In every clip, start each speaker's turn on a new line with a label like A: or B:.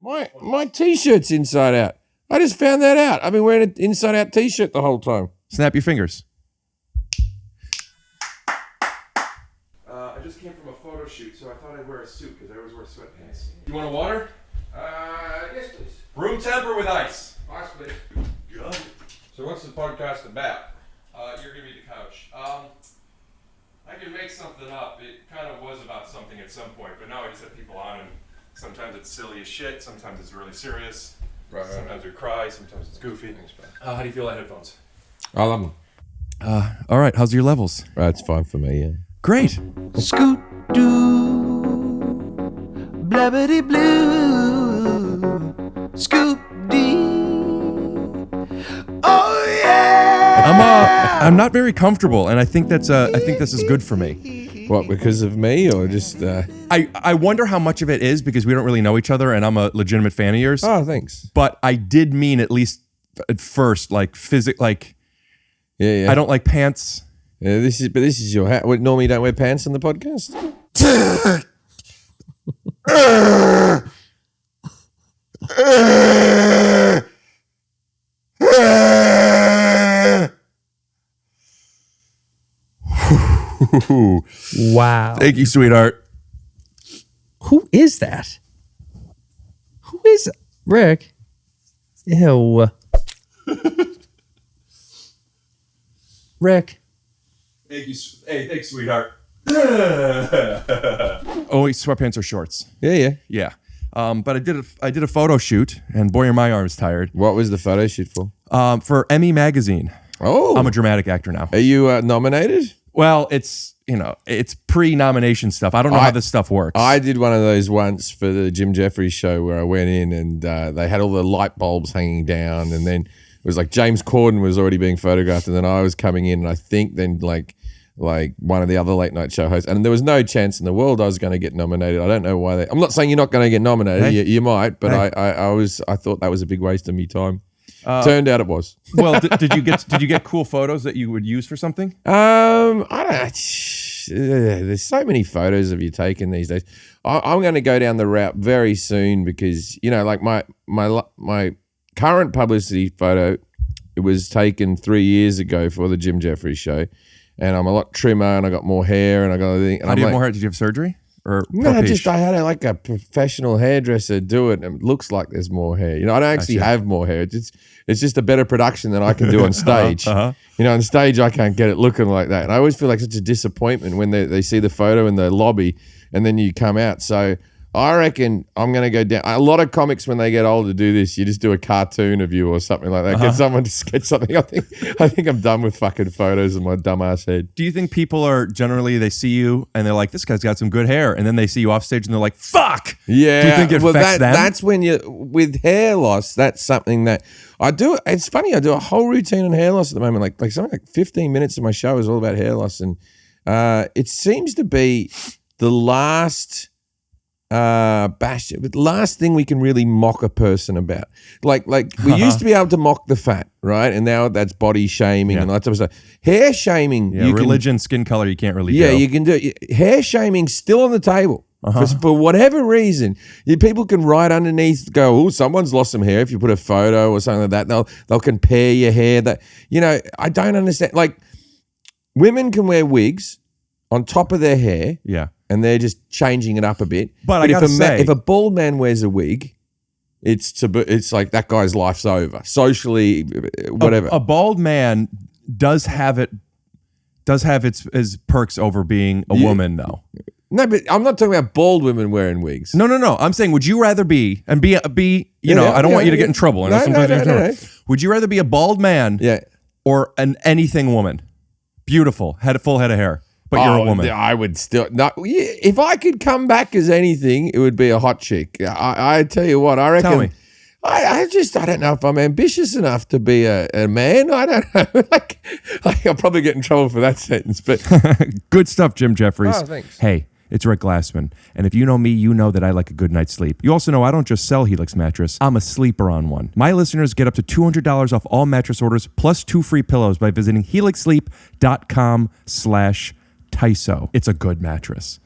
A: My T-shirt's inside out. I just found that out. I've been wearing an inside out T-shirt the whole time.
B: Snap your fingers.
C: I just came from a photo shoot, so I thought I'd wear a suit because I always wear sweatpants. You want a water?
A: Yes, please.
C: Room temp or with ice?
A: Ice, please.
C: Good.
A: So what's the podcast about?
C: You're gonna be the couch. I can make something up. It kind of was about something at some point, but now I just have people on, and sometimes it's silly as shit, sometimes it's really serious.
A: Right.
C: Sometimes we cry, sometimes it's goofy.
A: Thanks, bro.
C: How do you feel about headphones?
A: I love them.
B: All right, how's your levels?
A: That's fine for me, yeah.
B: Great.
D: Scoot doo, blabbity blue, scoop dee. Oh yeah.
B: I'm not very comfortable, and I think this is good for me.
A: What, because of me or just...
B: I wonder how much of it is because we don't really know each other, and I'm a legitimate fan of yours.
A: Oh, thanks.
B: But I did mean at least at first, like
A: Yeah.
B: I don't like pants.
A: Yeah, this is your hat. What, normally you don't wear pants on the podcast?
D: Wow.
B: Thank you, sweetheart.
D: Who is that? Who is it? Rick? Ew. Rick.
B: Thanks, sweetheart. Only sweatpants or shorts.
A: Yeah.
B: Yeah. But I did a photo shoot, and boy, are my arms tired.
A: What was the photo shoot for?
B: For Emmy Magazine.
A: Oh.
B: I'm a dramatic actor now.
A: Are you nominated?
B: Well, it's pre-nomination stuff. I don't know how this stuff works.
A: I did one of those once for the Jim Jefferies show where I went in and they had all the light bulbs hanging down, and then it was like James Corden was already being photographed, and then I was coming in, and I think then like one of the other late night show hosts, and there was no chance in the world I was going to get nominated. I don't know why. I'm not saying you're not going to get nominated.
B: Hey.
A: You might, but
B: Hey.
A: I thought that was a big waste of me time. Turned out it was.
B: Well, did you get cool photos that you would use for something?
A: I don't. There's so many photos of you taken these days. I'm going to go down the route very soon because like my current publicity photo, it was taken 3 years ago for the Jim Jefferies show, and I'm a lot trimmer and I got more hair and I got everything.
B: How do you have more hair? Did you have surgery? Or
A: no,
B: papiche?
A: I had a professional hairdresser do it, and it looks like there's more hair. I don't actually have more hair. It's just a better production than I can do on stage. On stage I can't get it looking like that, and I always feel like such a disappointment when they see the photo in the lobby, and then you come out. So I reckon I'm going to go down. A lot of comics, when they get older, do this. You just do a cartoon of you or something like that. Get someone to sketch something. I think I'm done with fucking photos in my dumbass head.
B: Do you think people are generally, they see you and they're like, this guy's got some good hair, and then they see you off stage and they're like, fuck.
A: Yeah.
B: Do you think it affects them?
A: That's when with hair loss, that's something that I do. It's funny. I do a whole routine on hair loss at the moment. Like something like 15 minutes of my show is all about hair loss, and it seems to be the last last thing we can really mock a person about. Like we used to be able to mock the fat, right? And now that's body shaming and that type of stuff. Hair shaming,
B: religion, skin color, you can't really do.
A: You can do it. Hair shaming still on the table. For whatever reason, people can write underneath, go, oh, someone's lost some hair. If you put a photo or something like that, they'll compare your hair. That I don't understand. Like, women can wear wigs on top of their hair.
B: Yeah.
A: And they're just changing it up a bit.
B: But I gotta say,
A: if a bald man wears a wig, it's like that guy's life's over. Socially, whatever.
B: A bald man does have its perks over being a woman, though.
A: No, but I'm not talking about bald women wearing wigs.
B: No. I'm saying, would you rather be I don't want you to get in trouble.
A: No.
B: Would you rather be a bald man or an anything woman? Beautiful, full head of hair. But you're a woman.
A: I would still not. If I could come back as anything, it would be a hot chick. I tell you what, I reckon.
B: Tell me.
A: I don't know if I'm ambitious enough to be a man. I don't know. like I'll probably get in trouble for that sentence. But
B: good stuff, Jim Jefferies.
A: Oh, thanks.
B: Hey, it's Rick Glassman, and if you know me, you know that I like a good night's sleep. You also know I don't just sell Helix mattress. I'm a sleeper on one. My listeners get up to $200 off all mattress orders plus 2 free pillows by visiting helixsleep.com/TYSO. It's a good mattress.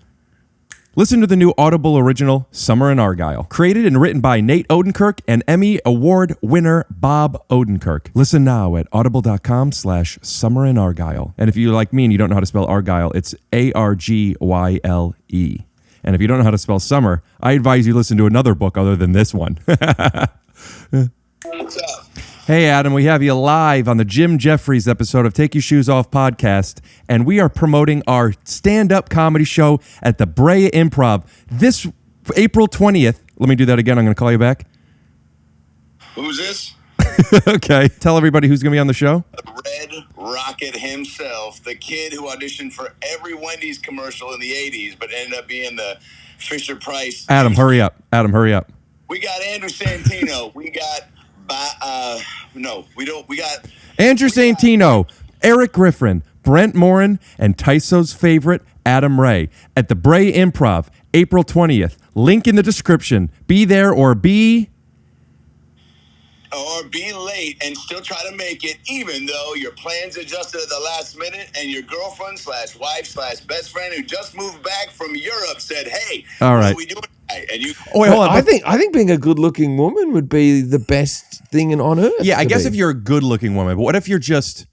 B: Listen to the new Audible original, Summer in Argyle. Created and written by Nate Odenkirk and Emmy Award winner Bob Odenkirk. Listen now at audible.com/Summer in Argyle. And if you're like me and you don't know how to spell Argyle, it's Argyle. And if you don't know how to spell summer, I advise you listen to another book other than this one.
E: What's up?
B: Hey, Adam, we have you live on the Jim Jefferies episode of Take Your Shoes Off podcast, and we are promoting our stand-up comedy show at the Brea Improv this April 20th. Let me do that again. I'm going to call you back.
E: Who's this?
B: Okay. Tell everybody who's going to be on the show.
E: Red Rocket himself, the kid who auditioned for every Wendy's commercial in the 80s, but ended up being the Fisher Price.
B: Adam, hurry up. Adam, hurry up.
E: We got Andrew Santino. We got... We got
B: Andrew Santino, Eric Griffin, Brent Morin, and TYSO's favorite, Adam Ray, at the Brea Improv, April 20th. Link in the description. Be there or be
E: late and still try to make it, even though your plans adjusted at the last minute and your girlfriend/wife/best friend who just moved back from Europe said, "Hey,
B: all right,
E: what are we doing tonight?" And you.
B: Oh, wait, hold on.
A: I think being a good-looking woman would be the best thing on earth.
B: Yeah, I guess
A: be.
B: if you're a good-looking woman, but what if you're just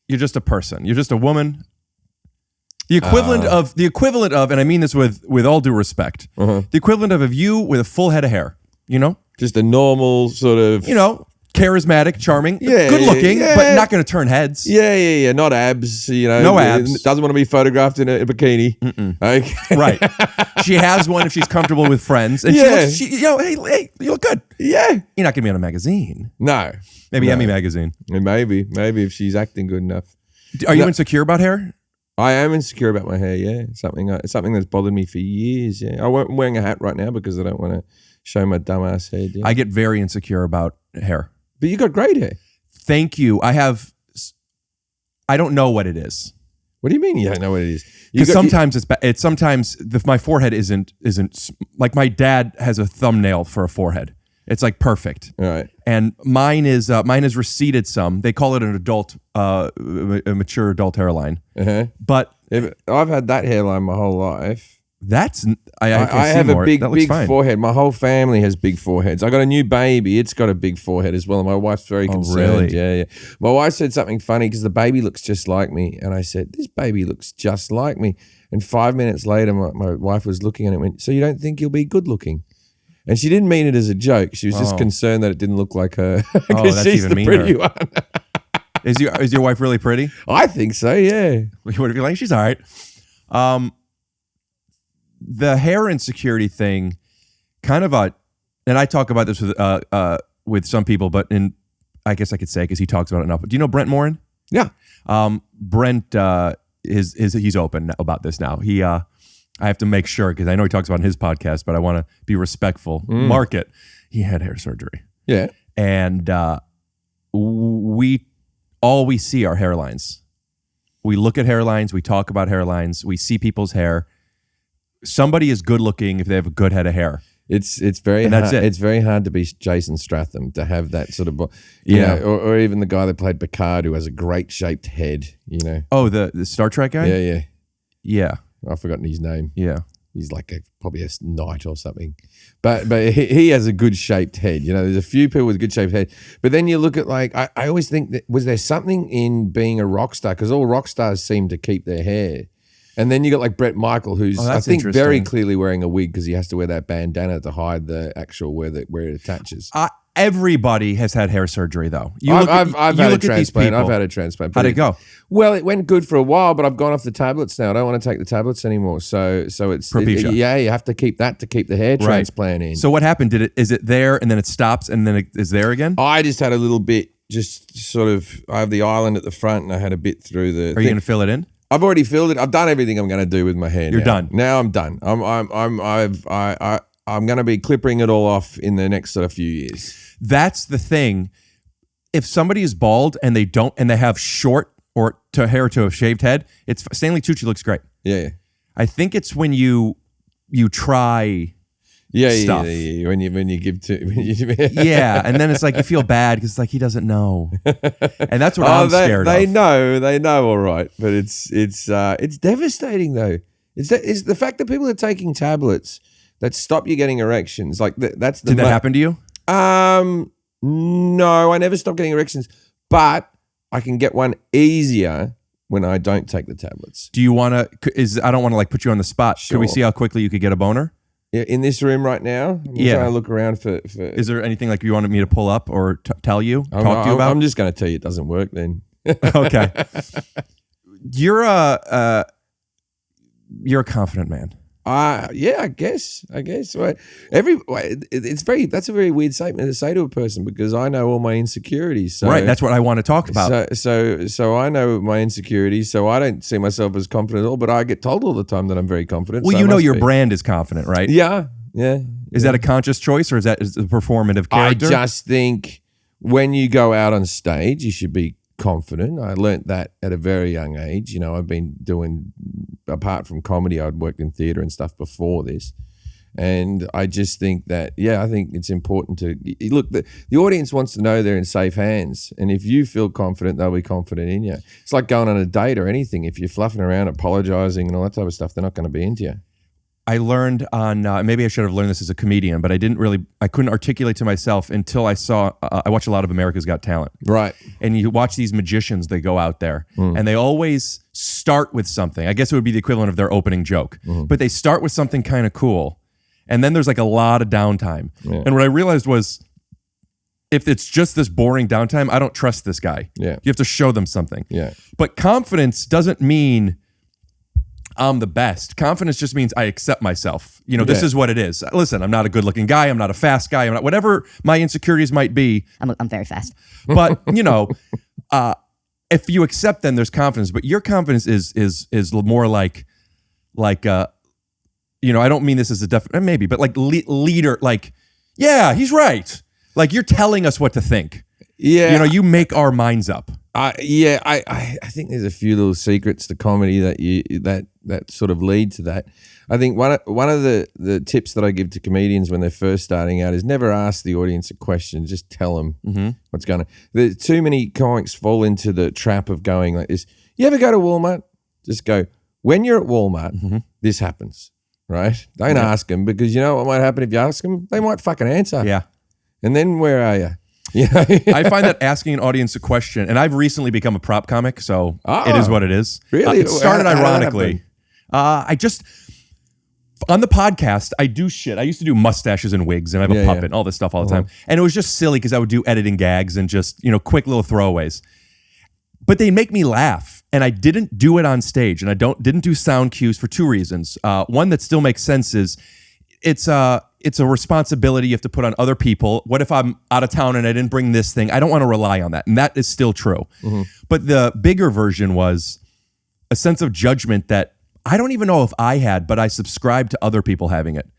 B: a person? You're just a woman. The equivalent of, and I mean this with all due respect, the equivalent of you with a full head of hair. You know,
A: just a normal sort of,
B: charismatic, charming, good looking, but not going to turn heads.
A: Yeah. Not abs.
B: No abs.
A: Doesn't want to be photographed in a bikini. Okay.
B: Right. She has one if she's comfortable with friends. And hey, you look good.
A: Yeah.
B: You're not going to be on a magazine.
A: No.
B: Maybe Emmy magazine.
A: Maybe if she's acting good enough.
B: Are you insecure about hair?
A: I am insecure about my hair. Yeah, something that's bothered me for years. Yeah, I'm wearing a hat right now because I don't want to show my dumbass head. Yeah.
B: I get very insecure about hair.
A: But you got great hair.
B: Thank you. I don't know what it is.
A: What do you mean you don't know what it is?
B: Because sometimes my forehead isn't like my dad has a thumbnail for a forehead. It's like perfect.
A: All right.
B: And mine is receded some. They call it an a mature adult hairline.
A: Uh-huh.
B: But
A: I've had that hairline my whole life.
B: That's I
A: have a big
B: fine.
A: forehead. My whole family has big foreheads. I got a new baby. It's got a big forehead as well. And my wife's very concerned.
B: Really?
A: Yeah. My wife said something funny because the baby looks just like me. And I said, this baby looks just like me. And 5 minutes later, my wife was looking at it and went, so you don't think you'll be good looking? And she didn't mean it as a joke. She was just concerned that it didn't look like her.
B: That's
A: she's
B: even
A: the pretty one.
B: Is your wife really pretty?
A: I think so, yeah.
B: What if you're like, she's all right. The hair insecurity thing, kind of and I talk about this with some people, but I guess I could say because he talks about it enough. Do you know Brent Morin?
A: Yeah.
B: Brent he's open about this now. I have to make sure because I know he talks about it in his podcast, but I want to be respectful. Market. He had hair surgery.
A: Yeah.
B: And we see are hairlines. We look at hairlines. We talk about hairlines. We see people's hair. Somebody is good looking if they have a good head of hair.
A: It's very hard.
B: That's it.
A: It's very hard to be Jason Statham to have that sort of, you know, or even the guy that played Picard who has a great shaped head. You know.
B: Oh, the Star Trek guy.
A: Yeah. I've forgotten his name.
B: Yeah.
A: He's like probably a knight or something, but he has a good shaped head. You know, there's a few people with a good shaped head. But then you look at I always think that was there something in being a rock star because all rock stars seem to keep their hair. And then you got like Brett Michael, who's I think very clearly wearing a wig because he has to wear that bandana to hide the actual where it attaches.
B: Everybody has had hair surgery though.
A: I've had a transplant. I've had a transplant.
B: How'd it go?
A: Well, it went good for a while, but I've gone off the tablets now. I don't want to take the tablets anymore. So it's
B: Propecia.
A: You have to keep that to keep the hair transplant in.
B: So what happened? Is it there and then it stops and then it is there again?
A: I just had a little bit, just sort of. I have the island at the front, and I had a bit through the.
B: Are you going to fill it in?
A: I've already filled it. I've done everything I'm going to do with my hair.
B: You're done.
A: Now I'm done. I'm going to be clipping it all off in the next sort of few years.
B: That's the thing. If somebody is bald and they have short or hair to a shaved head, it's Stanley Tucci looks great.
A: Yeah.
B: I think it's when you try stuff.
A: Yeah. When you give to
B: yeah, and then it's like you feel bad because it's like he doesn't know, and that's what I'm scared of.
A: They know all right, but it's devastating though. It's the fact that people are taking tablets that stop you getting erections. Like that's the.
B: Did that happen to you?
A: No, I never stopped getting erections, but I can get one easier when I don't take the tablets.
B: Do you want to? I don't want to like put you on the spot.
A: Sure.
B: Can we see how quickly you could get a boner?
A: Yeah, in this room right now. I'm trying to look around for.
B: Is there anything like you wanted me to pull up or tell you, talk to you about?
A: I'm just going to tell you it doesn't work then.
B: Okay. You're a confident man.
A: Yeah, I guess. Right. That's a very weird statement to say to a person because I know all my insecurities. So,
B: right, that's what I want to talk about.
A: So I know my insecurities. So I don't see myself as confident at all. But I get told all the time that I'm very confident.
B: Well,
A: so
B: you know your brand is confident, right?
A: Yeah.
B: Is that a conscious choice or is that a performative character?
A: I just think when you go out on stage, you should be confident. I learnt that at a very young age. I've been doing, apart from comedy, I'd worked in theatre and stuff before this. And I just think that, I think it's important to look. The audience wants to know they're in safe hands, and if you feel confident, they'll be confident in you. It's like going on a date or anything. If you're fluffing around, apologizing, and all that type of stuff, they're not going to be into you.
B: I learned on maybe I should have learned this as a comedian, but I couldn't articulate to myself until I saw. I watch a lot of America's Got Talent,
A: right?
B: And you watch these magicians; they go out there, and they always start with something. I guess it would be the equivalent of their opening joke, but they start with something kind of cool. And then there's like a lot of downtime. Yeah. And what I realized was if it's just this boring downtime, I don't trust this guy.
A: Yeah.
B: You have to show them something.
A: Yeah.
B: But confidence doesn't mean I'm the best. Confidence just means I accept myself. This is what it is. Listen, I'm not a good looking guy. I'm not a fast guy. I'm not whatever my insecurities might be.
F: I'm very fast.
B: But, if you accept then there's confidence. But your confidence is more like I don't mean this as a definite, maybe, but like leader, like, yeah, he's right. Like you're telling us what to think.
A: Yeah.
B: You make our minds up.
A: I think there's a few little secrets to comedy that sort of lead to that. I think one of the tips that I give to comedians when they're first starting out is never ask the audience a question. Just tell them what's going on. Too many comics fall into the trap of going like this. You ever go to Walmart? Just go, when you're at Walmart, this happens. Right? Don't ask them because you know what might happen if you ask them? They might fucking answer.
B: Yeah.
A: And then where are you?
B: I find that asking an audience a question, and I've recently become a prop comic, so it is what it is.
A: Really?
B: It started ironically. I just, on the podcast, I do shit. I used to do mustaches and wigs, and I have a puppet and all this stuff all the time. And it was just silly because I would do editing gags and just, quick little throwaways. But they make me laugh. And I didn't do it on stage, and I didn't do sound cues for two reasons. One that still makes sense is it's a responsibility you have to put on other people. What if I'm out of town and I didn't bring this thing? I don't want to rely on that, and that is still true. But the bigger version was a sense of judgment that I don't even know if I had, but I subscribed to other people having it.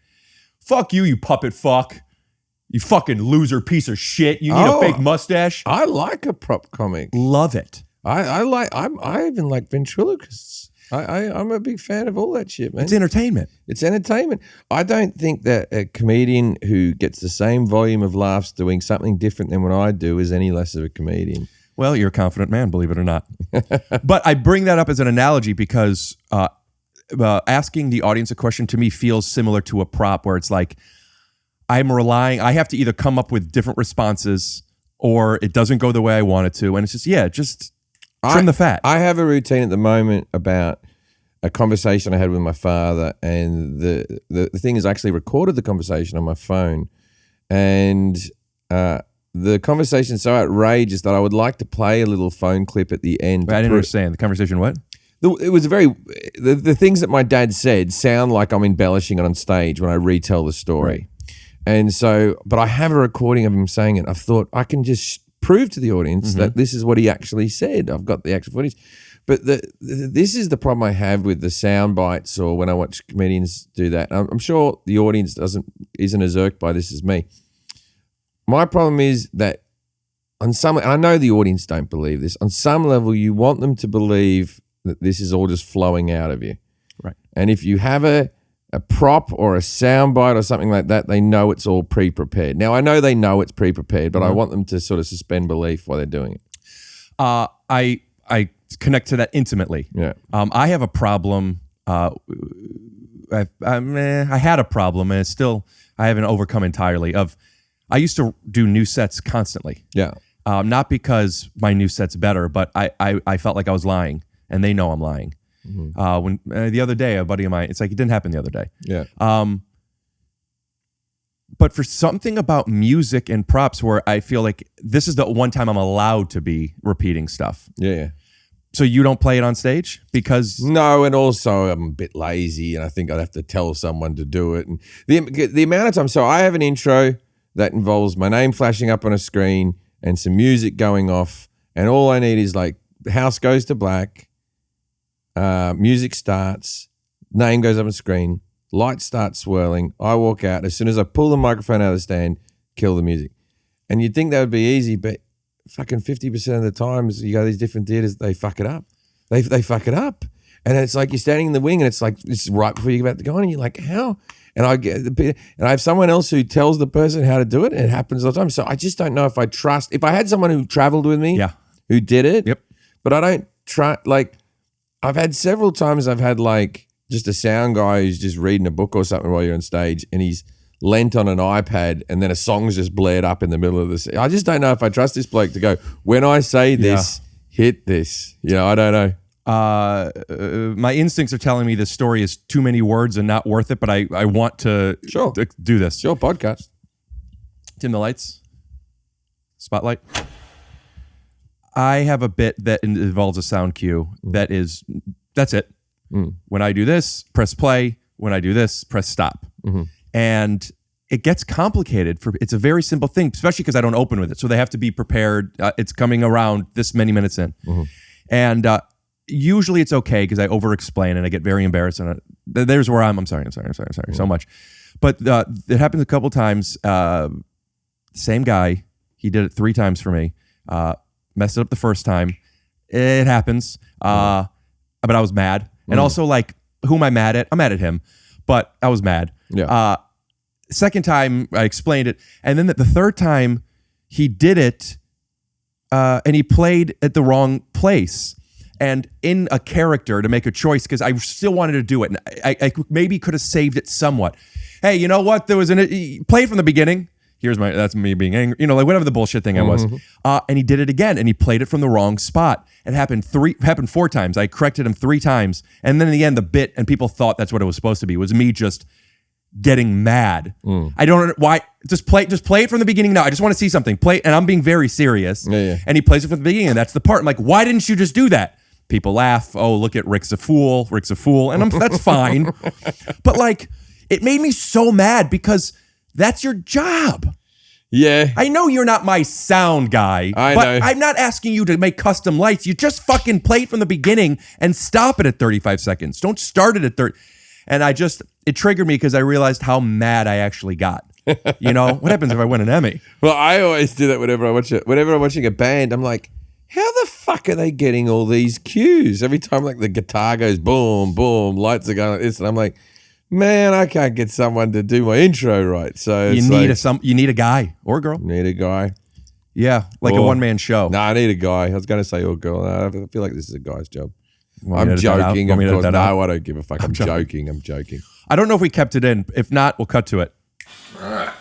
B: Fuck you, you puppet fuck. You fucking loser piece of shit. You need a fake mustache.
A: I like a prop comic.
B: Love it.
A: I even like ventriloquists. I'm a big fan of all that shit, man.
B: It's entertainment.
A: It's entertainment. I don't think that a comedian who gets the same volume of laughs doing something different than what I do is any less of a comedian.
B: Well, you're a confident man, believe it or not. But I bring that up as an analogy because asking the audience a question to me feels similar to a prop where it's like I have to either come up with different responses or it doesn't go the way I want it to. And it's just, trim the fat.
A: I have a routine at the moment about a conversation I had with my father, and the thing is I actually recorded the conversation on my phone, and the conversation is so outrageous that I would like to play a little phone clip at the end.
B: I didn't understand. The conversation what?
A: It was the things that my dad said sound like I'm embellishing it on stage when I retell the story. Right. And so, but I have a recording of him saying it. I thought I can just prove to the audience that this is what he actually said. I've got the actual footage. But this is the problem I have with the sound bites or when I watch comedians do that. I'm sure the audience isn't as irked by this as me. My problem is that I know the audience don't believe this. On some level, you want them to believe that this is all just flowing out of you.
B: Right.
A: And if you have a prop or a soundbite or something like that, they know it's all pre-prepared. Now, I know they know it's pre-prepared, but I want them to sort of suspend belief while they're doing it.
B: I connect to that intimately.
A: Yeah.
B: I have a problem I had a problem, and it's still I haven't overcome entirely. I used to do new sets constantly.
A: Yeah.
B: Not because my new set's better, but I felt like I was lying, and they know I'm lying. When the other day, a buddy of mine, it's like it didn't happen the other day.
A: Yeah.
B: But for something about music and props where I feel like this is the one time I'm allowed to be repeating stuff.
A: Yeah.
B: So you don't play it on stage because
A: No, and also I'm a bit lazy, and I think I'd have to tell someone to do it. And the amount of time, so I have an intro that involves my name flashing up on a screen and some music going off, and all I need is like the house goes to black, music starts, name goes up on screen, lights start swirling, I walk out. As soon as I pull the microphone out of the stand, kill the music. And you'd think that would be easy, but fucking 50% of the times you go to these different theaters, they fuck it up. They fuck it up. And it's like you're standing in the wing, and it's like it's right before you're about to go on, and you're like, how? And I have someone else who tells the person how to do it, and it happens all the time. So I just don't know if I trust. If I had someone who traveled with me, who did it, but I don't try. Like I've had several times, I've had like just a sound guy who's just reading a book or something while you're on stage, and he's lent on an iPad, and then a song's just blared up in the middle of this. I just don't know if I trust this bloke to go, when I say this, hit this. You know, I don't know.
B: My instincts are telling me this story is too many words and not worth it, but I want to do this.
A: It's your podcast.
B: Dim the lights. Spotlight. I have a bit that involves a sound cue that's it. When I do this, press play. When I do this, press stop. And it gets complicated. It's a very simple thing, especially because I don't open with it. So they have to be prepared. It's coming around this many minutes in. And usually it's okay because I over-explain and I get very embarrassed. And there's where I'm sorry so much. But it happens a couple times. Same guy. He did it 3 times for me. Messed it up the first time. It happens. But I was mad. And also, like, who am I mad at? I'm mad at him. But I was mad.
A: Yeah.
B: Second time, I explained it. And then the third time, he did it, and he played at the wrong place. And in a character to make a choice, because I still wanted to do it. And I maybe could have saved it somewhat. Hey, you know what? There was play it from the beginning. That's me being angry. You know, like whatever the bullshit thing I was. And he did it again, and he played it from the wrong spot. It happened 4 times. I corrected him 3 times. And then in the end, the bit, and people thought that's what it was supposed to be, was me just getting mad. I don't know why. Just play it from the beginning now. I just want to see something. And I'm being very serious. And he plays it from the beginning, and that's the part. I'm like, why didn't you just do that? People laugh. Oh, look at Rick's a fool. And that's fine. But like, it made me so mad because that's your job.
A: Yeah.
B: I know you're not my sound guy, but
A: know.
B: I'm not asking you to make custom lights. You just fucking play it from the beginning and stop it at 35 seconds. Don't start it at 30. And it triggered me because I realized how mad I actually got. You know, what happens if I win an Emmy?
A: Well, I always do that whenever I watch it. Whenever I'm watching a band, I'm like, how the fuck are they getting all these cues? Every time like the guitar goes boom, boom, lights are going like this. And I'm like, man, I can't get someone to do my intro right. So
B: you need a guy or a girl.
A: Need a guy.
B: Yeah, like a one-man show.
A: No, I need a guy. I was going to say or girl. No, I feel like this is a guy's job.
B: I'm joking.
A: Of course. No, I don't give a fuck. I'm joking.
B: I don't know if we kept it in. If not, we'll cut to it.
A: All right.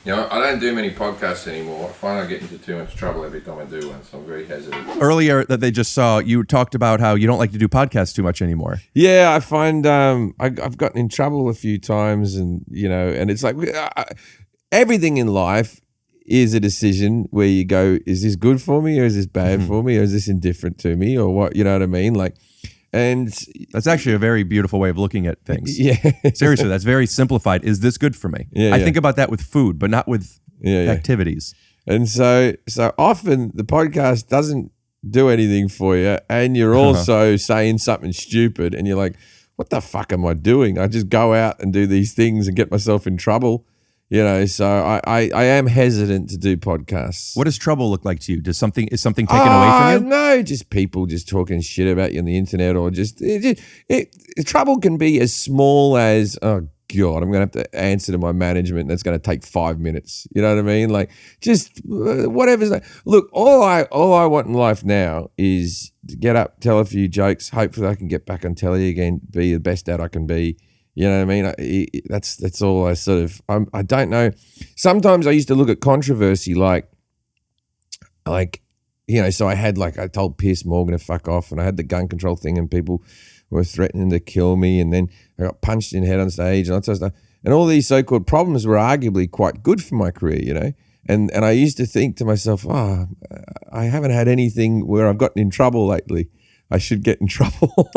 A: You know, I don't do many podcasts anymore. I find I get into too much trouble every time I do one, so I'm very hesitant.
B: Earlier that they just saw, you talked about how you don't like to do podcasts too much anymore.
A: Yeah, I find I've gotten in trouble a few times, and you know, and it's like everything in life is a decision where you go, is this good for me, or is this bad for me, or is this indifferent to me, or what? You know what I mean? Like, and
B: that's actually a very beautiful way of looking at things.
A: Yeah,
B: seriously, that's very simplified. Is this good for me?
A: Yeah,
B: I think about that with food, but not with activities.
A: And so often the podcast doesn't do anything for you, and you're also saying something stupid, and you're like, what the fuck am I doing? I just go out and do these things and get myself in trouble. You know, so I am hesitant to do podcasts.
B: What does trouble look like to you? Is something taken away from you?
A: No, just people just talking shit about you on the internet, or just trouble can be as small as, oh God, I'm going to have to answer to my management. That's going to take 5 minutes. You know what I mean? Like, just whatever's. Look, all I want in life now is to get up, tell a few jokes. Hopefully, I can get back on telly again, be the best dad I can be. You know what I mean? That's all I sort of. I don't know. Sometimes I used to look at controversy like. So I had I told Piers Morgan to fuck off, and I had the gun control thing, and people were threatening to kill me, and then I got punched in the head on stage and all that sort of stuff. And all these so-called problems were arguably quite good for my career, you know. And I used to think to myself, I haven't had anything where I've gotten in trouble lately. I should get in trouble.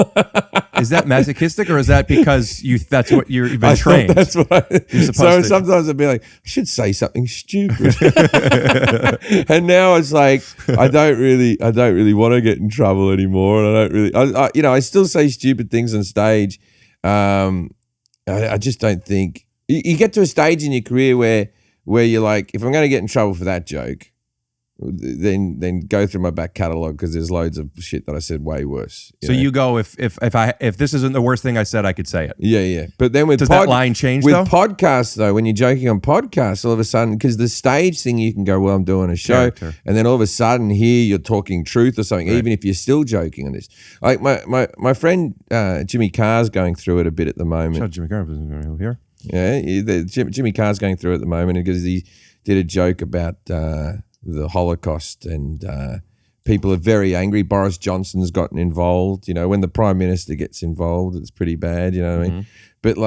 B: Is that masochistic, or is that because that's what you've been trained?
A: That's what so sometimes I'd be like, I should say something stupid. And now it's like I don't really want to get in trouble anymore, and I don't really I still say stupid things on stage. I just don't think you get to a stage in your career where you're like, if I'm going to get in trouble for that joke, then go through my back catalog, because there's loads of shit that I said way worse.
B: You go, if this isn't the worst thing I said, I could say it.
A: Yeah. But then does
B: that line change
A: with
B: though?
A: Podcasts though, when you're joking on podcasts, all of a sudden, because the stage thing, you can go, well, I'm doing a show, and then all of a sudden here you're talking truth or something, even if you're still joking on this. Like my friend Jimmy Carr's going through it a bit at the moment.
B: Shout Jimmy Carr here.
A: Yeah, Jimmy Carr's going through it at the moment because he did a joke about the Holocaust, and people are very angry. Boris Johnson's gotten involved. You know, when the Prime Minister gets involved, it's pretty bad, you know what I mean? But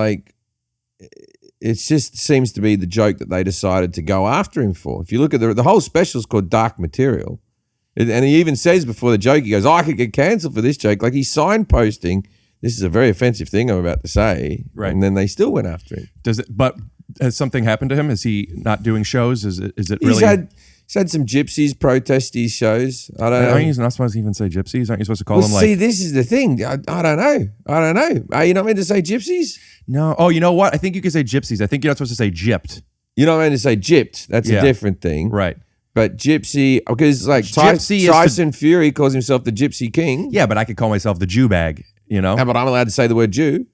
A: it just seems to be the joke that they decided to go after him for. If you look at the whole special is called Dark Material. And he even says before the joke, he goes, I could get cancelled for this joke. Like, he's signposting, this is a very offensive thing I'm about to say. Right. And then they still went after him.
B: But has something happened to him? Is he not doing shows? Is it really...
A: He's had some gypsies protest these shows. I don't know.
B: Aren't you not supposed to even say gypsies? Aren't you supposed to call them
A: see, this is the thing. I don't know. Are you not meant to say gypsies?
B: No. Oh, you know what? I think you can say gypsies. I think you're not supposed to say gypped.
A: You're not meant to say gypped. That's a different thing.
B: Right.
A: But gypsy, because Tyson Fury calls himself the Gypsy King.
B: Yeah, but I could call myself the Jew bag, you know?
A: But I'm allowed to say the word Jew.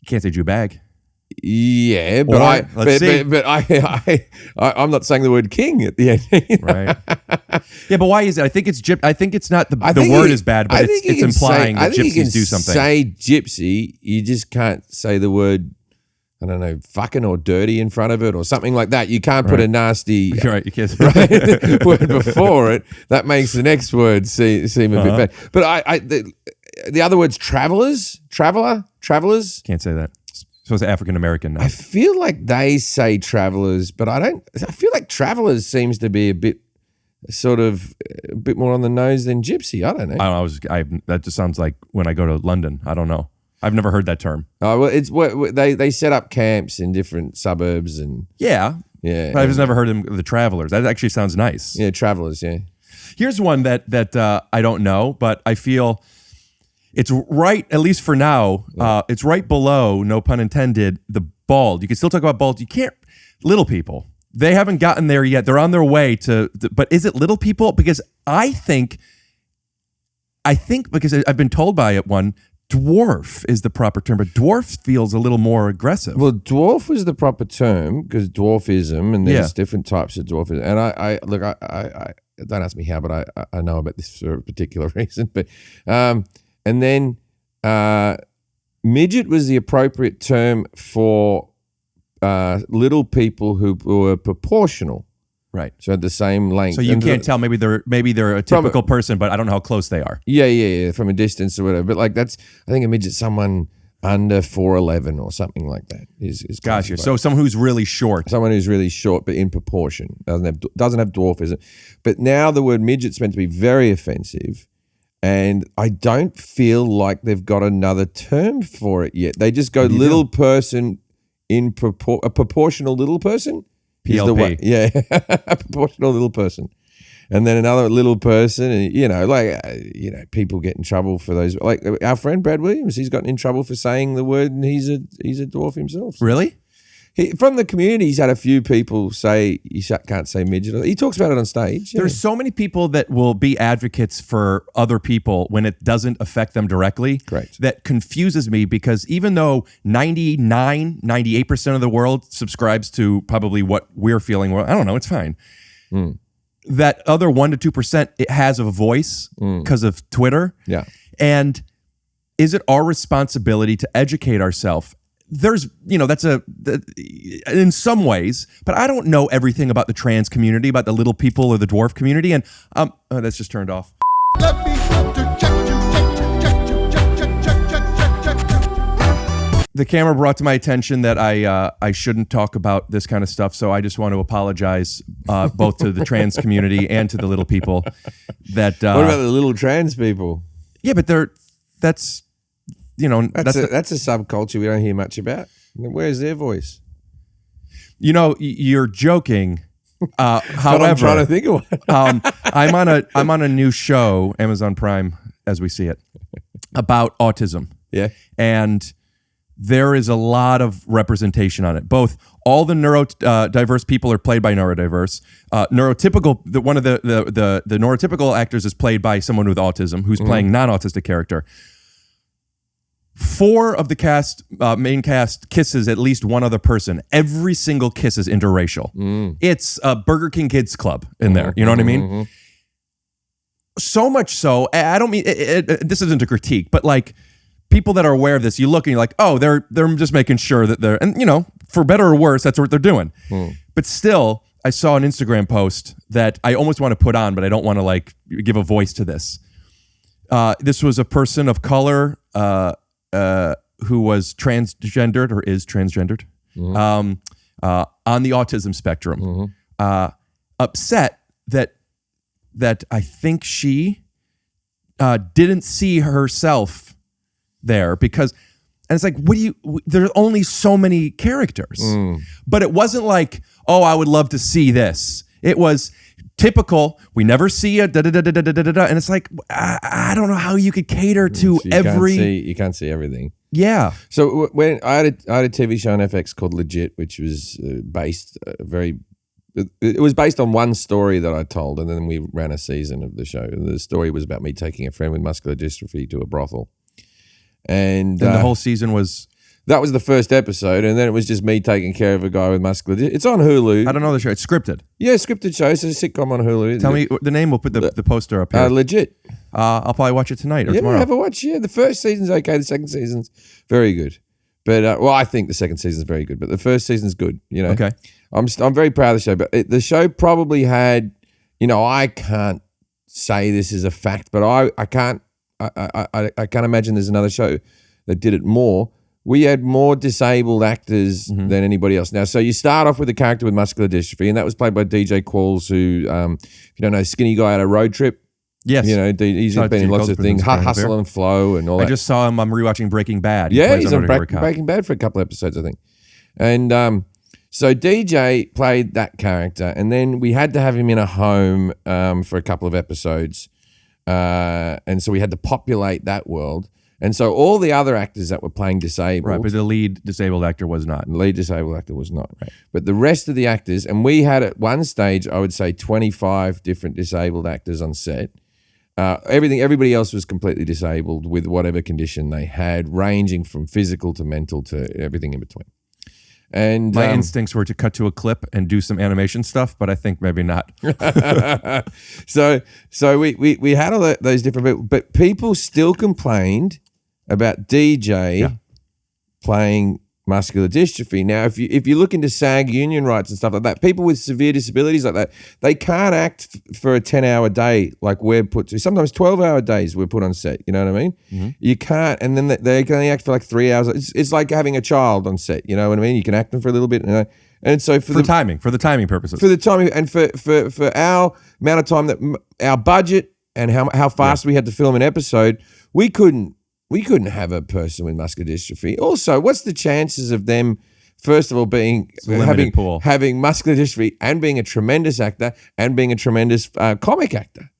B: You can't say Jew bag.
A: Yeah, but I'm not saying the word king at the end.
B: Right. Yeah, but why is it? I think it's I think it's not the word is bad, but it's implying that gypsies do something.
A: Say gypsy, you just can't say the word, I don't know, fucking or dirty in front of it or something like that. You can't put a nasty
B: you can't.
A: word before it. That makes the next word seem a bit bad. But the other words, travelers.
B: Can't say that. So it's African American now.
A: I feel like they say travelers, but I feel like travelers seems to be a bit more on the nose than gypsy. I don't know.
B: I don't know. That just sounds like when I go to London. I don't know. I've never heard that term.
A: Oh, well, it's what they set up camps in different suburbs and
B: yeah. But I've just never heard the travelers. That actually sounds nice.
A: Yeah, travelers. Yeah.
B: Here's one that I don't know, but I feel. It's right, at least for now, it's right below, no pun intended, the bald. You can still talk about bald. You can't, little people. They haven't gotten there yet. They're on their way to but is it little people? Because I think because I've been told by one, dwarf is the proper term, but dwarf feels a little more aggressive.
A: Well, dwarf is the proper term because dwarfism, and there's different types of dwarfism. And I don't ask me how, but I know about this for a particular reason. But and then midget was the appropriate term for little people who were proportional. Right. So at the same length.
B: So you can't tell, maybe they're a typical person, but I don't know how close they are.
A: Yeah, from a distance or whatever. But like I think a midget's someone under 4'11" or something like that. Is
B: gotcha. So someone who's really short.
A: Someone who's really short but in proportion. Doesn't have dwarfism. But now the word midget's meant to be very offensive. And I don't feel like they've got another term for it yet. They just go little person in a proportional little person.
B: PLP.
A: Yeah, a proportional little person. And then another little person, and people get in trouble for those. Like our friend Brad Williams, he's gotten in trouble for saying the word, and he's a dwarf himself.
B: Really?
A: From the community, he's had a few people say you can't say midget. He talks about it on stage. Yeah.
B: There's so many people that will be advocates for other people when it doesn't affect them directly.
A: Correct.
B: That confuses me because even though 98% of the world subscribes to probably what we're feeling, well, I don't know, it's fine. That other 1% to 2%, it has a voice because of Twitter.
A: Yeah.
B: And is it our responsibility to educate ourselves? There's, in some ways, but I don't know everything about the trans community, about the little people or the dwarf community. And that's just turned off.
F: Let me check you.
B: The camera brought to my attention that I shouldn't talk about this kind of stuff, so I just want to apologize both to the trans community and to the little people. That
A: what about the little trans people?
B: Yeah, but that's
A: a subculture we don't hear much about. Where's their voice?
B: You're joking. However,
A: I'm trying to think of one.
B: I'm on a new show, Amazon Prime, as we see it, about autism.
A: Yeah,
B: and there is a lot of representation on it. Both all the neurodiverse people are played by neurodiverse. Neurotypical, one of the neurotypical actors is played by someone with autism who's playing non-autistic character. 4 of the main cast kisses at least one other person. Every single kiss is interracial. It's a Burger King Kids Club in there. You know what I mean? So much so, I don't mean this isn't a critique, but like people that are aware of this, you look and you're like, oh, they're just making sure that they're, and for better or worse, that's what they're doing. But still, I saw an Instagram post that I almost want to put on, but I don't want to like give a voice to this. This was a person of color who was transgendered or is transgendered on the autism spectrum, upset that I think she didn't see herself there because, and it's like, there's only so many characters, but it wasn't like, oh, I would love to see this. It was typical. We never see a da-da-da-da-da-da-da. And it's like, I don't know how you could cater to
A: you can't see everything.
B: Yeah.
A: So when I had a TV show on FX called Legit, which was based it was based on one story that I told, and then we ran a season of the show. And the story was about me taking a friend with muscular dystrophy to a brothel. And
B: the whole season was...
A: That was the first episode, and then it was just me taking care of a guy with muscular dystrophy. It's on Hulu.
B: I don't know the show. It's scripted.
A: Yeah, scripted show. It's a sitcom on Hulu.
B: Tell me the name. We'll put the poster up here.
A: Legit.
B: I'll probably watch it tonight or tomorrow.
A: Have a watch. Yeah, the first season's okay. The second season's very good. But I think the second season's very good. But the first season's good.
B: Okay.
A: I'm very proud of the show. But the show probably had, I can't say this is a fact, but I can't imagine there's another show that did it more. We had more disabled actors than anybody else. Now, so you start off with a character with muscular dystrophy, and that was played by DJ Qualls, who, if you don't know, skinny guy at a road trip.
B: Yes.
A: He's been in lots of things, Hustle and Flow and all that.
B: I just saw him. I'm rewatching Breaking Bad.
A: He's on Breaking Bad for a couple of episodes, I think. And so DJ played that character, and then we had to have him in a home for a couple of episodes. And so we had to populate that world. And so all the other actors that were playing disabled...
B: Right, but the lead disabled actor was not.
A: The lead disabled actor was not. Right. But the rest of the actors, and we had at one stage, I would say 25 different disabled actors on set. Everybody else was completely disabled with whatever condition they had, ranging from physical to mental to everything in between. And
B: my instincts were to cut to a clip and do some animation stuff, but I think maybe not.
A: So we had all those different people, but people still complained about DJ playing muscular dystrophy. Now, if you look into SAG union rights and stuff like that, people with severe disabilities like that, they can't act for a 10-hour day like we're put to. Sometimes 12-hour days we're put on set. You know what I mean? Mm-hmm. You can't, and then they can only act for like 3 hours. It's like having a child on set. You know what I mean? You can act them for a little bit, and so for the timing
B: purposes,
A: for the timing, and for our amount of time that our budget and how fast we had to film an episode, we couldn't have a person with muscular dystrophy. Also, what's the chances of them, first of all, having muscular dystrophy and being a tremendous actor and being a tremendous comic actor?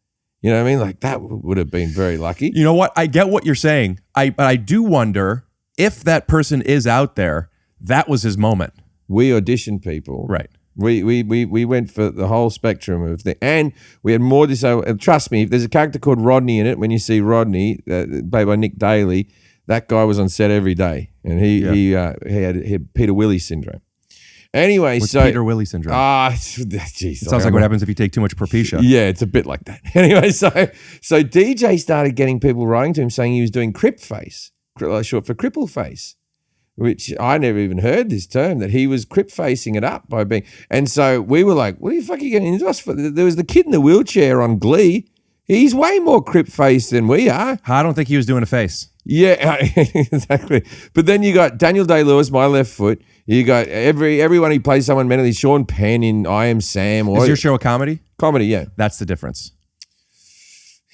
A: You know what I mean? Like that would have been very lucky.
B: You know what? I get what you're saying. But I do wonder if that person is out there, that was his moment.
A: we auditioned people.
B: Right.
A: We went for the whole spectrum of the, and we had more disabled. Trust me, if there's a character called Rodney in it, when you see Rodney, played by Nick Daly, that guy was on set every day, and he had Peter Willie syndrome. Anyway,
B: What's
A: so
B: Peter Willie syndrome?
A: Jeez,
B: Sounds like what happens if you take too much Propecia.
A: Yeah, it's a bit like that. Anyway, so DJ started getting people writing to him saying he was doing crip face, short for cripple face, which I never even heard this term, that he was crip facing it up by being. And so we were like, what the fuck are you getting into us for? There was the kid in the wheelchair on Glee. He's way more crip faced than we are.
B: I don't think he was doing a face.
A: Yeah, exactly. But then you got Daniel Day-Lewis, My Left Foot. You got everyone who plays someone mentally. Sean Penn in I Am Sam. Or
B: Is your show a comedy?
A: Comedy, yeah.
B: That's the difference.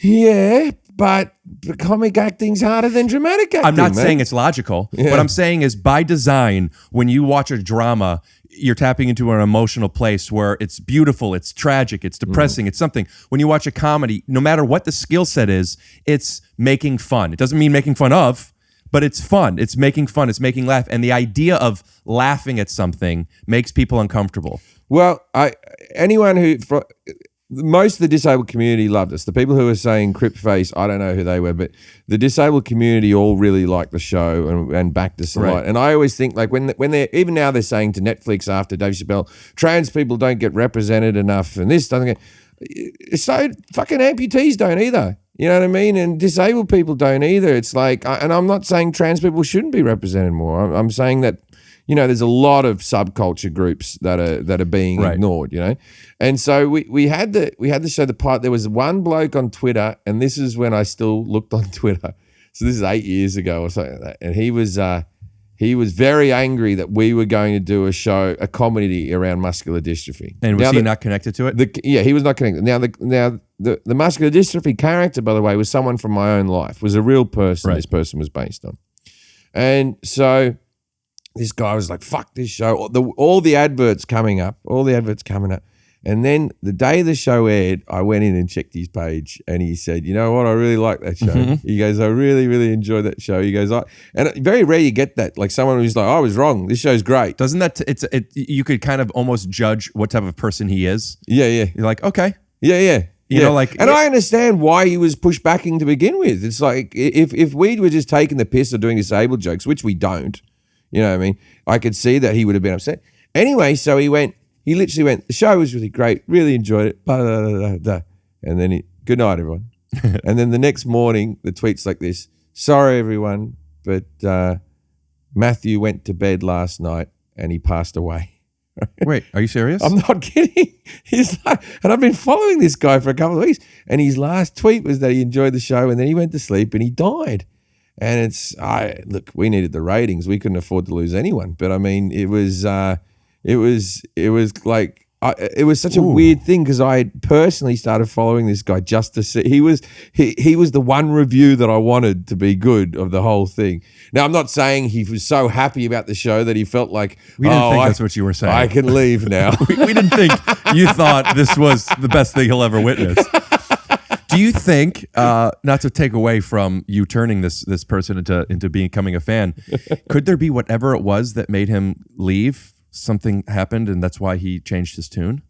A: Yeah, but comic acting's harder than dramatic acting.
B: I'm not saying it's logical.
A: Yeah.
B: What I'm saying is, by design, when you watch a drama, you're tapping into an emotional place where it's beautiful, it's tragic, it's depressing, it's something. When you watch a comedy, no matter what the skill set is, it's making fun. It doesn't mean making fun of, but it's fun. It's making fun. It's making laugh. And the idea of laughing at something makes people uncomfortable.
A: Well, most of the disabled community loved us. The people who were saying crip face, I don't know who they were, but the disabled community all really liked the show and backed us a lot. And I always think, like, when they're, even now they're saying to Netflix after Dave Chappelle, trans people don't get represented enough and this doesn't get, so fucking amputees don't either. You know what I mean? And disabled people don't either. It's like, and I'm not saying trans people shouldn't be represented more. I'm saying that, you know, there's a lot of subculture groups that are being ignored, you know? And so we had the show, the part, there was one bloke on Twitter, and this is when I still looked on Twitter. So this is 8 years ago or something like that. And he was very angry that we were going to do a comedy around muscular dystrophy.
B: And was he not connected to it?
A: He was not connected. Now the muscular dystrophy character, by the way, was someone from my own life, was a real person this person was based on. And so this guy was like, fuck this show. All the adverts coming up. And then the day the show aired, I went in and checked his page, and he said, you know what, I really like that show. Mm-hmm. He goes, I really, really enjoyed that show. He goes, and very rare you get that, like someone who's like, I was wrong, this show's great.
B: Doesn't that, you could kind of almost judge what type of person he is.
A: Yeah.
B: You're like, okay.
A: Yeah.
B: You know, like,
A: and I understand why he was pushbacking to begin with. It's like, if we were just taking the piss or doing disabled jokes, which we don't, you know what I mean? I could see that he would have been upset. Anyway, so he literally went, the show was really great, really enjoyed it, blah, blah, blah, blah, blah. And then good night, everyone. And then the next morning, the tweet's like this, sorry, everyone, but Matthew went to bed last night and he passed away.
B: Wait, are you serious?
A: I'm not kidding. He's like, and I've been following this guy for a couple of weeks, and his last tweet was that he enjoyed the show and then he went to sleep and he died. And look, we needed the ratings. We couldn't afford to lose anyone. But I mean, it was like, it was such a weird thing because I had personally started following this guy just to see. He was the one review that I wanted to be good of the whole thing. Now, I'm not saying he was so happy about the show that he felt like,
B: we didn't think that's what you were saying.
A: I can leave now.
B: we didn't think you thought this was the best thing he'll ever witness. Do you think, not to take away from you turning this person into becoming a fan, could there be whatever it was that made him leave? Something happened and that's why he changed his tune?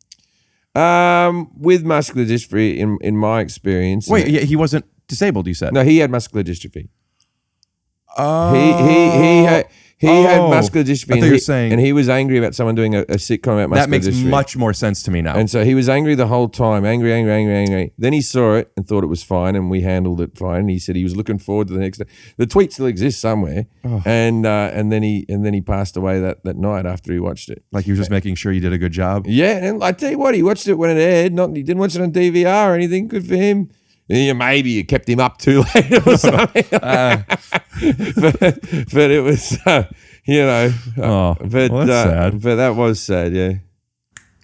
A: With muscular dystrophy, in my experience.
B: Wait, he wasn't disabled, you said?
A: No, he had muscular dystrophy. Oh. He had muscular dystrophy.
B: I thought you were saying,
A: and he was angry about someone doing a sitcom about muscular dystrophy.
B: That makes much more sense to me now.
A: And so he was angry the whole time, angry. Then he saw it and thought it was fine, and we handled it fine. And he said he was looking forward to the next day. The tweet still exists somewhere, and then he passed away that night after he watched it.
B: Like he was just making sure you did a good job.
A: Yeah, and I tell you what, he watched it when it aired. He didn't watch it on DVR or anything. Good for him. Yeah, maybe you kept him up too late or something. But it was, but
B: sad.
A: But that was sad, yeah.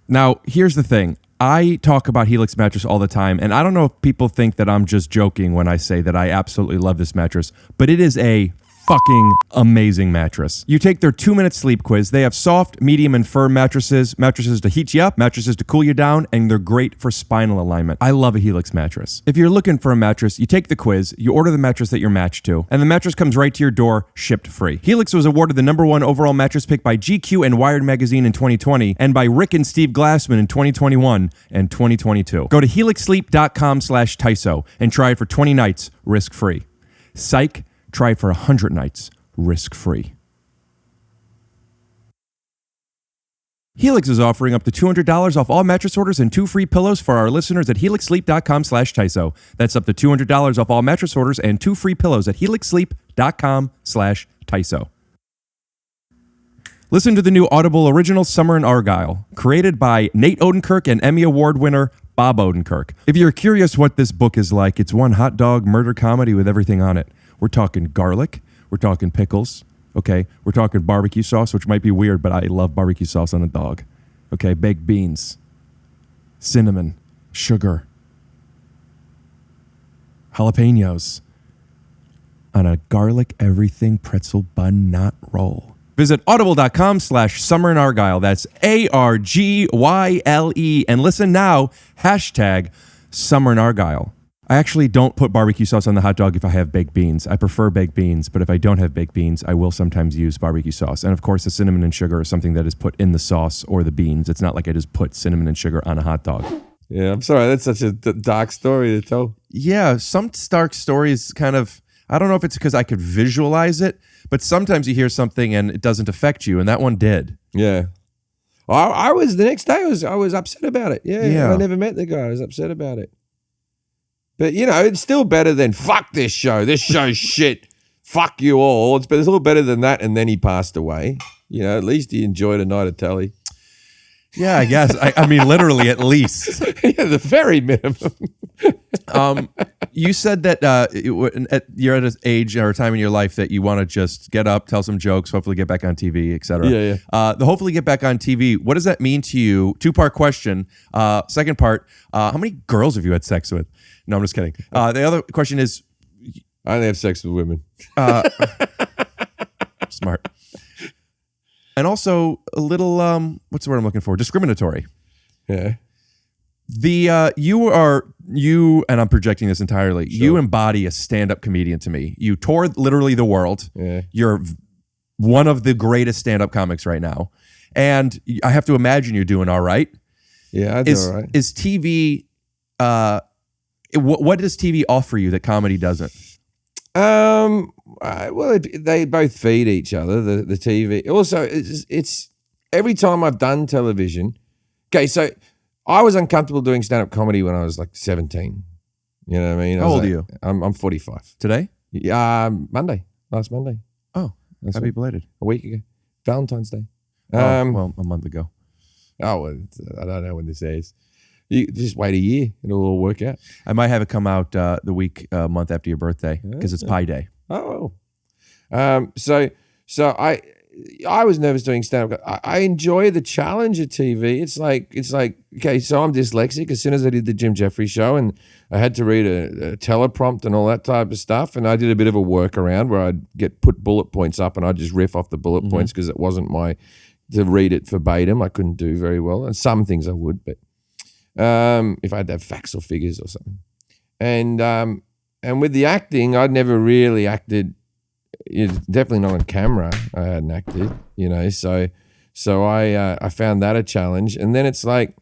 B: Now, here's the thing. I talk about Helix mattress all the time, and I don't know if people think that I'm just joking when I say that I absolutely love this mattress, but it is a fucking amazing mattress. You take their 2-minute sleep quiz. They have soft, medium, and firm mattresses to heat you up, mattresses to cool you down, and they're great for spinal alignment. I love a Helix mattress. If you're looking for a mattress, you take the quiz, you order the mattress that you're matched to, and the mattress comes right to your door, shipped free. Helix was awarded the #1 overall mattress pick by GQ and Wired Magazine in 2020, and by Rick and Steve Glassman in 2021 and 2022. Go to helixsleep.com/TYSO and try it for 20 nights, risk-free. Psych. Try it for 100 nights, risk-free. Helix is offering up to $200 off all mattress orders and 2 free pillows for our listeners at helixsleep.com/TYSO. That's up to $200 off all mattress orders and 2 free pillows at helixsleep.com/TYSO. Listen to the new Audible original Summer in Argyle, created by Nate Odenkirk and Emmy Award winner Bob Odenkirk. If you're curious what this book is like, it's one hot dog murder comedy with everything on it. We're talking garlic. We're talking pickles. Okay. We're talking barbecue sauce, which might be weird, but I love barbecue sauce on a dog. Okay. Baked beans, cinnamon, sugar, jalapenos on a garlic everything pretzel bun not roll. Visit audible.com/Summer in Argyle. That's ARGYLE. And listen now, #Summer in Argyle. I actually don't put barbecue sauce on the hot dog if I have baked beans. I prefer baked beans, but if I don't have baked beans, I will sometimes use barbecue sauce. And of course, the cinnamon and sugar is something that is put in the sauce or the beans. It's not like I just put cinnamon and sugar on a hot dog.
A: Yeah, I'm sorry. That's such a dark story to tell.
B: Yeah, some dark stories kind of, I don't know if it's because I could visualize it, but sometimes you hear something and it doesn't affect you, and that one did.
A: Yeah. I was, the next day, I was upset about it.
B: Yeah.
A: I never met the guy. I was upset about it. But, you know, it's still better than, fuck this show. This show's shit. Fuck you all. It's a little better than that. And then he passed away. You know, at least he enjoyed a night of telly.
B: Yeah, I guess. I mean, literally, at least.
A: Yeah, the very minimum.
B: You said that you're at an age or a time in your life that you want to just get up, tell some jokes, hopefully get back on TV, etc.
A: Yeah.
B: The hopefully get back on TV. What does that mean to you? 2-part question. Second part, how many girls have you had sex with? No, I'm just kidding. The other question is,
A: I only have sex with women.
B: Smart. And also a little, what's the word I'm looking for? Discriminatory.
A: Yeah.
B: You, and I'm projecting this entirely. Sure. You embody a stand-up comedian to me. You tour literally the world. Yeah. You're one of the greatest stand-up comics right now. And I have to imagine you're doing all right.
A: Yeah, I do all right.
B: Is TV, what does TV offer you that comedy doesn't?
A: Well, they both feed each other, the TV. Also, it's every time I've done television. Okay, so I was uncomfortable doing stand-up comedy when I was like 17. You know what I mean?
B: How old are you?
A: I'm 45.
B: Today?
A: Last Monday.
B: Oh, happy belated.
A: A week ago. Valentine's Day.
B: Well, a month ago.
A: Oh, well, I don't know when this is. You just wait a year; it'll all work out.
B: I might have it come out the month after your birthday because it's Pie Day.
A: Oh, so I was nervous doing stand-up. I enjoy the challenge of TV. It's like okay, so I'm dyslexic. As soon as I did the Jim Jefferies show, and I had to read a teleprompt and all that type of stuff, and I did a bit of a workaround where I'd put bullet points up, and I'd just riff off the bullet points because it wasn't to read it verbatim. I couldn't do very well, and some things I would, but. If I had to have facts or figures or something. And with the acting, I'd never really acted, definitely not on camera. I hadn't acted, so I found that a challenge. And then it's like,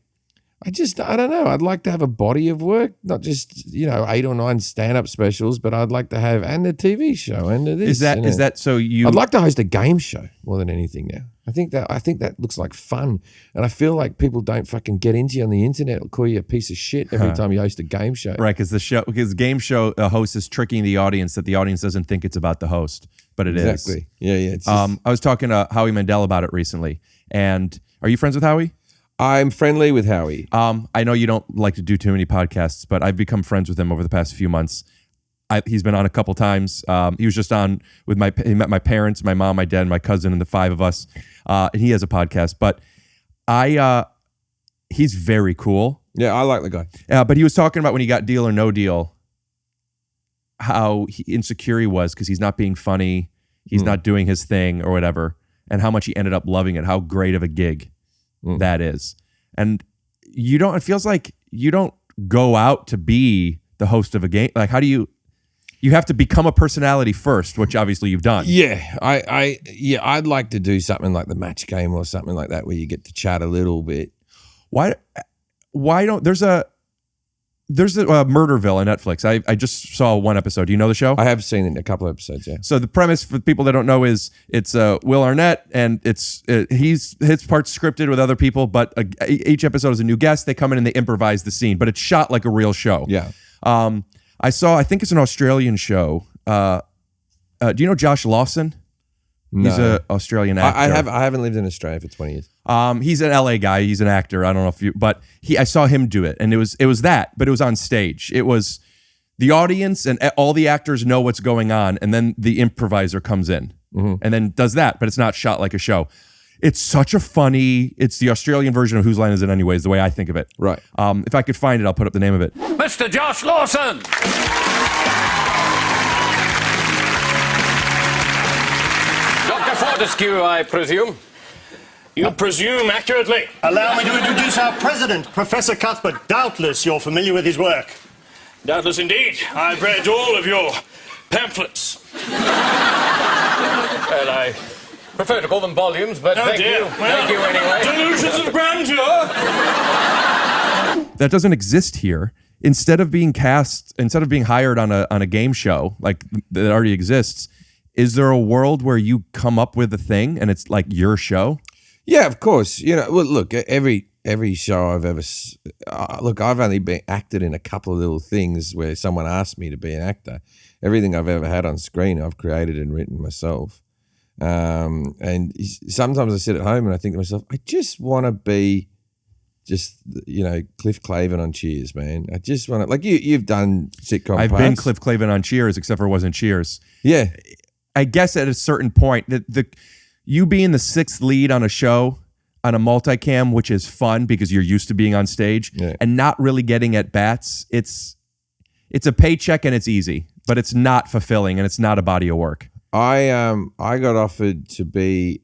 A: I don't know. I'd like to have a body of work, not just, 8 or 9 stand-up specials, but I'd like to have, and a TV show, and this.
B: Is that so you...
A: I'd like to host a game show more than anything now. I think that looks like fun. And I feel like people don't fucking get into you on the internet. It'll call you a piece of shit every time you host a game show.
B: Right, because the game show host is tricking the audience that the audience doesn't think it's about the host, but it is.
A: Exactly. Yeah.
B: I was talking to Howie Mandel about it recently. And are you friends with Howie?
A: I'm friendly with Howie.
B: I know you don't like to do too many podcasts, but I've become friends with him over the past few months. He's been on a couple times. He was just on with he met my parents, my mom, my dad, my cousin, and the 5 of us. And he has a podcast, but he's very cool.
A: Yeah, I like the guy.
B: But he was talking about when he got Deal or No Deal, how insecure he was because he's not being funny. he's not doing his thing or whatever, and how much he ended up loving it, how great of a gig that is. And it feels like you don't go out to be the host of a game. Like, how do you have to become a personality first, which obviously you've done.
A: Yeah, I'd like to do something like the Match Game or something like that where you get to chat a little bit.
B: Why don't there's a Murderville on Netflix. I just saw one episode. Do you know the show?
A: I have seen it in a couple of episodes, yeah.
B: So the premise for people that don't know is it's Will Arnett, and his part's scripted with other people, but each episode is a new guest. They come in and they improvise the scene, but it's shot like a real show.
A: Yeah.
B: I think it's an Australian show. Do you know Josh Lawson?
A: No.
B: He's an Australian actor.
A: I haven't lived in Australia for 20 years.
B: He's an LA guy. He's an actor. I don't know if you, but I saw him do it, and it was that, but it was on stage. It was the audience and all the actors know what's going on, and then the improviser comes in and then does that, but it's not shot like a show. It's such a funny. It's the Australian version of Whose Line Is It Anyways? The way I think of it.
A: Right.
B: If I could find it, I'll put up the name of it.
G: Mr. Josh Lawson. Dr. Fortescue, I presume.
H: You presume accurately.
I: Allow me to introduce our president, Professor Cuthbert. Doubtless you're familiar with his work.
H: Doubtless indeed. I've read all of your pamphlets.
G: Well, I prefer to call them volumes, but thank you.
H: Well,
G: Thank you anyway.
H: Delusions of grandeur.
B: That doesn't exist here. Instead of being hired on a game show like that already exists, is there a world where you come up with a thing and it's like your show?
A: Yeah, of course. Well, look, every show I've ever I've only been acted in a couple of little things where someone asked me to be an actor. Everything I've ever had on screen, I've created and written myself. And sometimes I sit at home and I think to myself, I just want to be Cliff Clavin on Cheers, man. I just want to, like you've done sitcom
B: I've
A: parts.
B: been Cliff Clavin on Cheers, except for it wasn't Cheers.
A: Yeah.
B: I guess at a certain point, you being the sixth lead on a show on a multicam, which is fun because you're used to being on stage and not really getting at bats. It's a paycheck and it's easy, but it's not fulfilling and it's not a body of work.
A: I got offered to be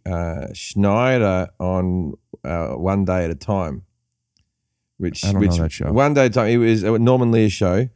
A: Schneider on One Day at a Time,
B: I don't know that show.
A: One Day at a Time. It was Norman Lear's show,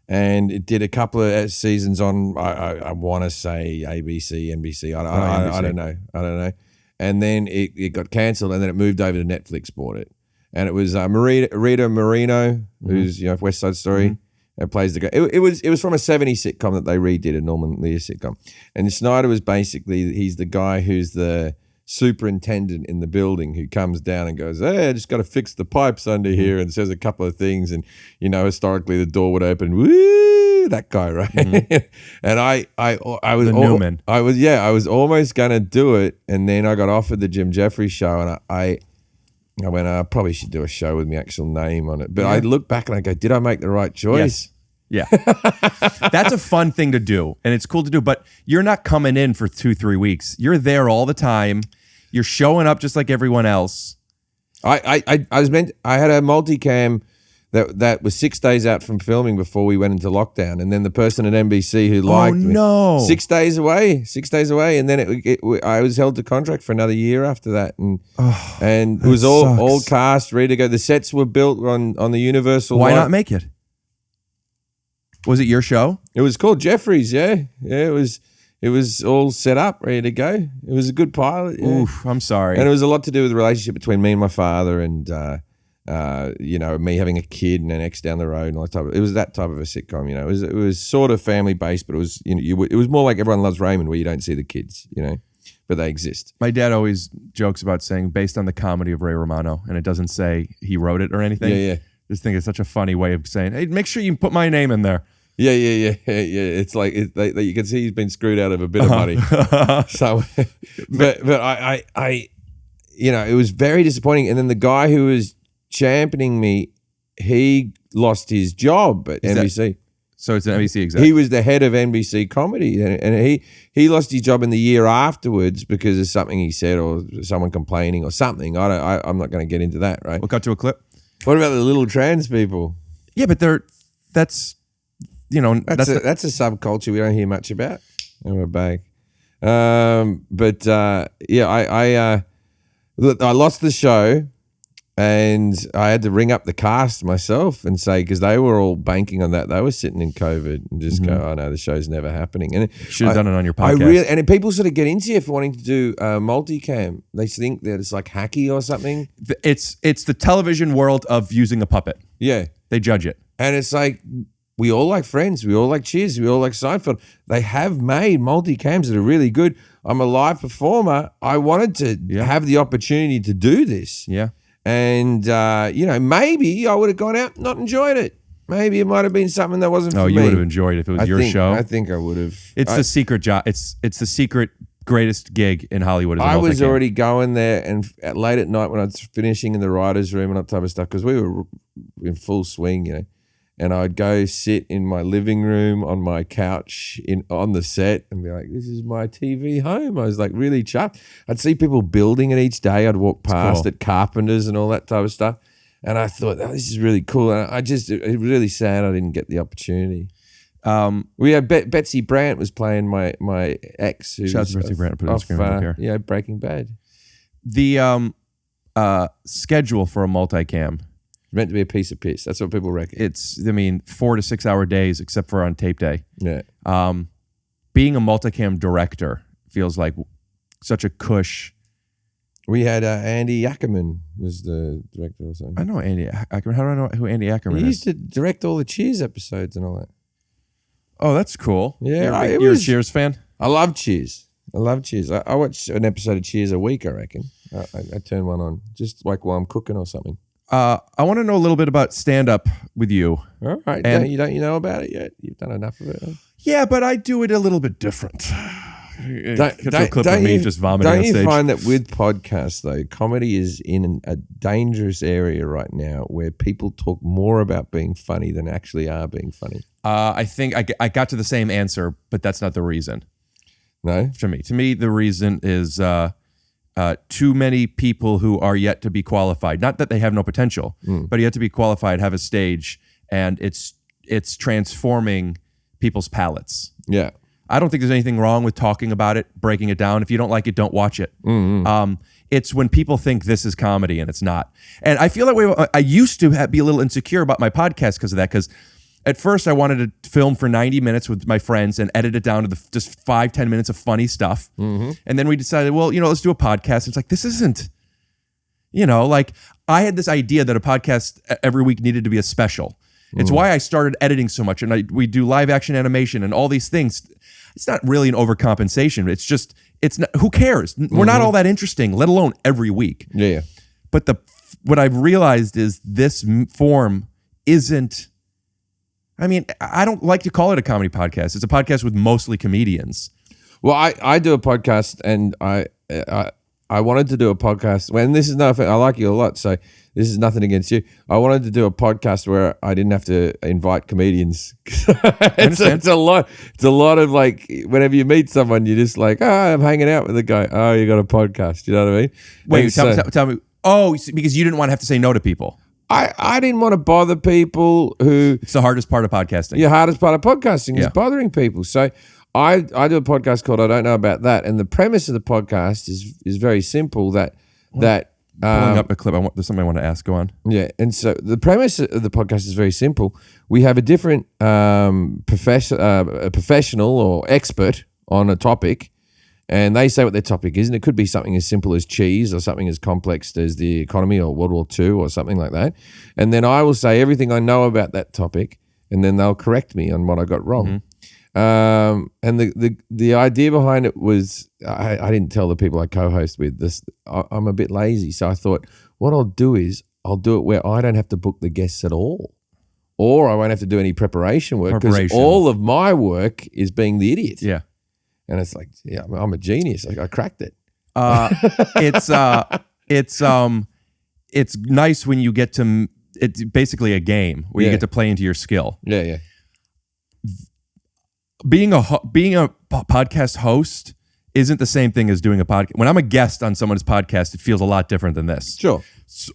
A: and it did a couple of seasons on. I want to say ABC, NBC. I don't know. And then it got cancelled, and then it moved over to Netflix. Bought it, and it was Rita Moreno, who's West Side Story. It plays the guy. It was from a 70s sitcom that they redid, a Norman Lear sitcom. And Snyder was basically, he's the guy who's the superintendent in the building who comes down and goes, hey, I just got to fix the pipes under here, and says a couple of things. And, historically the door would open, woo, that guy, right? And I was
B: the Newman.
A: I was almost going to do it. And then I got offered the Jim Jefferies show, and I went, I probably should do a show with my actual name on it. But I look back and I go, did I make the right choice?
B: Yes. Yeah. That's a fun thing to do, and it's cool to do, but you're not coming in for 2-3 weeks. You're there all the time. You're showing up just like everyone else.
A: I had a multicam that was 6 days out from filming before we went into lockdown, and then the person at NBC who liked me, 6 days away, and then I was held to contract for another year after that, and it was all cast, ready to go. The sets were built on the Universal.
B: Why not make it? Was it your show?
A: It was called Jefferies. Yeah. It was all set up, ready to go. It was a good pilot. Yeah.
B: Oof, I'm sorry.
A: And it was a lot to do with the relationship between me and my father, and me having a kid and an ex down the road and all that type of. It was that type of a sitcom. It was sort of family based, but it was it was more like Everyone Loves Raymond, where you don't see the kids, but they exist.
B: My dad always jokes about saying based on the comedy of Ray Romano, and it doesn't say he wrote it or anything.
A: Yeah.
B: Just think it's such a funny way of saying, hey, make sure you put my name in there.
A: Yeah. It's like you can see he's been screwed out of a bit of money. So, but I it was very disappointing. And then the guy who was championing me, he lost his job at NBC.
B: So it's an NBC exec.
A: He was the head of NBC comedy, and he lost his job in the year afterwards because of something he said or someone complaining or something. I'm not going to get into that. Right.
B: We'll cut to a clip.
A: What about the little trans people?
B: Yeah, but that's
A: a subculture we don't hear much about. And we're back. I lost the show, and I had to ring up the cast myself and say, because they were all banking on that. They were sitting in COVID and just go, "Oh no, the show's never happening." And
B: should have done it on your podcast.
A: And people sort of get into you for wanting to do multicam. They think that it's like hacky or something.
B: It's the television world of using a puppet.
A: Yeah,
B: they judge it,
A: and it's like, we all like Friends, we all like Cheers, we all like Seinfeld. They have made multicams that are really good. I'm a live performer. I wanted to have the opportunity to do this.
B: Yeah.
A: And, maybe I would have gone out and not enjoyed it. Maybe it might have been something that wasn't for me.
B: Oh, you would have enjoyed it if it was your show.
A: I think I would have.
B: It's the secret job. It's the secret greatest gig in Hollywood.
A: I was already going there, and late at night when I was finishing in the writer's room and that type of stuff, because we were in full swing, and I'd go sit in my living room on my couch on the set and be like, "This is my TV home." I was like really chuffed. I'd see people building it each day. I'd walk past at Carpenters and all that type of stuff. And I thought, "Oh, this is really cool." And it was really sad I didn't get the opportunity. We had Betsy Brandt was playing my ex.
B: Shout out to Betsy Brandt. Put it on screen right here.
A: Yeah, Breaking Bad.
B: The schedule for a multicam.
A: Meant to be a piece of piss. That's what people reckon.
B: It's, 4 to 6 hour days, except for on tape day.
A: Yeah.
B: Being a multicam director feels like such a cush.
A: We had Andy Ackerman was the director or something.
B: I know Andy Ackerman. How do I know who Andy Ackerman is?
A: He used to direct all the Cheers episodes and all that.
B: Oh, that's cool.
A: Yeah.
B: You're a Cheers fan?
A: I love Cheers. I watch an episode of Cheers a week, I reckon. I turn one on just like while I'm cooking or something.
B: I want to know a little bit about stand-up with you.
A: All right. Don't you know about it yet? You've done enough of it. Huh?
B: Yeah, but I do it a little bit different.
A: Don't
B: just vomiting on stage.
A: Don't you find that with podcasts, though, comedy is in a dangerous area right now where people talk more about being funny than actually are being funny?
B: I think I got to the same answer, but that's not the reason.
A: No?
B: To me, the reason is too many people who are yet to be qualified. Not that they have no potential, but yet to be qualified have a stage, and it's transforming people's palates.
A: Yeah.
B: I don't think there's anything wrong with talking about it, breaking it down. If you don't like it, don't watch it. It's when people think this is comedy and it's not. And I feel that way. I used to be a little insecure about my podcast because of that, because at first I wanted to film for 90 minutes with my friends and edit it down to just 5-10 minutes of funny stuff. And then we decided, well, let's do a podcast. It's like, this isn't, like I had this idea that a podcast every week needed to be a special. It's why I started editing so much, and we do live action animation and all these things. It's not really an overcompensation. It's not. Who cares? We're not all that interesting, let alone every week.
A: Yeah.
B: But what I've realized is this form isn't. I mean, I don't like to call it a comedy podcast. It's a podcast with mostly comedians.
A: Well, I do a podcast, and I wanted to do a podcast. When this is nothing, I like you a lot, so this is nothing against you. I wanted to do a podcast where I didn't have to invite comedians. It's a lot. It's a lot of like, whenever you meet someone, you're just like, I'm hanging out with the guy. Oh, you got a podcast. You know what I mean?
B: Wait, tell me. Oh, because you didn't want to have to say no to people.
A: I didn't want to bother people who...
B: It's the hardest part of podcasting.
A: The hardest part of podcasting is bothering people. So I do a podcast called I Don't Know About That. And the premise of the podcast is very simple that...
B: Pulling up a clip. There's something I want to ask. Go on.
A: Yeah. And so the premise of the podcast is very simple. We have a different professional or expert on a topic, and they say what their topic is. And it could be something as simple as cheese or something as complex as the economy or World War II or something like that. And then I will say everything I know about that topic, and then they'll correct me on what I got wrong. And the idea behind it was I didn't tell the people I co-host with this. I'm a bit lazy, so I thought what I'll do is I'll do it where I don't have to book the guests at all, or I won't have to do any preparation work, because all of my work is being the idiot.
B: Yeah,
A: and it's like, I'm a genius. I cracked it.
B: It's nice when you get to. It's basically a game where you get to play into your skill.
A: Yeah.
B: Being a podcast host isn't the same thing as doing a podcast. When I'm a guest on someone's podcast, it feels a lot different than this.
A: Sure.
B: So,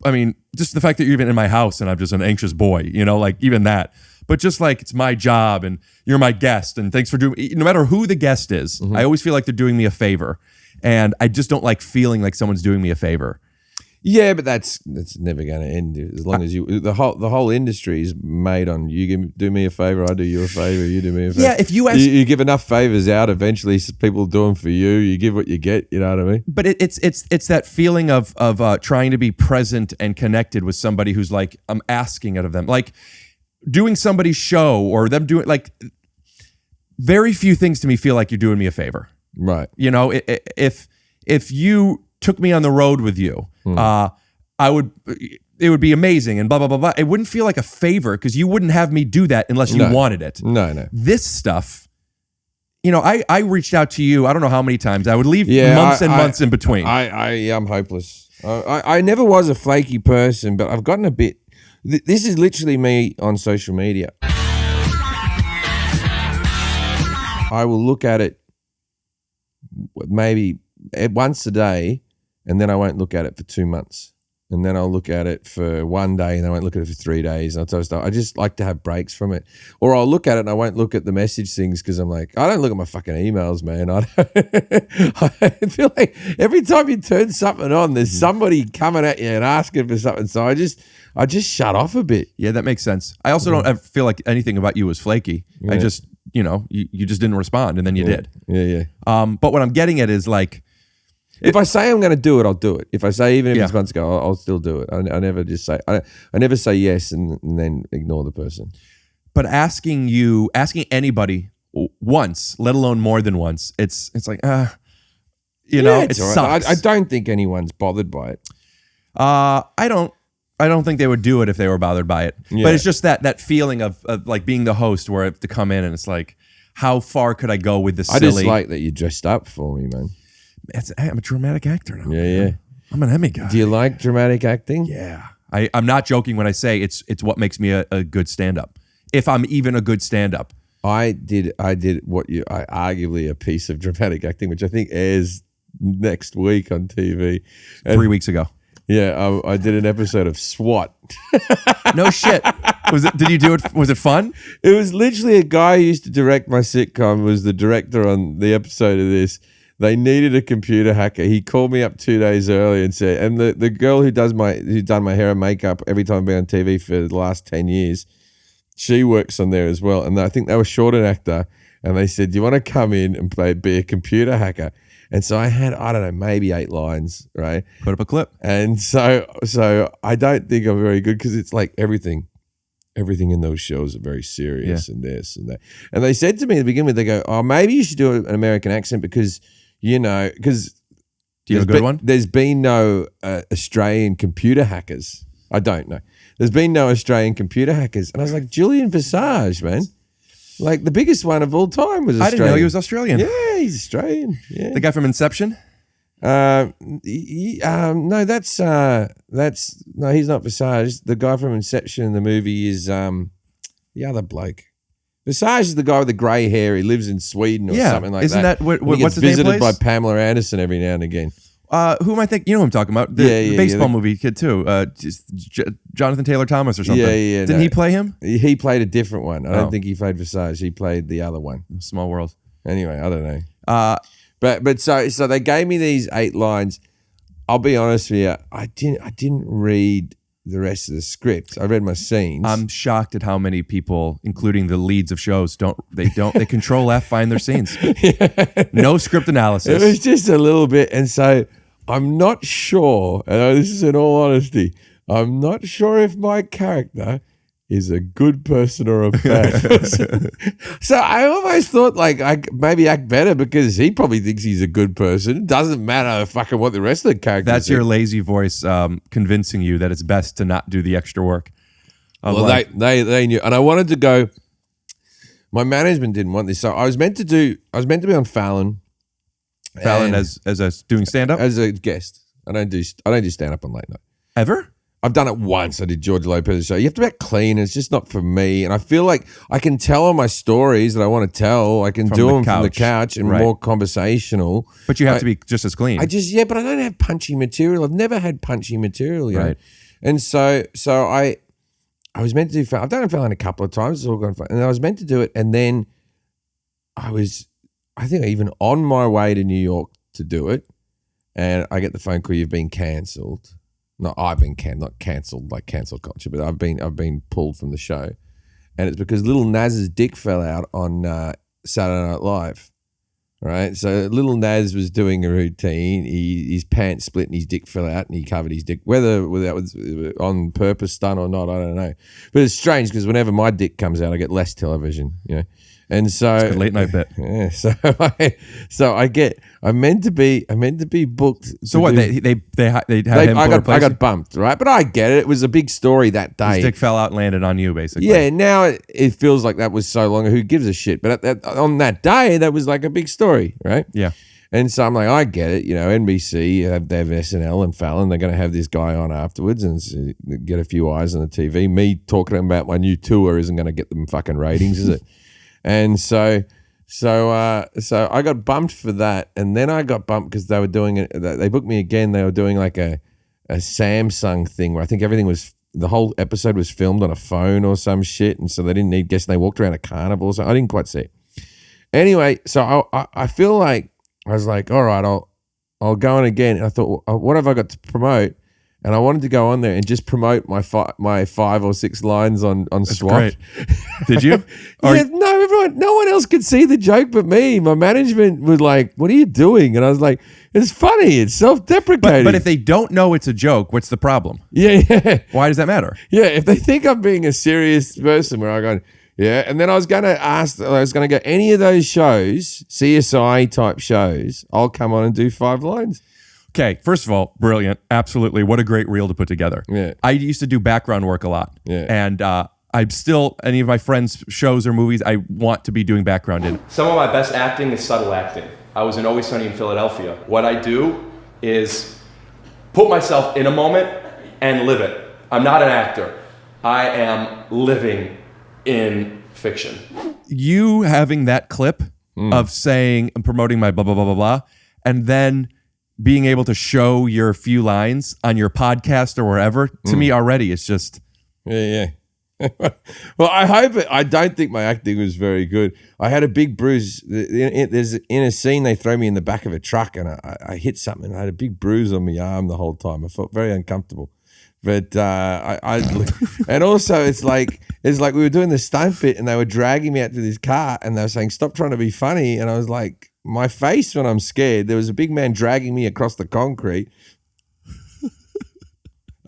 B: I mean, just the fact that you're even in my house and I'm just an anxious boy, like even that. But just like it's my job and you're my guest and thanks for doing. No matter who the guest is, I always feel like they're doing me a favor, and I just don't like feeling like someone's doing me a favor.
A: Yeah, but that's never going to end. As long as the whole industry is made on you do me a favor, I do you a favor, you do me a favor.
B: Yeah, if you ask,
A: you give enough favors out, eventually people do them for you. You give what you get. You know what I mean?
B: But it's that feeling of trying to be present and connected with somebody who's like, I'm asking it of them, like doing somebody's show or them doing like. Very few things to me feel like you're doing me a favor.
A: Right.
B: You know, if you took me on the road with you, it would be amazing and blah, blah, blah, blah. It wouldn't feel like a favor because you wouldn't have me do that unless you wanted it.
A: No.
B: This stuff, you know, I reached out to you, I don't know how many times. I would leave months and months in between.
A: I'm hopeless. I never was a flaky person, but I've gotten a bit, this is literally me on social media. I will look at it maybe once a day, and then I won't look at it for 2 months. And then I'll look at it for 1 day, and I won't look at it for 3 days. And I just like to have breaks from it. Or I'll look at it and I won't look at the message things because I'm like, I don't look at my fucking emails, man. I feel like every time you turn something on, there's somebody coming at you and asking for something. So I just shut off a bit.
B: Yeah, that makes sense. I also don't ever feel like anything about you was flaky.
A: Yeah.
B: I just, you know, you just didn't respond and then you did.
A: Yeah.
B: But what I'm getting at is like,
A: if I say I'm going to do it, I'll do it. If I say even if it's months ago, I'll still do it. I never just say I never say yes and then ignore the person.
B: But asking anybody once, let alone more than once, it's like you know, it sucks.
A: Right. I don't think anyone's bothered by it.
B: I don't think they would do it if they were bothered by it.
A: Yeah.
B: But it's just that feeling of like being the host where I have to come in and it's like, how far could I go with this silly?
A: I just like that you dressed up for me, man.
B: I'm a dramatic actor now.
A: Yeah.
B: I'm an Emmy guy.
A: Do you like dramatic acting?
B: Yeah. I'm not joking when I say it's what makes me a good stand-up. If I'm even a good stand-up.
A: I did arguably a piece of dramatic acting, which I think airs next week on TV.
B: 3 weeks ago.
A: Yeah, I did an episode of SWAT.
B: No shit. Did you do it? Was it fun?
A: It was literally a guy who used to direct my sitcom was the director on the episode of this. They needed a computer hacker. He called me up 2 days early and said, and the girl who's done my hair and makeup every time I've been on TV for the last 10 years, she works on there as well. And I think they were short an actor. And they said, do you want to come in and be a computer hacker? And so I had, I don't know, maybe 8 lines, right?
B: Put up a clip.
A: And so I don't think I'm very good because it's like everything in those shows are very serious and this and that. And they said to me to begin with, they go, oh, maybe you should do an American accent because, you know, because
B: do you have a good one?
A: There's been no Australian computer hackers. I don't know. There's been no Australian computer hackers. And I was like, Julian Visage, man. Like the biggest one of all time was Australian.
B: I didn't know he was Australian.
A: Yeah, he's Australian. Yeah.
B: The guy from Inception?
A: No, he's not Visage. The guy from Inception in the movie is the other bloke. Visage is the guy with the grey hair. He lives in Sweden or something like
B: isn't
A: that.
B: Isn't that
A: what's
B: his name?
A: Visited by Pamela Anderson every now and again.
B: Who am I thinking? You know who I'm talking about? The baseball movie kid too. Jonathan Taylor Thomas or something.
A: Yeah.
B: Didn't he play him?
A: He played a different one. I don't think he played Visage. He played the other one.
B: Small world.
A: Anyway, I don't know. But so they gave me these 8 lines. I'll be honest with you. I didn't read the rest of the script. I read my scenes.
B: I'm shocked at how many people, including the leads of shows, they control F, find their scenes. No script analysis.
A: It was just a little bit, and so I'm not sure. And this is in all honesty. I'm not sure if my character is a good person or a bad person. So I almost thought like I maybe act better because he probably thinks he's a good person. It doesn't matter fucking what the rest of the characters
B: That's your lazy voice convincing you that it's best to not do the extra work.
A: Well, they knew. And I wanted to go, my management didn't want this. So I was meant to be on Fallon.
B: Fallon as doing stand-up?
A: As a guest. I don't do stand-up on late night.
B: Ever?
A: I've done it once. I did George Lopez's show. You have to be clean. It's just not for me. And I feel like I can tell all my stories that I want to tell. I can do them from the couch and more conversational.
B: But you have to be just as clean.
A: But I don't have punchy material. I've never had punchy material, you know? And so I was meant to do. I've done Fallon a couple of times. It's all gone fine, and I was meant to do it, and then I think even on my way to New York to do it, and I get the phone call, you've been cancelled. No, I've been not cancelled like cancel culture, but I've been pulled from the show, and it's because Little Naz's dick fell out on Saturday Night Live, right? So Little Naz was doing a routine. His pants split and his dick fell out, and he covered his dick. Whether that was on purpose stunt or not, I don't know. But it's strange because whenever my dick comes out, I get less television, you know. And so
B: It's a good late night bit.
A: Yeah, I'm meant to be booked.
B: So what? They had him.
A: I got bumped, right? But I get it. It was a big story that day.
B: His dick fell out and landed on you, basically.
A: Yeah. Now it feels like that was so long. Who gives a shit? But on that day, that was like a big story, right?
B: Yeah.
A: And so I'm like, I get it. You know, NBC they have SNL and Fallon. They're going to have this guy on afterwards and get a few eyes on the TV. Me talking about my new tour isn't going to get them fucking ratings, is it? And so I got bumped for that, and then I got bumped because they were doing it. They booked me again. They were doing like a Samsung thing where I think the whole episode was filmed on a phone or some shit, and so they didn't need guests. And they walked around a carnival, so I didn't quite see it. Anyway, so I feel like I was like, all right, I'll go on again. And I thought, what have I got to promote? And I wanted to go on there and just promote my 5 or 6 lines on SWAT.
B: Great. Did you?
A: No one else could see the joke but me. My management was like, "What are you doing?" And I was like, "It's funny. It's self-deprecating."
B: But if they don't know it's a joke, what's the problem?
A: Yeah.
B: Why does that matter?
A: Yeah, if they think I'm being a serious person, where I go, yeah. And then I was going to go any of those shows, CSI type shows. I'll come on and do 5 lines.
B: Okay, first of all, brilliant. Absolutely. What a great reel to put together.
A: Yeah.
B: I used to do background work a lot.
A: Yeah.
B: And I'm still, any of my friends' shows or movies, I want to be doing background in.
C: Some of my best acting is subtle acting. I was in Always Sunny in Philadelphia. What I do is put myself in a moment and live it. I'm not an actor. I am living in fiction.
B: You having that clip of saying, I'm promoting my blah, blah, blah, blah, blah, and then being able to show your few lines on your podcast or wherever, to me already, it's just...
A: Yeah. Well, I don't think my acting was very good. I had a big bruise. There's in a scene, they throw me in the back of a truck and I hit something. I had a big bruise on my arm the whole time. I felt very uncomfortable. But and also it's like we were doing the stunt bit and they were dragging me out to this car and they were saying, "Stop trying to be funny." And I was like, my face when I'm scared, there was a big man dragging me across the concrete.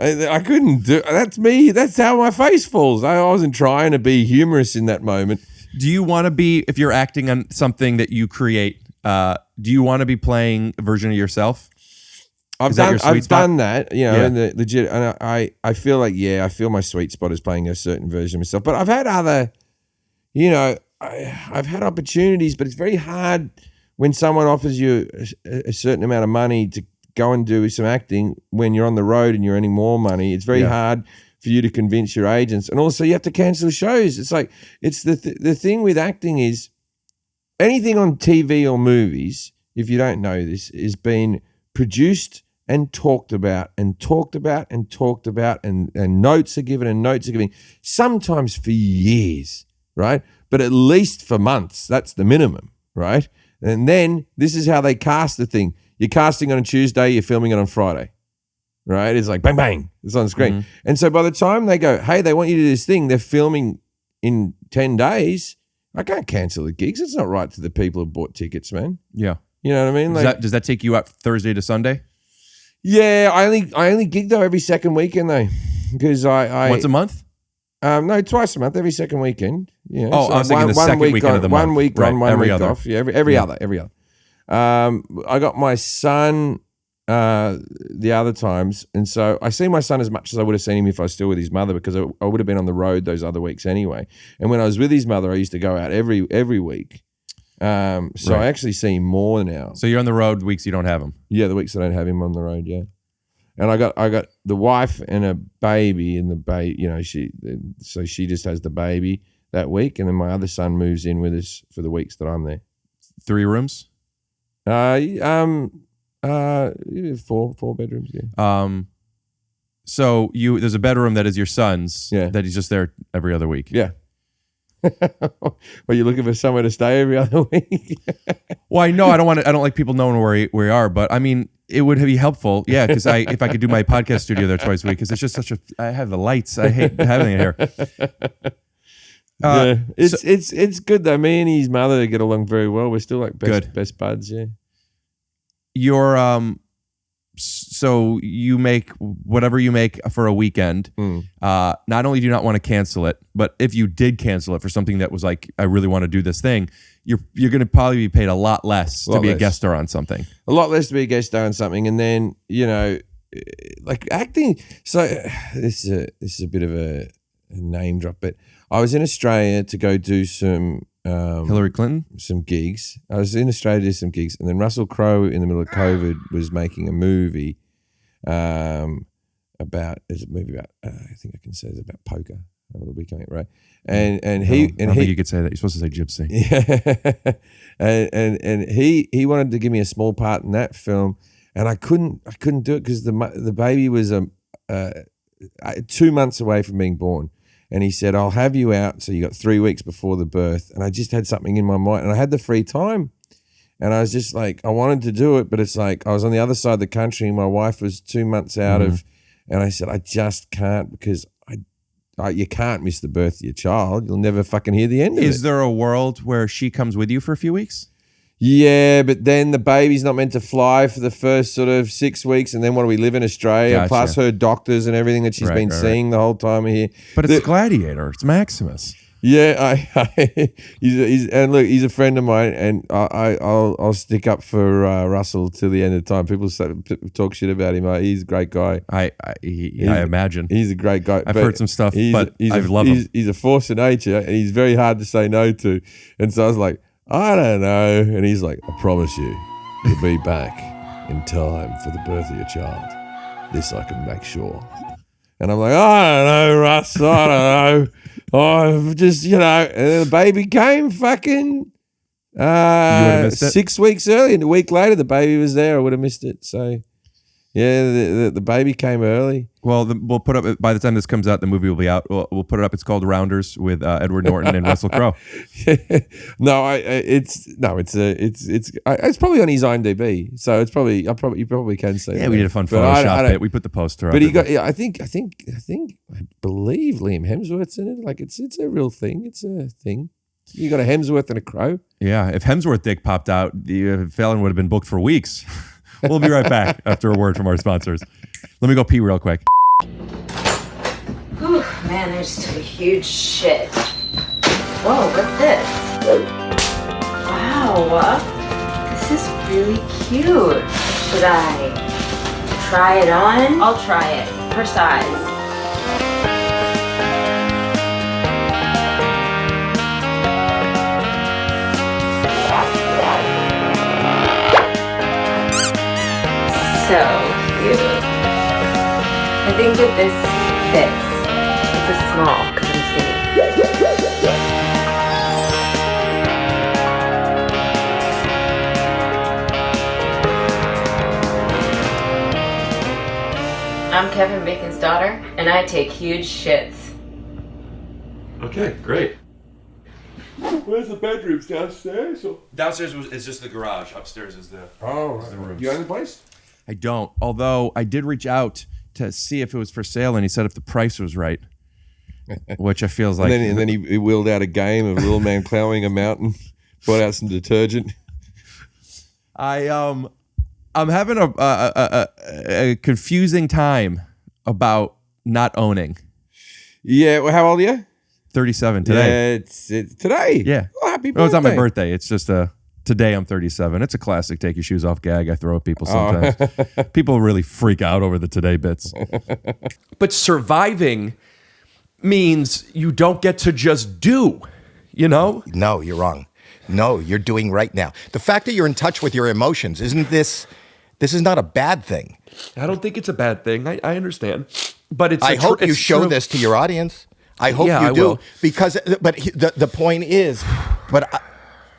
A: I couldn't do. That's me. That's how my face falls. I wasn't trying to be humorous in that moment.
B: Do you want to be, if you're acting on something that you create, do you want to be playing a version of yourself?
A: I've done that, you know, and the legit. And I feel like, I feel my sweet spot is playing a certain version of myself. But I've had other, you know, I've had opportunities, but it's very hard when someone offers you a certain amount of money to go and do some acting when you're on the road and you're earning more money. It's very hard for you to convince your agents. And also you have to cancel shows. It's like, it's the thing with acting is anything on TV or movies, if you don't know this, is being produced and talked about and talked about and talked about and notes are given and notes are given, sometimes for years, right? But at least for months. That's the minimum, right? And then this is how they cast the thing. You're casting on a Tuesday, you're filming it on Friday, right? It's like bang, bang, it's on the screen. Mm-hmm. And so by the time they go, hey, they want you to do this thing, they're filming in 10 days. I can't cancel the gigs. It's not right to the people who bought tickets, man.
B: Yeah.
A: You know what I mean? Like,
B: does that take you out Thursday to Sunday?
A: Yeah, I only gig though every second weekend though. Because I
B: once a month?
A: No, twice a month, every second weekend. Yeah.
B: Oh, so I was thinking the second weekend of the month.
A: 1 week
B: right.
A: on, 1
B: every
A: week
B: other.
A: off. Yeah, every other. I got my son the other times, and so I see my son as much as I would have seen him if I was still with his mother, because I would have been on the road those other weeks anyway. And when I was with his mother, I used to go out every week. So I actually see him more now.
B: So you're on the road weeks you don't have him?
A: Yeah, the weeks I don't have him on the road, yeah. And I got the wife and a baby, and the baby, you know, she just has the baby that week, and then my other son moves in with us for the weeks that I'm there.
B: 3 rooms?
A: 4 bedrooms, yeah.
B: So there's a bedroom that is your son's.
A: Yeah.
B: That he's just there every other week.
A: Yeah. Well, you're looking for somewhere to stay every other week.
B: Well, I know I don't like people knowing where you are, but I mean, it would be helpful. Yeah, because if I could do my podcast studio there twice a week, because it's just I have the lights. I hate having it here.
A: Yeah, it's good though. Me and his mother get along very well. We're still like best buds. Yeah.
B: Your so you make whatever you make for a weekend. Not only do you not want to cancel it, but if you did cancel it for something that was like, I really want to do this thing, you're going to probably be paid a lot less to be a guest star on something.
A: A lot less to be a guest star on something, and then like acting. So this is a bit of a name drop, but I was in Australia to go do some
B: Hillary Clinton?
A: Some gigs. I was in Australia to do some gigs, and then Russell Crowe, in the middle of COVID, was making a movie about I think I can say it's about poker. It'll be coming, right? And
B: I don't think you could say that. You're supposed to say gypsy.
A: Yeah. and he wanted to give me a small part in that film, and I couldn't do it because the baby was 2 months away from being born. And he said, I'll have you out. So you got 3 weeks before the birth. And I just had something in my mind. And I had the free time. And I was just like, I wanted to do it. But it's like, I was on the other side of the country. And my wife was 2 months out of. And I said, I just can't, because you can't miss the birth of your child. You'll never fucking hear the end of it.
B: Is there a world where she comes with you for a few weeks?
A: Yeah, but then the baby's not meant to fly for the first sort of 6 weeks, and then what do we live in Australia?
B: Gotcha.
A: Plus her doctors and everything that she's been seeing the whole time here.
B: But it's Gladiator. It's Maximus.
A: Yeah, he's a friend of mine, and I'll stick up for Russell till the end of time. People talk shit about him. He's a great guy.
B: I imagine
A: he's a great guy.
B: I've heard some stuff, but I love him.
A: He's a force of nature, and he's very hard to say no to. And so I was like, I don't know. And he's like, I promise you'll be back in time for the birth of your child. This I can make sure. And I'm like, I don't know, Russ. I don't know. I've just, and then the baby came fucking 6 weeks early. And a week later, the baby was there. I would have missed it. So, yeah, the baby came early.
B: Well, we'll put up, by the time this comes out, the movie will be out. We'll put it up. It's called Rounders with Edward Norton and Russell Crowe.
A: It's probably on his IMDb, so it's probably you probably can say.
B: Yeah, we did a fun Photoshop bit. We put the poster up.
A: But I believe Liam Hemsworth's in it. Like it's a real thing. It's a thing. You got a Hemsworth and a Crow.
B: Yeah, if Hemsworth dick popped out, Fallon would have been booked for weeks. We'll be right back after a word from our sponsors. Let me go pee real quick.
J: Whew, man, there's just a huge shit. Whoa, what's this? Wow, this is really cute. Should I try it on? I'll try it, her size. So cute. I think that this fits. It's a small because I'm skinny. I'm Kevin Bacon's daughter, and I take huge shits.
C: Okay, great.
A: Where's the bedrooms? Downstairs? Or?
B: Downstairs is just the garage. Upstairs is the room.
A: You own the place?
B: I don't. Although I did reach out to see if it was for sale, and he said if the price was right, which I feels like.
A: And then he wheeled out a game of Little Man Clawing a Mountain, brought out some detergent.
B: I'm having a confusing time about not owning.
A: Yeah, well, how old are you?
B: 37 today.
A: Yeah, it's today.
B: Yeah.
A: Oh, happy birthday.
B: No, it's not my birthday. It's just today I'm 37. It's a classic take your shoes off gag I throw at people sometimes. People really freak out over the today bits. But surviving means you don't get to just do,
K: No, you're wrong. No, you're doing right now. The fact that you're in touch with your emotions, this is not a bad thing.
B: I don't think it's a bad thing. I understand. But it's
K: I hope you show this to your audience. I hope you do.
B: Will.
K: Because the point is,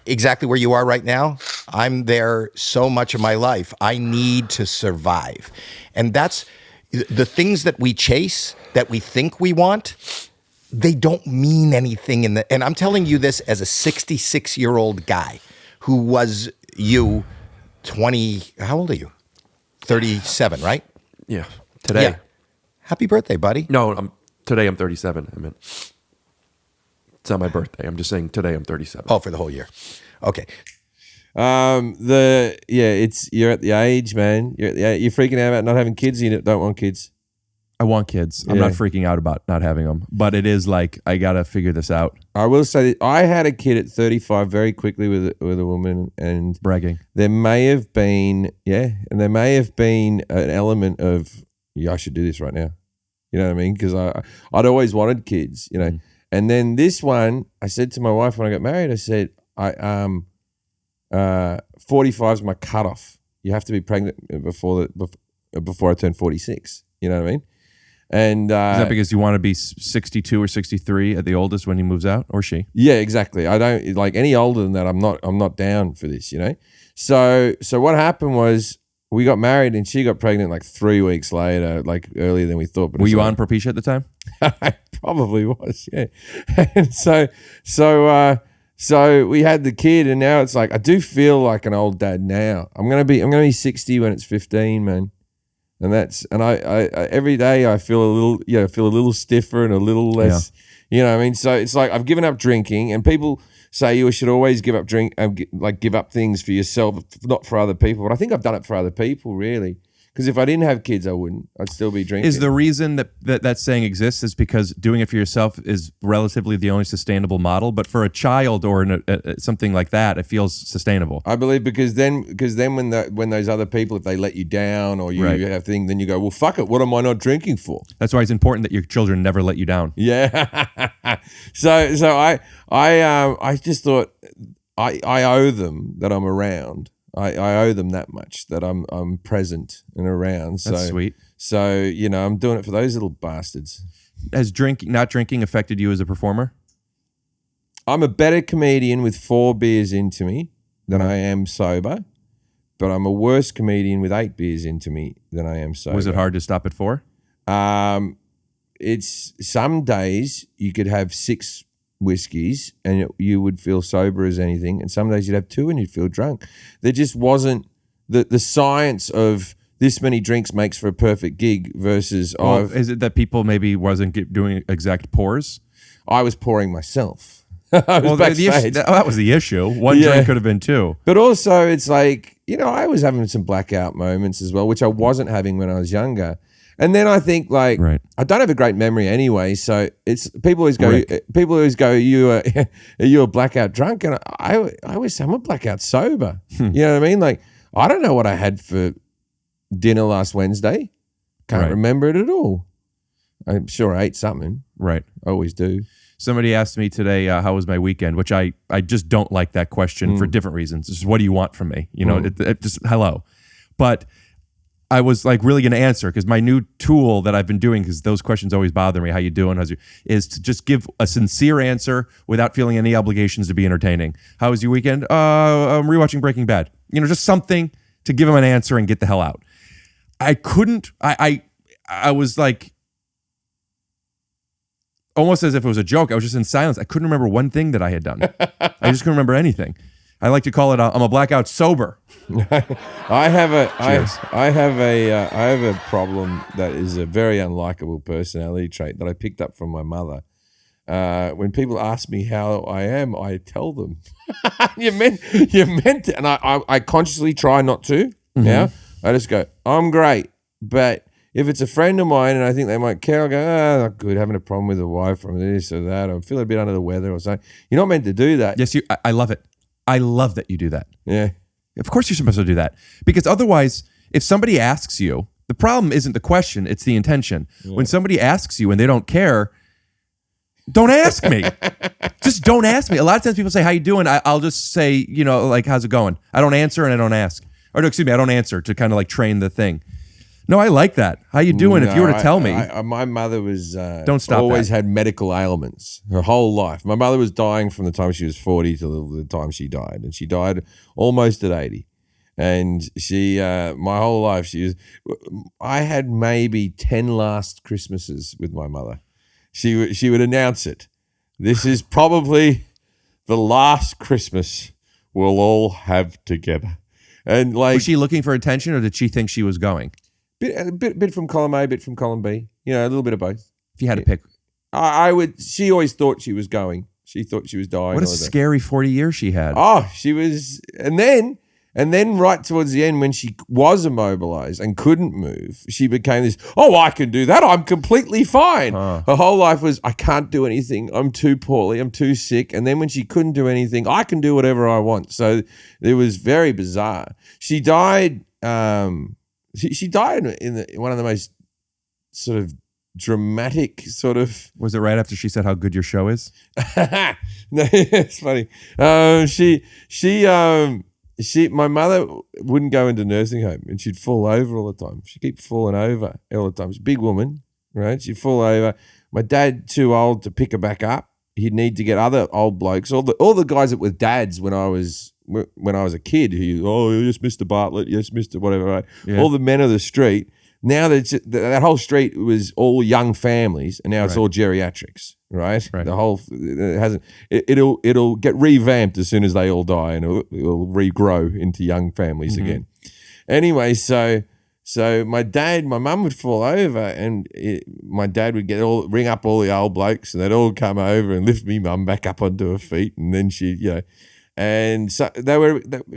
K: exactly where you are right now, I'm there so much of my life. I need to survive. And that's, the things that we chase, that we think we want, they don't mean anything and I'm telling you this as a 66-year-old guy who was you 20, how old are you? 37, right?
B: Yeah. Today.
K: Yeah. Happy birthday, buddy.
B: No, today I'm 37. I meant it's not my birthday. I'm just saying today I'm 37.
K: Oh, for the whole year. Okay.
A: You're at the age, man. You're freaking out about not having kids. You don't want kids.
B: I want kids. I'm not freaking out about not having them, but it is like I gotta figure this out.
A: I will say that I had a kid at 35 very quickly with a woman, and
B: bragging.
A: There may have been an element of I should do this right now. You know what I mean? Because I'd always wanted kids, you know. And then this one, I said to my wife when I got married, I said 45 is my cutoff. You have to be pregnant before I turn 46. You know what I mean? And
B: is that because you want to be 62 or 63 at the oldest when he moves out, or she?
A: Yeah, exactly. I don't like any older than that. I'm not down for this, you know. So what happened was we got married and she got pregnant like 3 weeks later, like earlier than we thought. But
B: were you on Propecia at the time?
A: I probably was, yeah. And so we had the kid, and now it's like I do feel like an old dad now. I'm gonna be 60 when it's 15, man. And I every day I feel a little stiffer and a little less, you know what I mean? So it's like I've given up drinking, and people say you should always give up give up things for yourself, not for other people. But I think I've done it for other people, really. Because if I didn't have kids, I wouldn't. I'd still be drinking.
B: Is the reason that saying exists is because doing it for yourself is relatively the only sustainable model? But for a child or something like that, it feels sustainable.
A: I believe because then when those other people, if they let you down or you have thing, then you go, well, fuck it. What am I not drinking for?
B: That's why it's important that your children never let you down.
A: Yeah. So I just thought I owe them that I'm around. I owe them that much, that I'm present and around. So,
B: that's sweet.
A: So, you know, I'm doing it for those little bastards.
B: Has not drinking affected you as a performer?
A: I'm a better comedian with 4 beers into me than I am sober, but I'm a worse comedian with 8 beers into me than I am sober.
B: Was it hard to stop at 4?
A: It's some days you could have 6 whiskeys and you would feel sober as anything, and some days you'd have 2 and you'd feel drunk. There just wasn't the science of this many drinks makes for a perfect gig versus
B: is it that people maybe wasn't doing exact pours?
A: I was pouring myself. I was backstage.
B: That was the issue. One drink could have been 2.
A: But also it's like, you know, I was having some blackout moments as well, which I wasn't having when I was younger. And then I think I don't have a great memory anyway, so it's people always go, are you a blackout drunk? And I'm a blackout sober. You know what I mean? Like I don't know what I had for dinner last Wednesday. Can't remember it at all. I'm sure I ate something.
B: Right.
A: I always do.
B: Somebody asked me today, how was my weekend? Which I just don't like that question for different reasons. Just what do you want from me? You know, it just hello. But I was like really going to answer because my new tool that I've been doing, because those questions always bother me, how you doing, is to just give a sincere answer without feeling any obligations to be entertaining. How was your weekend? I'm rewatching Breaking Bad. You know, just something to give them an answer and get the hell out. I couldn't, I was like, almost as if it was a joke. I was just in silence. I couldn't remember one thing that I had done. I just couldn't remember anything. I like to call it I'm a blackout sober.
A: I have a problem that is a very unlikable personality trait that I picked up from my mother. When people ask me how I am, I tell them. you meant it, and I consciously try not to.
B: Mm-hmm.
A: Yeah, I just go, I'm great, but if it's a friend of mine and I think they might care, I'll go, not good, having a problem with the wife or this or that, or feeling a bit under the weather or something. You're not meant to do that.
B: Yes, I love it. I love that you do that.
A: Yeah.
B: Of course you're supposed to do that. Because otherwise, if somebody asks you, the problem isn't the question, it's the intention. Yeah. When somebody asks you and they don't care, don't ask me. Just don't ask me. A lot of times people say, how you doing? I'll just say, you know, like, how's it going? I don't answer and I don't ask. Or no, excuse me, I don't answer to kind of like train the thing. No, I like that. How you doing? If you were to tell me.
A: My mother was
B: don't stop
A: always had medical ailments her whole life. My mother was dying from the time she was 40 till the time she died. And she died almost at 80. And she, my whole life, I had maybe 10 last Christmases with my mother. She would announce it. This is probably the last Christmas we'll all have together. And like,
B: was she looking for attention, or did she think she was going?
A: Bit from column A, bit from column B. You know, a little bit of both.
B: If you had to pick,
A: I would. She always thought she was going. She thought she was dying.
B: What a scary 40 years she had.
A: Oh, she was, and then right towards the end, when she was immobilized and couldn't move, she became this, oh, I can do that. I'm completely fine. Her whole life was, I can't do anything. I'm too poorly. I'm too sick. And then when she couldn't do anything, I can do whatever I want. So it was very bizarre. She died. She died in one of the most sort of dramatic sort of.
B: Was it right after she said how good your show is?
A: No, it's funny. My mother wouldn't go into nursing home, and she'd fall over all the time. She'd keep falling over all the time. She's a big woman, right? She'd fall over. My dad, too old to pick her back up. He'd need to get other old blokes, all the guys that were dads when I was a kid. Yes, Mr. Bartlett, yes, Mr. whatever, right? Yeah. All the men of the street. Now that whole street was all young families, and now it's all geriatrics, right? The whole it'll get revamped as soon as they all die, and it'll regrow into young families again. Anyway, so my mum would fall over, and my dad would ring up all the old blokes, and they'd all come over and lift me mum back up onto her feet, and then and so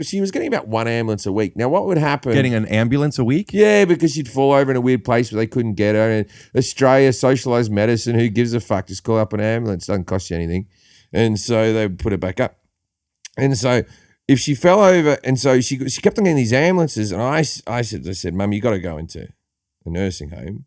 A: she was getting about one ambulance a week. Now, what would happen?
B: Getting an ambulance a week?
A: Yeah, because she'd fall over in a weird place where they couldn't get her. And Australia, socialised medicine, who gives a fuck? Just call up an ambulance. Doesn't cost you anything. And so they would put her back up. And so if she fell over, and so she kept on getting these ambulances, and I said, Mum, you got to go into a nursing home.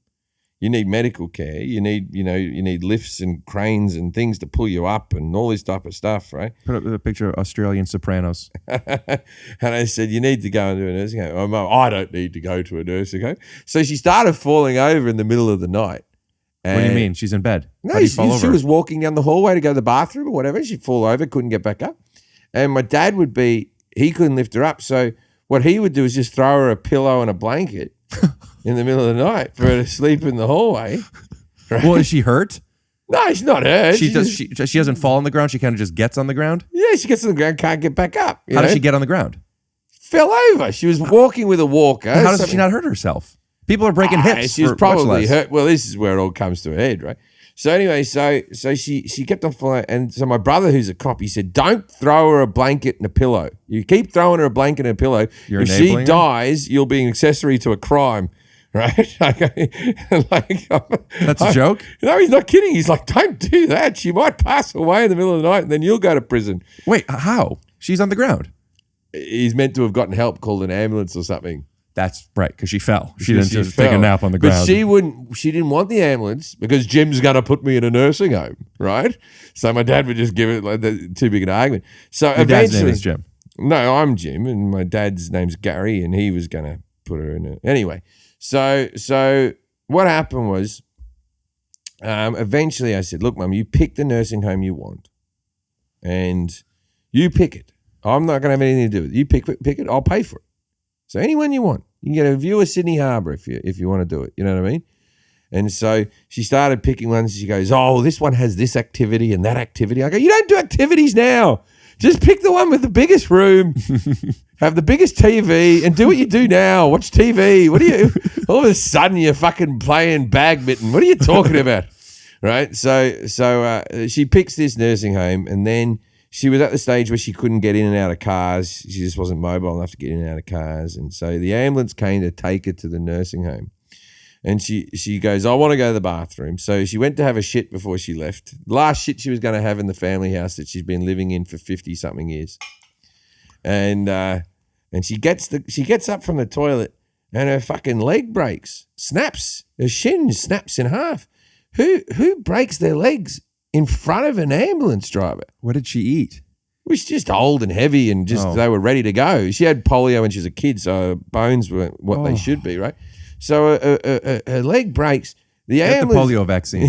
A: You need medical care. You need lifts and cranes and things to pull you up and all this type of stuff, right?
B: Put up a picture of Australian Sopranos.
A: And I said, you need to go into a nursing home. Oh, Mum, I don't need to go to a nursing home. So she started falling over in the middle of the night.
B: What do you mean? She's in bed?
A: No, she was walking down the hallway to go to the bathroom or whatever. She'd fall over, couldn't get back up. And my dad he couldn't lift her up. So what he would do is just throw her a pillow and a blanket in the middle of the night for her to sleep in the hallway. Right?
B: Well, is she hurt?
A: No, she's not hurt.
B: She doesn't fall on the ground. She kind of just gets on the ground.
A: Yeah, she gets on the ground, can't get back up.
B: How did she get on the ground?
A: Fell over. She was walking with a walker.
B: How does she not hurt herself? People are breaking hips.
A: She was probably hurt. Well, this is where it all comes to a head, right? So anyway, so she kept on falling, and so my brother, who's a cop, he said, "Don't throw her a blanket and a pillow. You keep throwing her a blanket and a pillow. If she dies, you'll be an accessory to a crime." Right?
B: That's a joke?
A: No, he's not kidding. He's like, don't do that. She might pass away in the middle of the night, and then you'll go to prison.
B: Wait, how? She's on the ground.
A: He's meant to have gotten help, called an ambulance or something.
B: That's right, because she fell. She didn't just take a nap on the ground.
A: But she didn't want the ambulance because Jim's going to put me in a nursing home, right? So my dad would just give it like too big an argument. So
B: Your dad's name is Jim.
A: No, I'm Jim, and my dad's name's Gary, and he was going to put her in anyway. So what happened was, eventually I said, look, Mum, you pick the nursing home you want, and you pick it. I'm not going to have anything to do with it. You pick it. I'll pay for it. So anyone you want. You can get a view of Sydney Harbour if you want to do it. You know what I mean? And so she started picking ones. She goes, oh, this one has this activity and that activity. I go, you don't do activities now. Just pick the one with the biggest room, have the biggest TV, and do what you do now. Watch TV. What are you? All of a sudden, you're fucking playing badminton. What are you talking about? Right? So she picks this nursing home, and then she was at the stage where she couldn't get in and out of cars. She just wasn't mobile enough to get in and out of cars. And so the ambulance came to take her to the nursing home. And she goes, I want to go to the bathroom. So she went to have a shit before she left. The last shit she was going to have in the family house that she's been living in for 50-something years. And she gets up from the toilet, and her fucking leg breaks, snaps. Her shin snaps in half. Who breaks their legs in front of an ambulance driver?
B: What did she eat?
A: It was just old and heavy, and they were ready to go. She had polio when she was a kid, so her bones weren't what they should be, right? So her leg breaks.
B: Get the polio vaccine.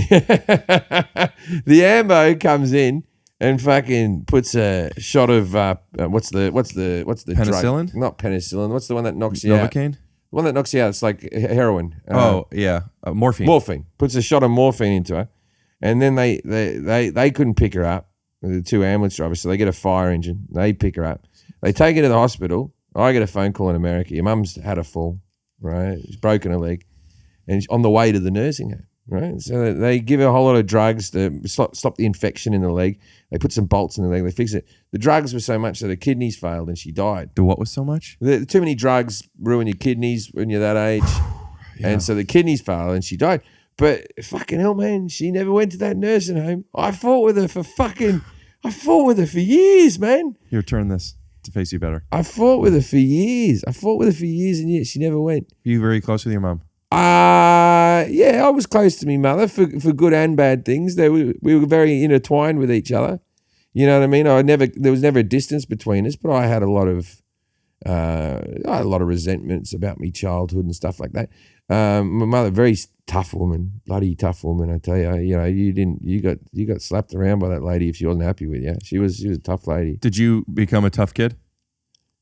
A: The ambo comes in, and fucking puts a shot of what's the
B: Penicillin?
A: drug? Not penicillin. What's the one that knocks you out?
B: Novocaine?
A: The one that knocks you out. It's like heroin.
B: Morphine.
A: Morphine. Puts a shot of morphine into her, and then they couldn't pick her up. The two ambulance drivers, so they get a fire engine. They pick her up. They take her to the hospital. I get a phone call in America. Your mum's had a fall, right? She's broken her leg, and she's on the way to the nursing home, right? So they give her a whole lot of drugs to stop the infection in the leg. They put some bolts in the leg. They fix it. The drugs were so much that her kidneys failed and she died.
B: The what was so much?
A: Too many drugs ruin your kidneys when you're that age.
B: Yeah.
A: And so the kidneys failed and she died. But fucking hell, man, she never went to that nursing home. I fought with her for years, man.
B: Here, turn this to face you better.
A: I fought with her for years. And yet she never went.
B: Are you very close with your mom?
A: Yeah, I was close to me mother for good and bad things. We were very intertwined with each other. You know what I mean? There was never a distance between us, but I had a lot of resentments about me childhood and stuff like that. My mother, very tough woman, bloody tough woman. I tell you, you got slapped around by that lady if she wasn't happy with you. She was a tough lady.
B: Did you become a tough kid?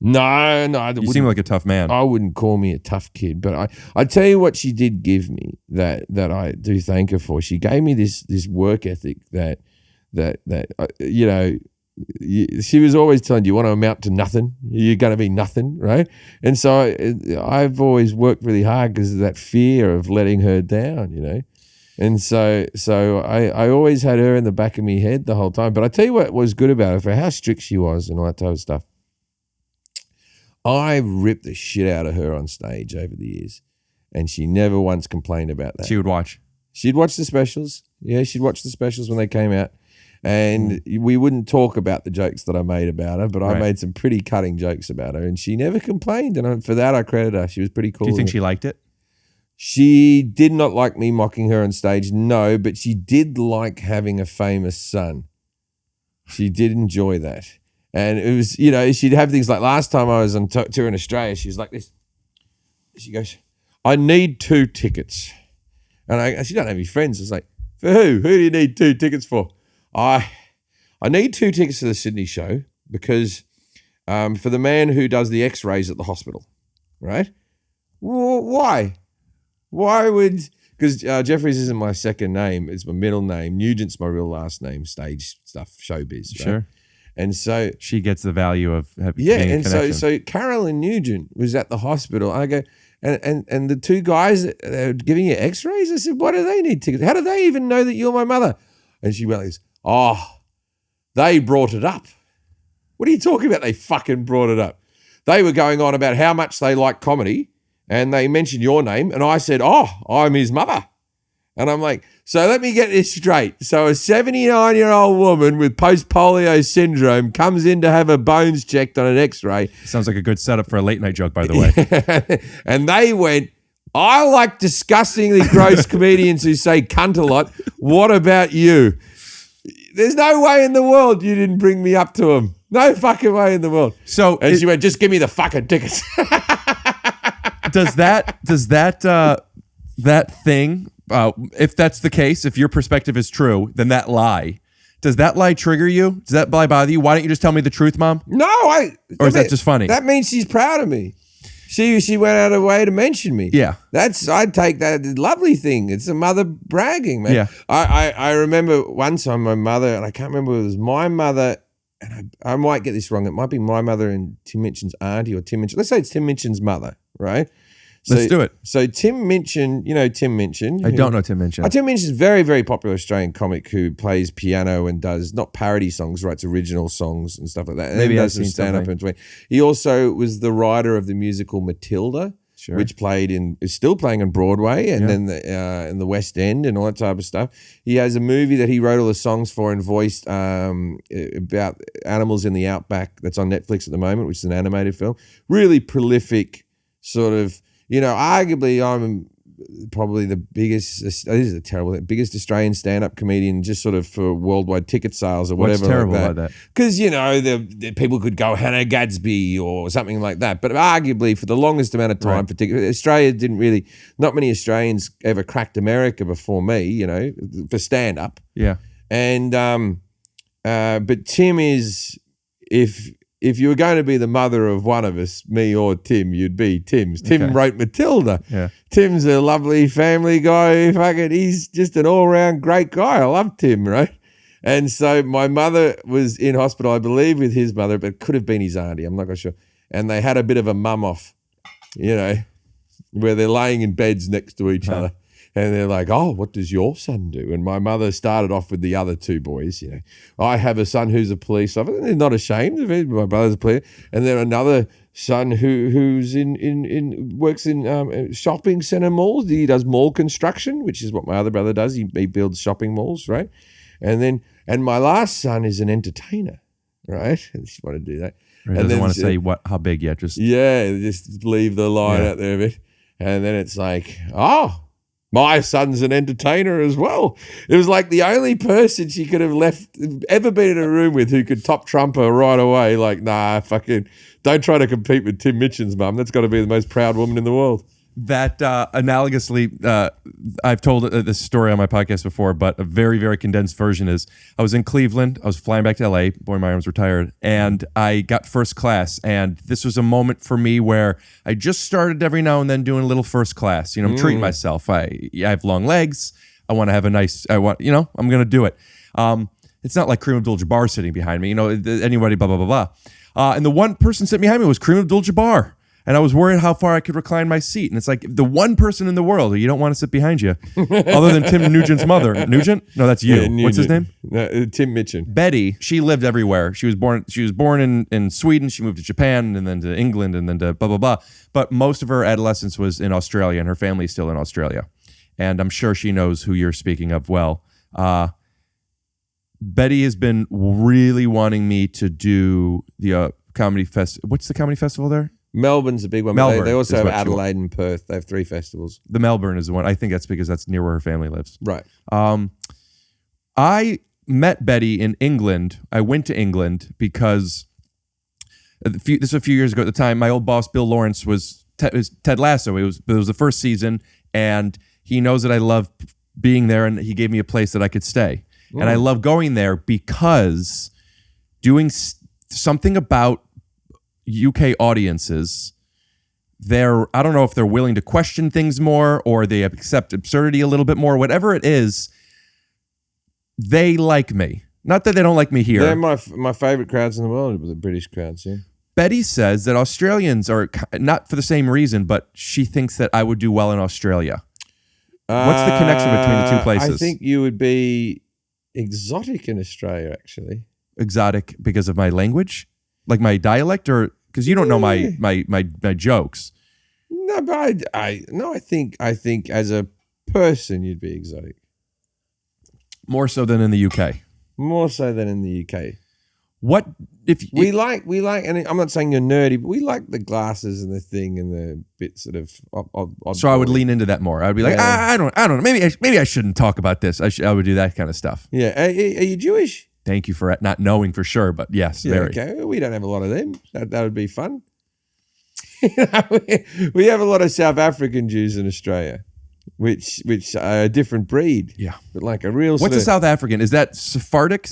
A: No.
B: You seem like a tough man.
A: I wouldn't call me a tough kid, but I tell you what she did give me that I do thank her for. She gave me this work ethic that she was always telling you want to amount to nothing, you're going to be nothing, right? And so I've always worked really hard because of that fear of letting her down, And so I always had her in the back of my head the whole time. But I tell you what was good about her, for how strict she was and all that type of stuff. I ripped the shit out of her on stage over the years, and she never once complained about that.
B: She would watch.
A: She'd watch the specials. Yeah, she'd watch the specials when they came out. And we wouldn't talk about the jokes that I made about her, but I made some pretty cutting jokes about her, and she never complained. And for that, I credit her. She was pretty cool.
B: Do you think she liked it?
A: She did not like me mocking her on stage, no, but she did like having a famous son. She did enjoy that. And it was, she'd have things like last time I was on tour in Australia, she was like this. She goes, I need 2 tickets. And she don't have any friends. It's like, for who? Who do you need 2 tickets for? I need 2 tickets to the Sydney show because for the man who does the x-rays at the hospital, right? Why? Why would... Because Jefferies isn't my second name. It's my middle name. Nugent's my real last name, stage stuff, showbiz, right?
B: Sure.
A: And so...
B: She gets the value of having
A: and so Carolyn Nugent was at the hospital. I go... And the 2 guys that were giving you x-rays, I said, why do they need tickets? How do they even know that you're my mother? And she went like this, they brought it up. What are you talking about? They fucking brought it up. They were going on about how much they like comedy, and they mentioned your name, and I said, I'm his mother. And I'm like, so let me get this straight. So a 79-year-old woman with post-polio syndrome comes in to have her bones checked on an x-ray.
B: Sounds like a good setup for a late night joke, by the way.
A: And they went, I like disgustingly gross comedians who say cunt a lot. What about you? There's no way in the world you didn't bring me up to him. No fucking way in the world. And she went, just give me the fucking tickets.
B: Does that thing, if that's the case, if your perspective is true, then that lie, does that lie trigger you? Does that lie bother you? Why don't you just tell me the truth, Mom?
A: No,
B: or is that just funny?
A: That means she's proud of me. She went out of her way to mention me.
B: Yeah.
A: I'd take that as a lovely thing. It's a mother bragging, man.
B: Yeah.
A: I remember one time my mother, and I can't remember if it was my mother, and I might get this wrong. It might be my mother and Tim Minchin's auntie or Tim Minchin. Let's say it's Tim Minchin's mother, right?
B: Let's do it.
A: So Tim Minchin, Tim Minchin.
B: I don't know Tim Minchin.
A: Tim Minchin's a very, very popular Australian comic who plays piano and does not parody songs, writes original songs and stuff like that. And
B: Maybe
A: does some stand-up in between. He also was the writer of the musical Matilda, which is still playing on Broadway and then in the West End and all that type of stuff. He has a movie that he wrote all the songs for and voiced about animals in the outback that's on Netflix at the moment, which is an animated film. Really prolific sort of... arguably I'm probably the biggest, this is a terrible, biggest Australian stand-up comedian just sort of for worldwide ticket sales or whatever.
B: What's terrible
A: like
B: about that?
A: Because, the people could go Hannah Gadsby or something like that. But arguably for the longest amount of time, for Australia didn't really, not many Australians ever cracked America before me, for stand-up.
B: Yeah.
A: And But Tim is, if you were going to be the mother of one of us, me or Tim, you'd be Tim's. Tim wrote Matilda.
B: Yeah.
A: Tim's a lovely family guy. He's just an all-round great guy. I love Tim, right? And so my mother was in hospital, I believe, with his mother, but it could have been his auntie. I'm not quite sure. And they had a bit of a mum-off, where they're laying in beds next to each other. And they're like, oh, what does your son do? And my mother started off with the other two boys. I have a son who's a police officer. They're not ashamed of it. My brother's a police. And then another son who's works in shopping center malls. He does mall construction, which is what my other brother does. He builds shopping malls, right? And my last son is an entertainer, right? I just want to do that.
B: He doesn't want to say how big yet. Just
A: leave the line out there a bit. And then it's like, oh, my son's an entertainer as well. It was like the only person she could have ever been in a room with who could top trump her right away. Like, nah, fucking don't try to compete with Tim Mitchen's mum. That's got to be the most proud woman in the world.
B: That analogously, I've told this story on my podcast before, but a very, very condensed version is I was in Cleveland. I was flying back to LA. Boy, my arm's retired. And I got first class. And this was a moment for me where I just started every now and then doing a little first class. I'm treating myself. I have long legs. I want to have I'm going to do it. It's not like Kareem Abdul-Jabbar sitting behind me, anybody, blah, blah, blah, blah. And the one person sitting behind me was Kareem Abdul-Jabbar. And I was worried how far I could recline my seat. And it's like the one person in the world who you don't want to sit behind you, other than Tim Nugent's mother. Nugent? No, that's you.
A: Yeah,
B: what's his name?
A: Tim Mitchen.
B: Betty. She lived everywhere. She was born in Sweden. She moved to Japan and then to England and then to blah, blah, blah. But most of her adolescence was in Australia, and her family's still in Australia. And I'm sure she knows who you're speaking of well. Betty has been really wanting me to do the comedy festival. What's the comedy festival there?
A: Melbourne's a big one. They also have Adelaide and Perth. They have 3 festivals.
B: The Melbourne is the one. I think that's because that's near where her family lives.
A: Right.
B: I met Betty in England. I went to England because this was a few years ago at the time. My old boss, Bill Lawrence, was Ted Lasso. It was the first season, and he knows that I love being there, and he gave me a place that I could stay. And I love going there because doing something about UK audiences, I don't know if they're willing to question things more or they accept absurdity a little bit more, whatever it is, they like me. Not that they don't like me here.
A: They're my favorite crowds in the world, the British crowds, yeah.
B: Betty says that Australians are not for the same reason, but she thinks that I would do well in Australia. What's the connection between the two places?
A: I think you would be exotic in Australia, actually.
B: Exotic because of my language? Like my dialect, or because you don't know my jokes?
A: No, but I think as a person you'd be exotic.
B: More so than in the UK.
A: More so than in the UK.
B: What if
A: we like, and I'm not saying you're nerdy, but we like the glasses and the thing and the bit sort of.
B: So I would lean into that more. I would be like, I don't know. Maybe I shouldn't talk about this. I would do that kind of stuff.
A: Yeah. Are you Jewish?
B: Thank you for not knowing for sure, but yes, very.
A: Okay, we don't have a lot of them. That would be fun. We have a lot of South African Jews in Australia, which are a different breed.
B: Yeah,
A: but like a real.
B: What's a South African? Is that Sephardic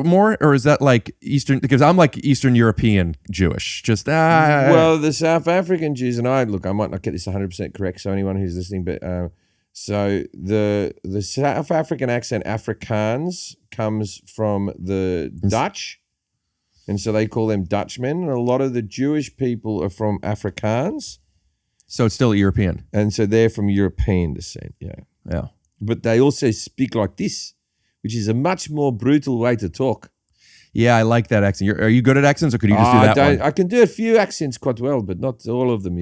B: more, or is that like Eastern? Because I'm like Eastern European Jewish. Just
A: well, the South African Jews, and I might not get this 100% correct. So anyone who's listening, but so the South African accent, Afrikaans, comes from the Dutch, and so they call them Dutchmen. And a lot of the Jewish people are from Afrikaans.
B: So it's still European.
A: And so they're from European descent, yeah.
B: Yeah.
A: But they also speak like this, which is a much more brutal way to talk.
B: Yeah, I like that accent. Are you good at accents, or could you just do that one?
A: I can do a few accents quite well, but not all of them,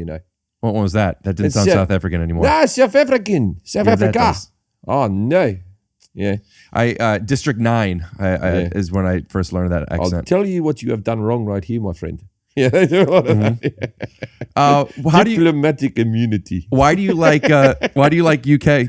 B: What one was that? That didn't sound South African anymore.
A: No, South African. South Africa. Oh, no. Yeah.
B: District 9 is when I first learned that accent.
A: I'll tell you what you have done wrong right here, my friend. Yeah, they do a lot of that. Diplomatic immunity.
B: Why do you like UK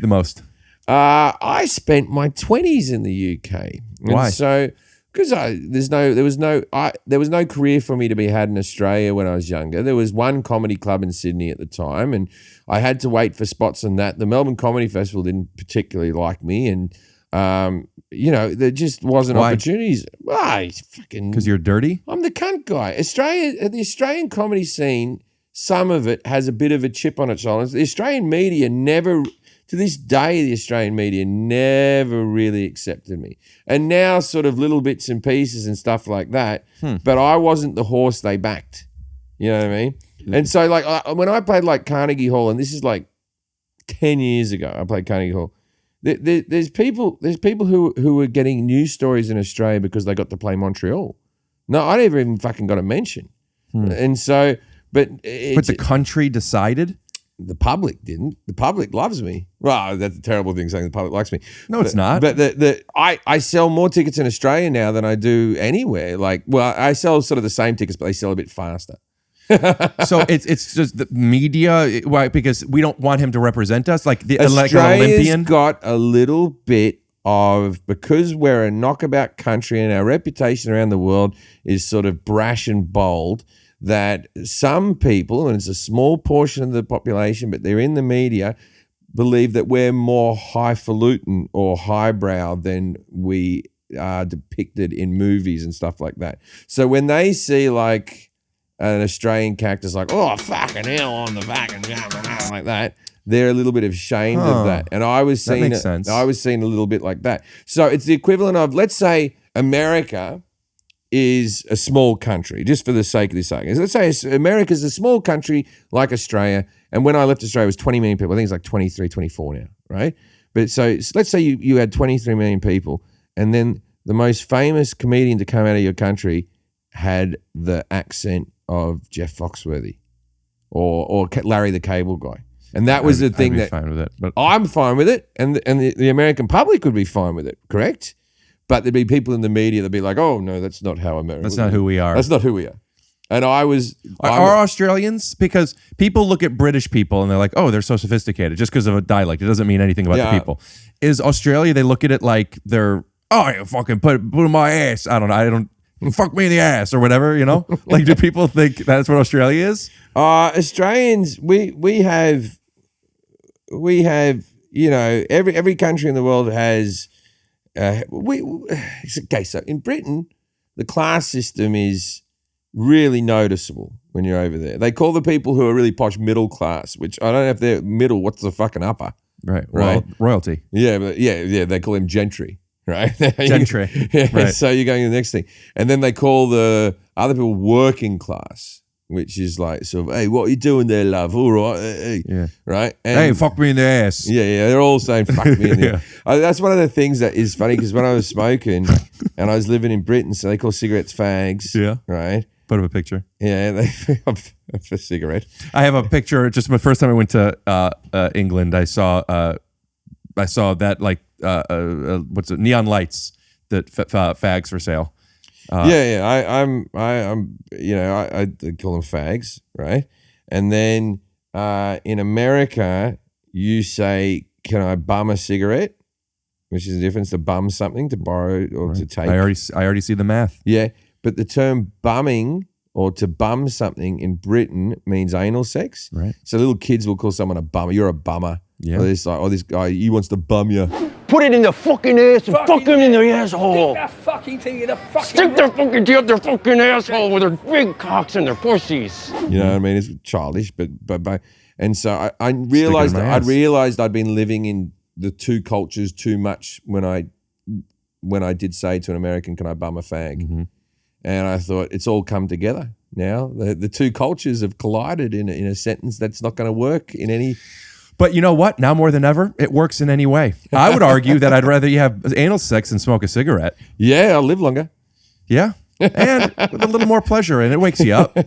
B: the most?
A: I spent my 20s in the UK. And
B: why?
A: So because there was no career for me to be had in Australia when I was younger. There was one comedy club in Sydney at the time, and I had to wait for spots on that. The Melbourne Comedy Festival didn't particularly like me, and There just wasn't
B: Why?
A: opportunities. Why? Fucking.
B: Because you're dirty?
A: I'm the cunt guy. The Australian comedy scene, some of it has a bit of a chip on its shoulders. The Australian media never, to this day, the Australian media never really accepted me. And now sort of little bits and pieces and stuff like that. But I wasn't the horse they backed. You know what I mean? And so like when I played like Carnegie Hall, and this is like 10 years ago, I played Carnegie Hall. There's people who were getting news stories in Australia because they got to play Montreal. No, I never even fucking got a mention. And so, but
B: the country decided?
A: The public didn't. The public loves me. Well, that's a terrible thing saying the public likes me.
B: No, it's not.
A: But I sell more tickets in Australia now than I do anywhere. Like, well, I sell sort of the same tickets, but they sell a bit faster.
B: So it's just the media, why? Because we don't want him to represent us, like an
A: Australia's
B: Olympian.
A: Got a little bit of, because we're a knockabout country and our reputation around the world is sort of brash and bold, that some people, and it's a small portion of the population, but they're in the media, believe that we're more highfalutin or highbrow than we are depicted in movies and stuff like that. So when they see like an Australian character's like, oh, fucking hell on the fucking like that, they're a little bit ashamed of that. And I was seeing I was seeing a little bit like that. So it's the equivalent of, let's say America is a small country, just for the sake of this argument. Let's say America's a small country like Australia, and when I left Australia, it was 20 million people. I think it's like 23, 24 now, right? But so let's say you had 23 million people, and then the most famous comedian to come out of your country had the accent of Jeff Foxworthy or Larry the Cable Guy. And that was the thing that
B: fine with it, but
A: I'm fine with it, and the American public would be fine with it, correct? But there'd be people in the media that'd be like, "Oh no, that's not how America.
B: That's not who we are.
A: That's not who we are." And are
B: Australians, because people look at British people and they're like, "Oh, they're so sophisticated," just because of a dialect. It doesn't mean anything about the people. Is Australia? They look at it like they're, "Oh, you fucking put in my ass." I don't fuck me in the ass or whatever. You know, like do people think that's what Australia is?
A: Australians, we have, you know, every country in the world has. Okay, so in Britain, the class system is really noticeable when you're over there. They call the people who are really posh middle class, which I don't know if they're middle. What's the fucking upper?
B: Right. Royalty.
A: Yeah, but yeah. They call them gentry, right?
B: Gentry. Right.
A: So you're going to the next thing, and then they call the other people working class, which is like sort of, hey, what are you doing there, love? All right, hey.
B: Yeah,
A: right. And
B: hey, fuck me in the ass.
A: Yeah. They're all saying fuck me in the ass. That's one of the things that is funny, because when I was smoking and I was living in Britain, so they call cigarettes fags.
B: Yeah.
A: Right.
B: Put up a picture.
A: Yeah, they for cigarette.
B: I have a picture. Just my first time I went to England, I saw that like what's it? Neon lights that fags for sale.
A: I'm you know, I call them fags, right? And then in America, you say, "Can I bum a cigarette?" Which is the difference to bum something, to borrow or to take.
B: I already see the math.
A: Yeah, but the term bumming or to bum something in Britain means anal sex.
B: Right.
A: So little kids will call someone a bummer. You're a bummer.
B: Yeah.
A: Or this guy, he wants to bum you.
L: Put it in the fucking ass and fuck him in the asshole.
G: Stick that fucking thing in the fucking...
L: Stick their fucking teeth their fucking asshole with their big cocks and their pussies.
A: You know what I mean? It's childish, but and so I realized I'd been living in the two cultures too much when I did say to an American, "Can I bum a fag?"
B: Mm-hmm.
A: And I thought it's all come together now. The two cultures have collided in a sentence that's not going to work in any.
B: But you know what? Now more than ever, it works in any way. I would argue that I'd rather you have anal sex than smoke a cigarette.
A: Yeah, I'll live longer.
B: Yeah. And with a little more pleasure, and it wakes you up.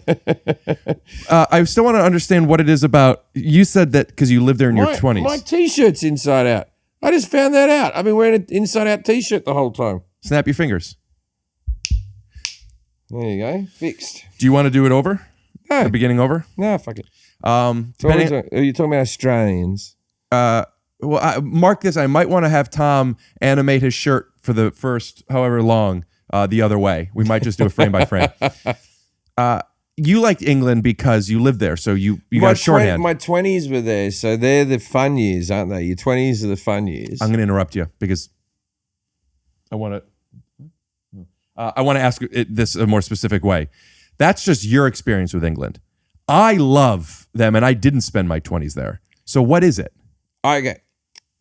B: I still want to understand what it is about. You said that because you lived there in your 20s.
A: My T-shirt's inside out. I just found that out. I've been wearing an inside out T-shirt the whole time.
B: Snap your fingers.
A: There you go. Fixed.
B: Do you want to do it over?
A: No.
B: The beginning over?
A: No, fuck it.
B: Are
A: you talking about Australians?
B: Mark this. I might want to have Tom animate his shirt for the first however long the other way. We might just do it frame by frame. You liked England because you lived there, so you got shorthand.
A: My 20s were there, so they're the fun years, aren't they? Your 20s are the fun years.
B: I'm going to interrupt you because I want to ask this a more specific way. That's just your experience with England. I love them, and I didn't spend my 20s there. So what is it?
A: Okay.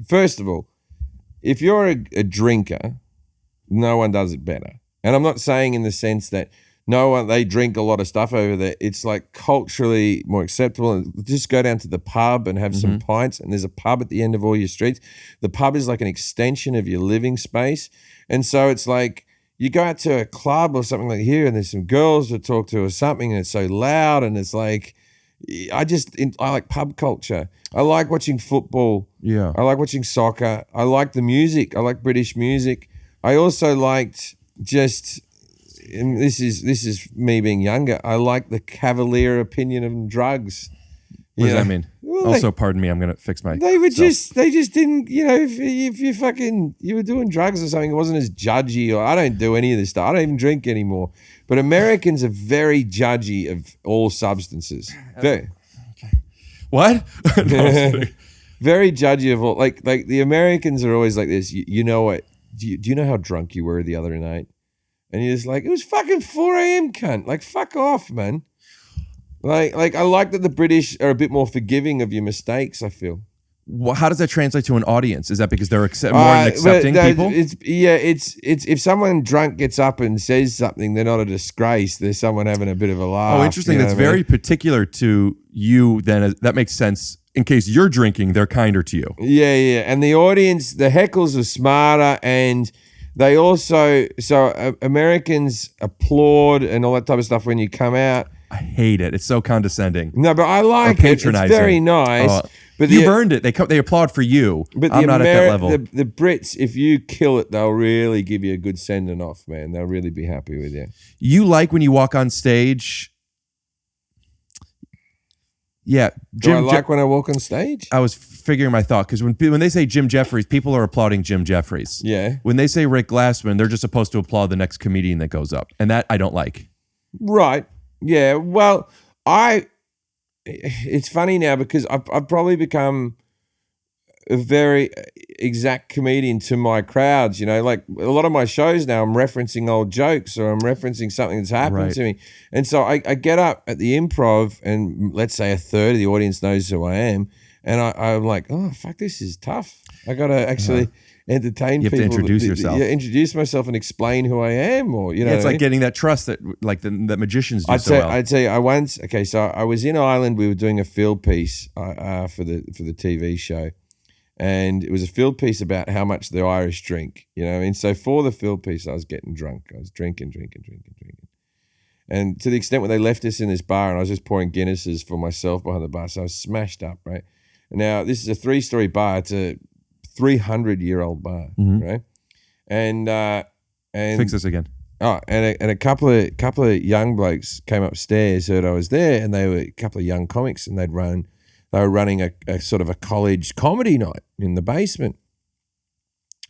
A: First of all, if you're a drinker, no one does it better. And I'm not saying in the sense that they drink a lot of stuff over there. It's like culturally more acceptable. Just go down to the pub and have some pints, and there's a pub at the end of all your streets. The pub is like an extension of your living space. And so it's like, you go out to a club or something like here, and there's some girls to talk to or something, and it's so loud, and it's like, I like pub culture. I like watching football.
B: Yeah.
A: I like watching soccer. I like the music. I like British music. I also liked and this is me being younger, I like the cavalier opinion of drugs.
B: What does that mean? Well, also, pardon me, I'm going to fix my...
A: They just didn't, if you were doing drugs or something, it wasn't as judgy, or I don't do any of this stuff. I don't even drink anymore. But Americans are very judgy of all substances.
B: What?
A: Very judgy of all, like the Americans are always like this. You know what? Do you know how drunk you were the other night? And you're just like, it was fucking 4 a.m., cunt. Like, fuck off, man. Like I like that the British are a bit more forgiving of your mistakes, I feel.
B: Well, how does that translate to an audience? Is that because they're more accepting people?
A: It's if someone drunk gets up and says something, they're not a disgrace. There's someone having a bit of a laugh.
B: Oh, interesting. That's very particular to you then. That makes sense. In case you're drinking, they're kinder to you.
A: Yeah. And the audience, the heckles are smarter, and they also, Americans applaud and all that type of stuff when you come out.
B: I hate it. It's so condescending.
A: No, but I like it. It's very nice. But
B: you've earned it. They applaud for you.
A: But
B: I'm not at that level.
A: The Brits, if you kill it, they'll really give you a good sending off, man. They'll really be happy with you.
B: You like when you walk on stage? Yeah.
A: Do I like when I walk on stage?
B: I was figuring my thought, because when they say Jim Jefferies, people are applauding Jim Jefferies.
A: Yeah.
B: When they say Rick Glassman, they're just supposed to applaud the next comedian that goes up. And that I don't like.
A: Right. Yeah. Well, it's funny now because I've probably become a very exact comedian to my crowds. Like a lot of my shows now, I'm referencing old jokes, or I'm referencing something that's happened to me. And so I get up at the improv, and let's say a third of the audience knows who I am. And I'm like, oh, fuck, this is tough. I got to actually entertain people.
B: You have to introduce yourself.
A: Yeah, introduce myself and explain who I am, or,
B: it's like getting that trust that that magicians do so well.
A: I'd say I once, so I was in Ireland. We were doing a field piece for the TV show. And it was a field piece about how much the Irish drink, So for the field piece, I was getting drunk. I was drinking. And to the extent where they left us in this bar, and I was just pouring Guinnesses for myself behind the bar. So I was smashed up, right? Now, this is a 3-story bar. It's a 300-year-old bar, right? And
B: fix this again.
A: Oh, and a couple of young blokes came upstairs, heard I was there, and they were a couple of young comics, and they were running a sort of a college comedy night in the basement.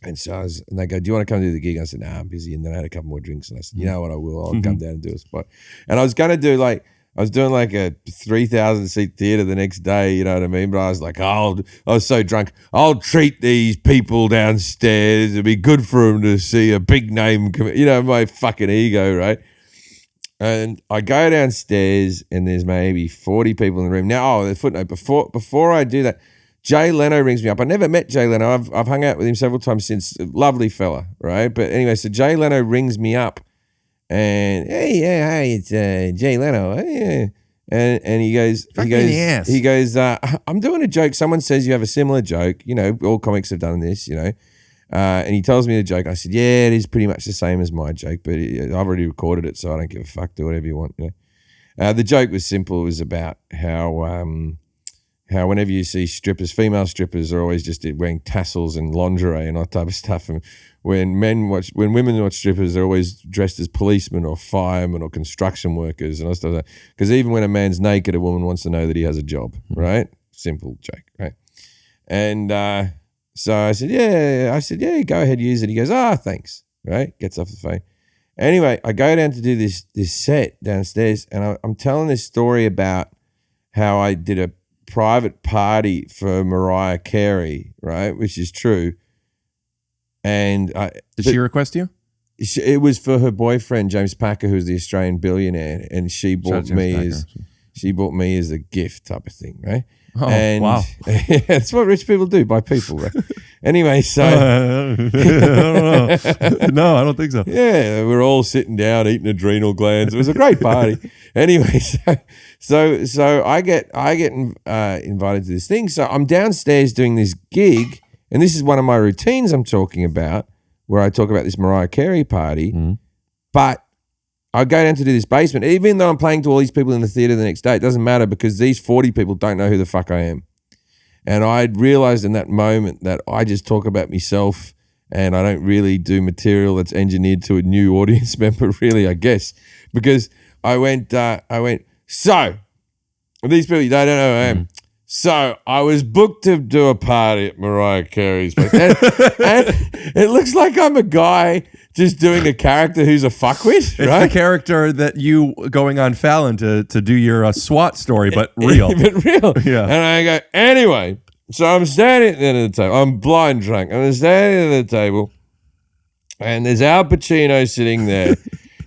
A: And so and they go, do you want to come do the gig? I said, nah, I'm busy. And then I had a couple more drinks, and I said, you know what, I will. I'll come down and do a spot. And I was going to do I was doing like a 3,000 seat theater the next day, you know what I mean? But I was like, I was so drunk. I'll treat these people downstairs. It'd be good for them to see a big name, my fucking ego, right? And I go downstairs, and there's maybe 40 people in the room. Now, the footnote, before I do that, Jay Leno rings me up. I never met Jay Leno. I've hung out with him several times since. Lovely fella, right? But anyway, so Jay Leno rings me up, and hey, it's Jay Leno. Yeah. And he goes, I'm doing a joke. Someone says you have a similar joke. All comics have done this, and he tells me the joke. I said, yeah, it is pretty much the same as my joke, but I've already recorded it, so I don't give a fuck. Do whatever you want. The joke was simple. It was about how whenever you see strippers, female strippers are always just wearing tassels and lingerie and all that type of stuff. And when women watch strippers, they're always dressed as policemen or firemen or construction workers and all stuff like that. Because even when a man's naked, a woman wants to know that he has a job, right? Simple joke, right? And so I said, yeah, go ahead, use it. He goes, thanks, right? Gets off the phone. Anyway, I go down to do this set downstairs, and I'm telling this story about how I did a private party for Mariah Carey, right? Which is true. And
B: did she request you?
A: It was for her boyfriend James Packer, who's the Australian billionaire, and she bought me as a gift type of thing, right?
B: Oh,
A: and
B: wow!
A: That's what rich people do, buy people, right? Anyway, so
B: I don't know. No, I don't think so.
A: Yeah, we're all sitting down eating adrenal glands. It was a great party. Anyway, so I get invited to this thing. So I'm downstairs doing this gig, and this is one of my routines I'm talking about, where I talk about this Mariah Carey party. But I go down to do this basement, even though I'm playing to all these people in the theater the next day. It doesn't matter because these 40 people don't know who the fuck I am. And I realized in that moment that I just talk about myself and I don't really do material that's engineered to a new audience member, really, I guess. Because I went, so, these people, they don't know who I am. So I was booked to do a party at Mariah Carey's place. And it looks like I'm a guy just doing a character who's a fuckwit, right?
B: It's the character that you going on Fallon to do your SWAT story, but real.
A: But real.
B: Yeah.
A: And I go, anyway, so I'm standing at the end of the table. I'm blind drunk. I'm standing at the table, and there's Al Pacino sitting there.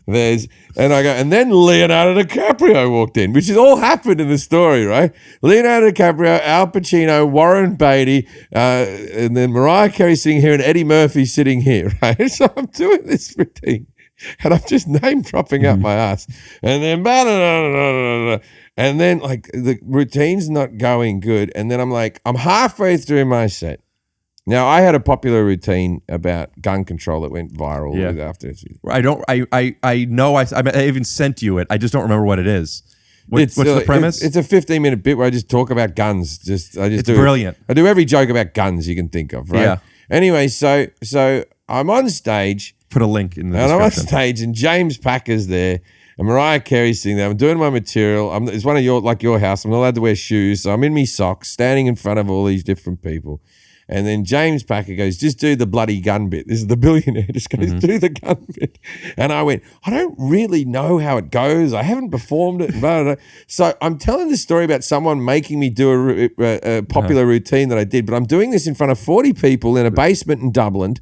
A: And then Leonardo DiCaprio walked in, which has all happened in the story, right? Leonardo DiCaprio, Al Pacino, Warren Beatty, and then Mariah Carey sitting here and Eddie Murphy sitting here, right? So I'm doing this routine and I'm just name dropping out my ass. And then, and then like the routine's not going good. And then I'm halfway through my set. Now, I had a popular routine about gun control that went viral after.
B: I know I even sent you it. I just don't remember what it is. What's the premise?
A: It's a 15-minute bit where I just talk about guns. It's
B: brilliant.
A: I do every joke about guns you can think of, right? Yeah. Anyway, so I'm on stage.
B: Put a link in the
A: description.
B: And
A: I'm on stage and James Packer's there and Mariah Carey's sitting there. I'm doing my material. It's one of your house. I'm not allowed to wear shoes. So I'm in me socks standing in front of all these different people. And then James Packer goes, just do the bloody gun bit. This is the billionaire. Just goes, do the gun bit. And I went, I don't really know how it goes. I haven't performed it. Blah, blah, blah. So I'm telling this story about someone making me do a popular routine that I did, but I'm doing this in front of 40 people in a basement in Dublin.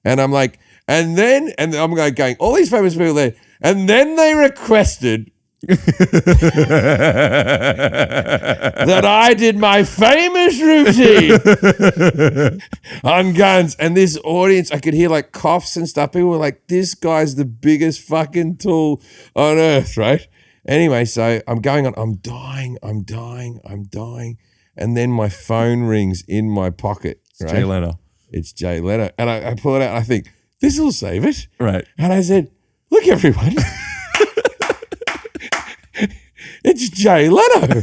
A: And I'm like, and I'm going, all these famous people there. And then they requested that I did my famous routine on guns, and this audience, I could hear like coughs and stuff. People were like, this guy's the biggest fucking tool on earth, right? Anyway, so I'm going on, I'm dying. And then my phone rings in my pocket.
B: It's Jay Leno.
A: It's Jay Leno. And I pull it out and I think, this will save it.
B: Right.
A: And I said, look, everyone. It's Jay Leno.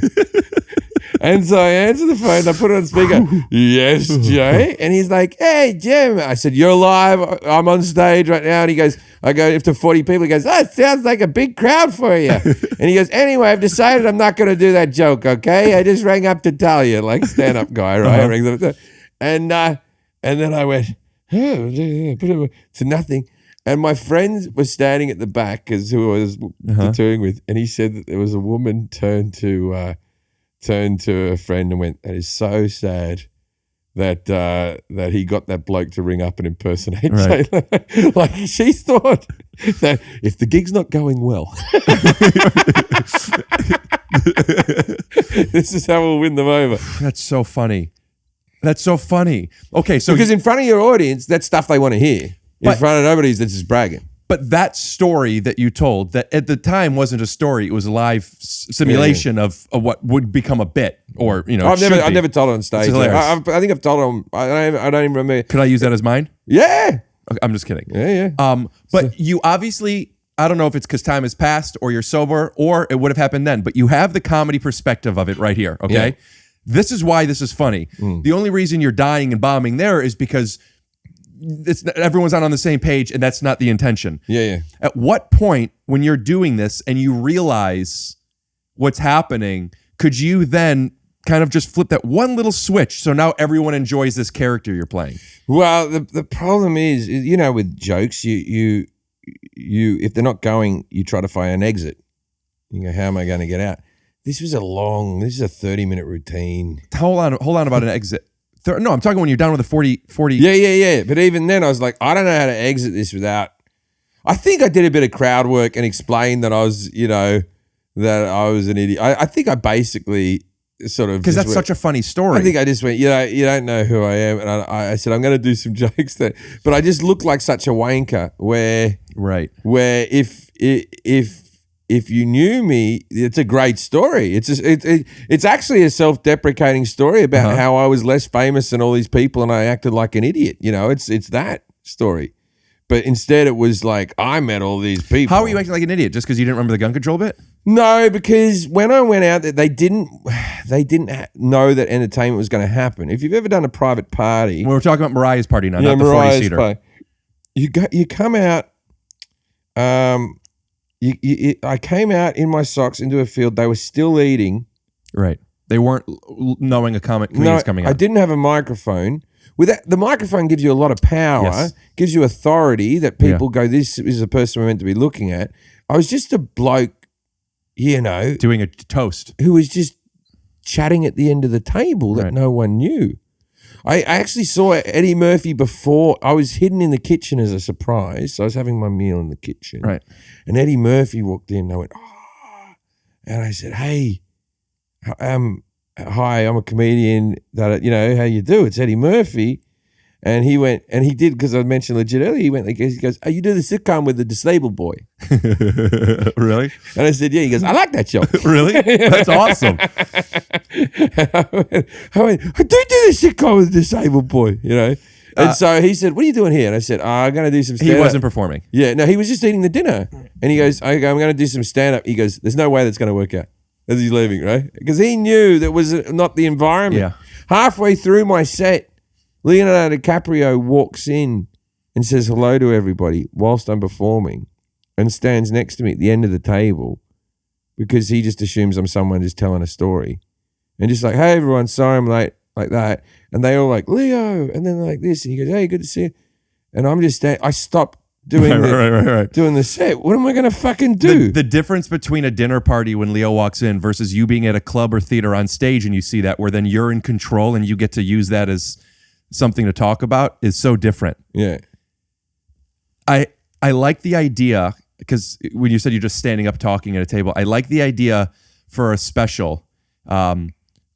A: And so I answer the phone. I put it on speaker. Yes, Jay. And he's like, hey, Jim. I said, you're live. I'm on stage right now. And he goes, I go, if to 40 people, he goes, oh, it sounds like a big crowd for you. And he goes, anyway, I've decided I'm not going to do that joke, okay? I just rang up to tell you, like stand-up guy, right? And then I went, to nothing. And my friend was standing at the back because who I was touring with, and he said that there was a woman turned to a friend and went, "That is so sad that he got that bloke to ring up and impersonate."
B: Right.
A: Like she thought that if the gig's not going well, this is how we'll win them over.
B: That's so funny. Okay, so
A: because in front of your audience, that's stuff they want to hear. In front of nobody's that's just bragging.
B: But that story that you told, that at the time wasn't a story, it was a live simulation of what would become a bit, or
A: I've never told it on stage. I think I've told it on. I don't even remember.
B: Could I use that as mine?
A: Yeah.
B: Okay, I'm just kidding.
A: Yeah.
B: But you obviously, I don't know if it's because time has passed, or you're sober, or it would have happened then. But you have the comedy perspective of it right here. Okay.
A: Yeah.
B: This is why this is funny. The only reason you're dying and bombing there is because everyone's not on the same page, and that's not the intention.
A: Yeah.
B: At what point, when you're doing this and you realize what's happening, could you then kind of just flip that one little switch so now everyone enjoys this character you're playing?
A: Well, the problem is, with jokes, you if they're not going, you try to find an exit. You go, how am I going to get out? This is a 30-minute routine.
B: Hold on about an exit. No, I'm talking when you're down with a 40.
A: Yeah. But even then, I was like, I don't know how to exit this without. I think I did a bit of crowd work and explained that I was, that I was an idiot. I think I basically sort of
B: because that's such a funny story.
A: I think I just went, you don't know who I am, and I said I'm going to do some jokes that, but I just looked like such a wanker. Where if you knew me, it's a great story. It's actually a self-deprecating story about how I was less famous than all these people and I acted like an idiot. It's that story. But instead it was like, I met all these people.
B: How are you acting like an idiot? Just because you didn't remember the gun control bit?
A: No, because when I went out there, they didn't know that entertainment was going to happen. If you've ever done a private party.
B: We're talking about Mariah's party now, not the 40-seater.
A: Party. You come out, I came out in my socks into a field. They were still eating.
B: Right. They weren't knowing a comedian's coming out.
A: I didn't have a microphone. With that, the microphone gives you a lot of power, gives you authority that people go, this is the person we're meant to be looking at. I was just a bloke,
B: doing a toast,
A: who was just chatting at the end of the table that no one knew. I actually saw Eddie Murphy before. I was hidden in the kitchen as a surprise. So I was having my meal in the kitchen.
B: Right.
A: And Eddie Murphy walked in and I went, oh. And I said, hey, hi, I'm a comedian that, how you do? It's Eddie Murphy. And he went, and he did, because I mentioned legit earlier, he went, he goes, oh, you do the sitcom with the disabled boy.
B: Really?
A: And I said, yeah. He goes, I like that show.
B: Really? That's awesome.
A: I went, I do the sitcom with the disabled boy, And so he said, what are you doing here? And I said, I'm going to do some stand-up.
B: He wasn't performing.
A: Yeah, no, he was just eating the dinner. And he goes, I'm going to do some stand-up. He goes, there's no way that's going to work out. As he's leaving, right? Because he knew that was not the environment.
B: Yeah.
A: Halfway through my set, Leonardo DiCaprio walks in and says hello to everybody whilst I'm performing and stands next to me at the end of the table because he just assumes I'm someone just telling a story. And just like, hey, everyone, sorry I'm late, like that. And they all like, Leo. And then like this. And he goes, hey, good to see you. And I'm just I stopped doing doing the set. What am I going to fucking do?
B: The difference between a dinner party when Leo walks in versus you being at a club or theater on stage and you see that where then you're in control and you get to use that as something to talk about is so different.
A: Yeah.
B: I like the idea, because when you said you're just standing up talking at a table, I like the idea for a special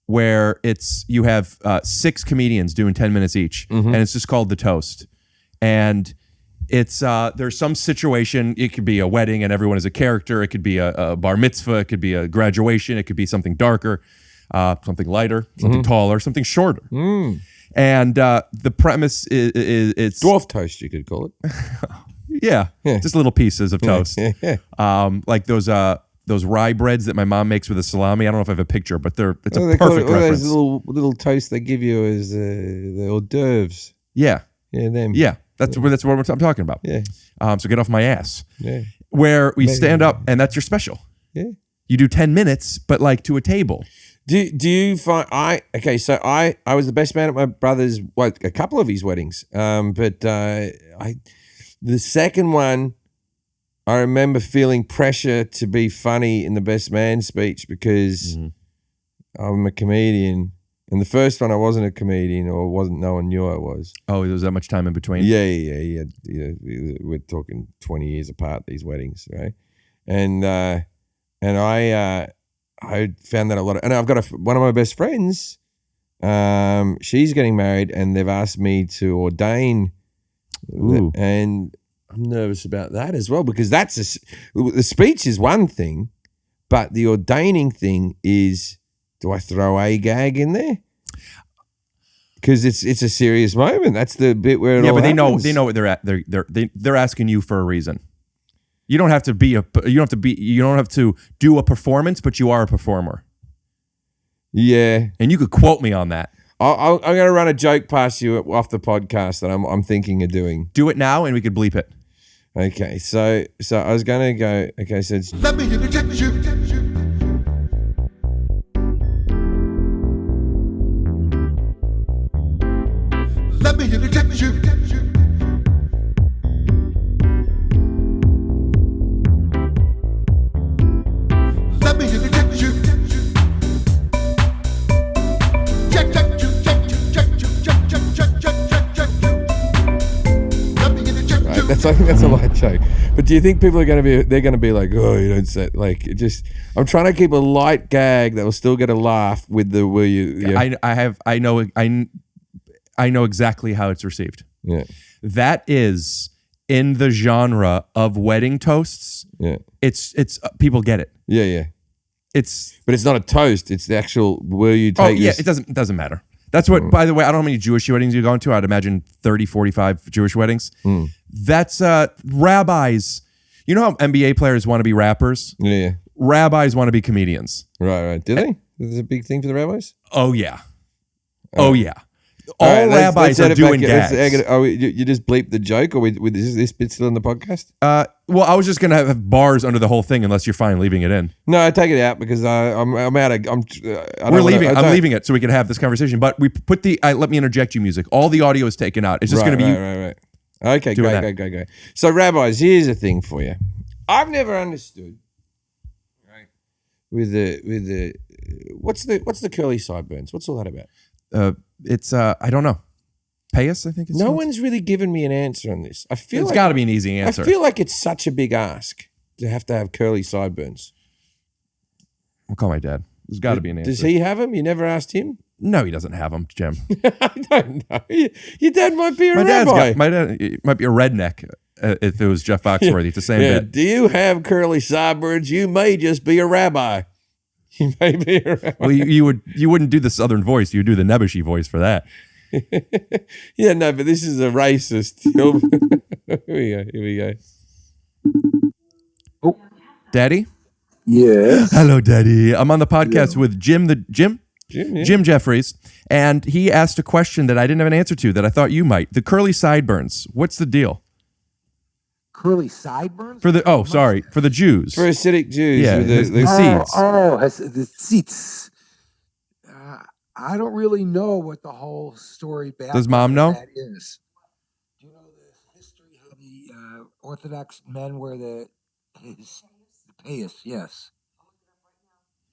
B: where you have 6 comedians doing 10 minutes each, and it's just called The Toast. And it's there's some situation. It could be a wedding and everyone is a character. It could be a bar mitzvah. It could be a graduation. It could be something darker, something lighter, something taller, something shorter. And the premise is it's
A: dwarf toast, you could call it.
B: yeah, just little pieces of toast. Like those rye breads that my mom makes with a salami. I don't know if I have a picture, but it's a perfect reference.
A: Those little toasts they give you as the hors d'oeuvres.
B: Yeah,
A: them.
B: Yeah. That's what I'm talking about.
A: Yeah.
B: So get off my ass.
A: Yeah.
B: Where we stand up and that's your special.
A: Yeah.
B: You do 10 minutes, but like to a table.
A: Do you find so I was the best man at my brother's, a couple of his weddings. But the second one, I remember feeling pressure to be funny in the best man speech because I'm a comedian. And the first one, I wasn't a comedian, or no one knew I was.
B: Oh, there was that much time in between?
A: Yeah. We're talking 20 years apart, these weddings, right? And I found that a lot. And I've got one of my best friends, she's getting married, and they've asked me to ordain.
B: Ooh.
A: And I'm nervous about that as well, because the speech is one thing, but the ordaining thing is, do I throw a gag in there? Because it's a serious moment. That's the bit where it all happens.
B: they know what they're at. They're asking you for a reason. You don't have to be you don't have to do a performance, but you are a performer.
A: Yeah,
B: and you could quote me on that.
A: I'm going to run a joke past you off the podcast that I'm thinking of doing.
B: Do it now, and we could bleep it.
A: Okay, so I was going to go. Okay, so it's,
F: Let me inject you. Let me inject you. Let me inject you. Check you.
A: So I think that's a light joke. But do you think people are going to be? They're going to be like, oh, you don't say like it just. I'm trying to keep a light gag that will still get a laugh with the will you. Yeah.
B: I know exactly how it's received.
A: Yeah.
B: That is in the genre of wedding toasts.
A: Yeah.
B: It's people get it.
A: Yeah.
B: But
A: it's not a toast. It's the actual will you take.
B: Oh yeah, it doesn't matter. That's what. By the way, I don't know how many Jewish weddings you've gone to. I'd imagine 30, 45 Jewish weddings. That's rabbis. You know how NBA players want to be rappers?
A: Yeah.
B: Rabbis want to be comedians.
A: Right. Do they? Is it a big thing for the rabbis?
B: Oh yeah. Oh yeah. All rabbis are doing gags.
A: You just bleep the joke, or is this bit still in the podcast?
B: Well, I was just gonna have bars under the whole thing, unless you're fine leaving it in.
A: No, I take it out because I'm out of.
B: I'm leaving it so we can have this conversation. But we put the let me interject you music. All the audio is taken out. It's just gonna be
A: right. Okay, go. So rabbis, here's a thing for you. I've never understood. Right. With the what's the curly sideburns? What's all that about?
B: It's I don't know. Payas, I think it's.
A: No one's really given me an answer on this. I feel
B: it's got to be an easy answer.
A: I feel like it's such a big ask to have curly sideburns.
B: I'll call my dad. There's got to be an answer.
A: Does he have them? You never asked him?
B: No, he doesn't have them, Jim.
A: I don't know. Your dad might be a rabbi.
B: My dad might be a redneck if it was Jeff Foxworthy. It's the same bit.
A: Do you have curly sideburns? You may just be a rabbi. You may be a rabbi.
B: Well, you wouldn't do the Southern voice. You would do the Nebuchadnezzar voice for that.
A: Yeah, no, but this is a racist. Here we go.
B: Oh, Daddy?
M: Yes.
B: Hello, Daddy. I'm on the podcast with Jim Jefferies, and he asked a question that I didn't have an answer to that I thought you might. The curly sideburns. What's the deal?
M: Curly sideburns?
B: For the Jews.
A: For Hasidic Jews.
B: Yeah,
A: the
B: seeds.
M: The seats. I don't really know what the whole story back.
B: Does Mom know?
M: That is. Do you know the history of the Orthodox men where the payas? Yes.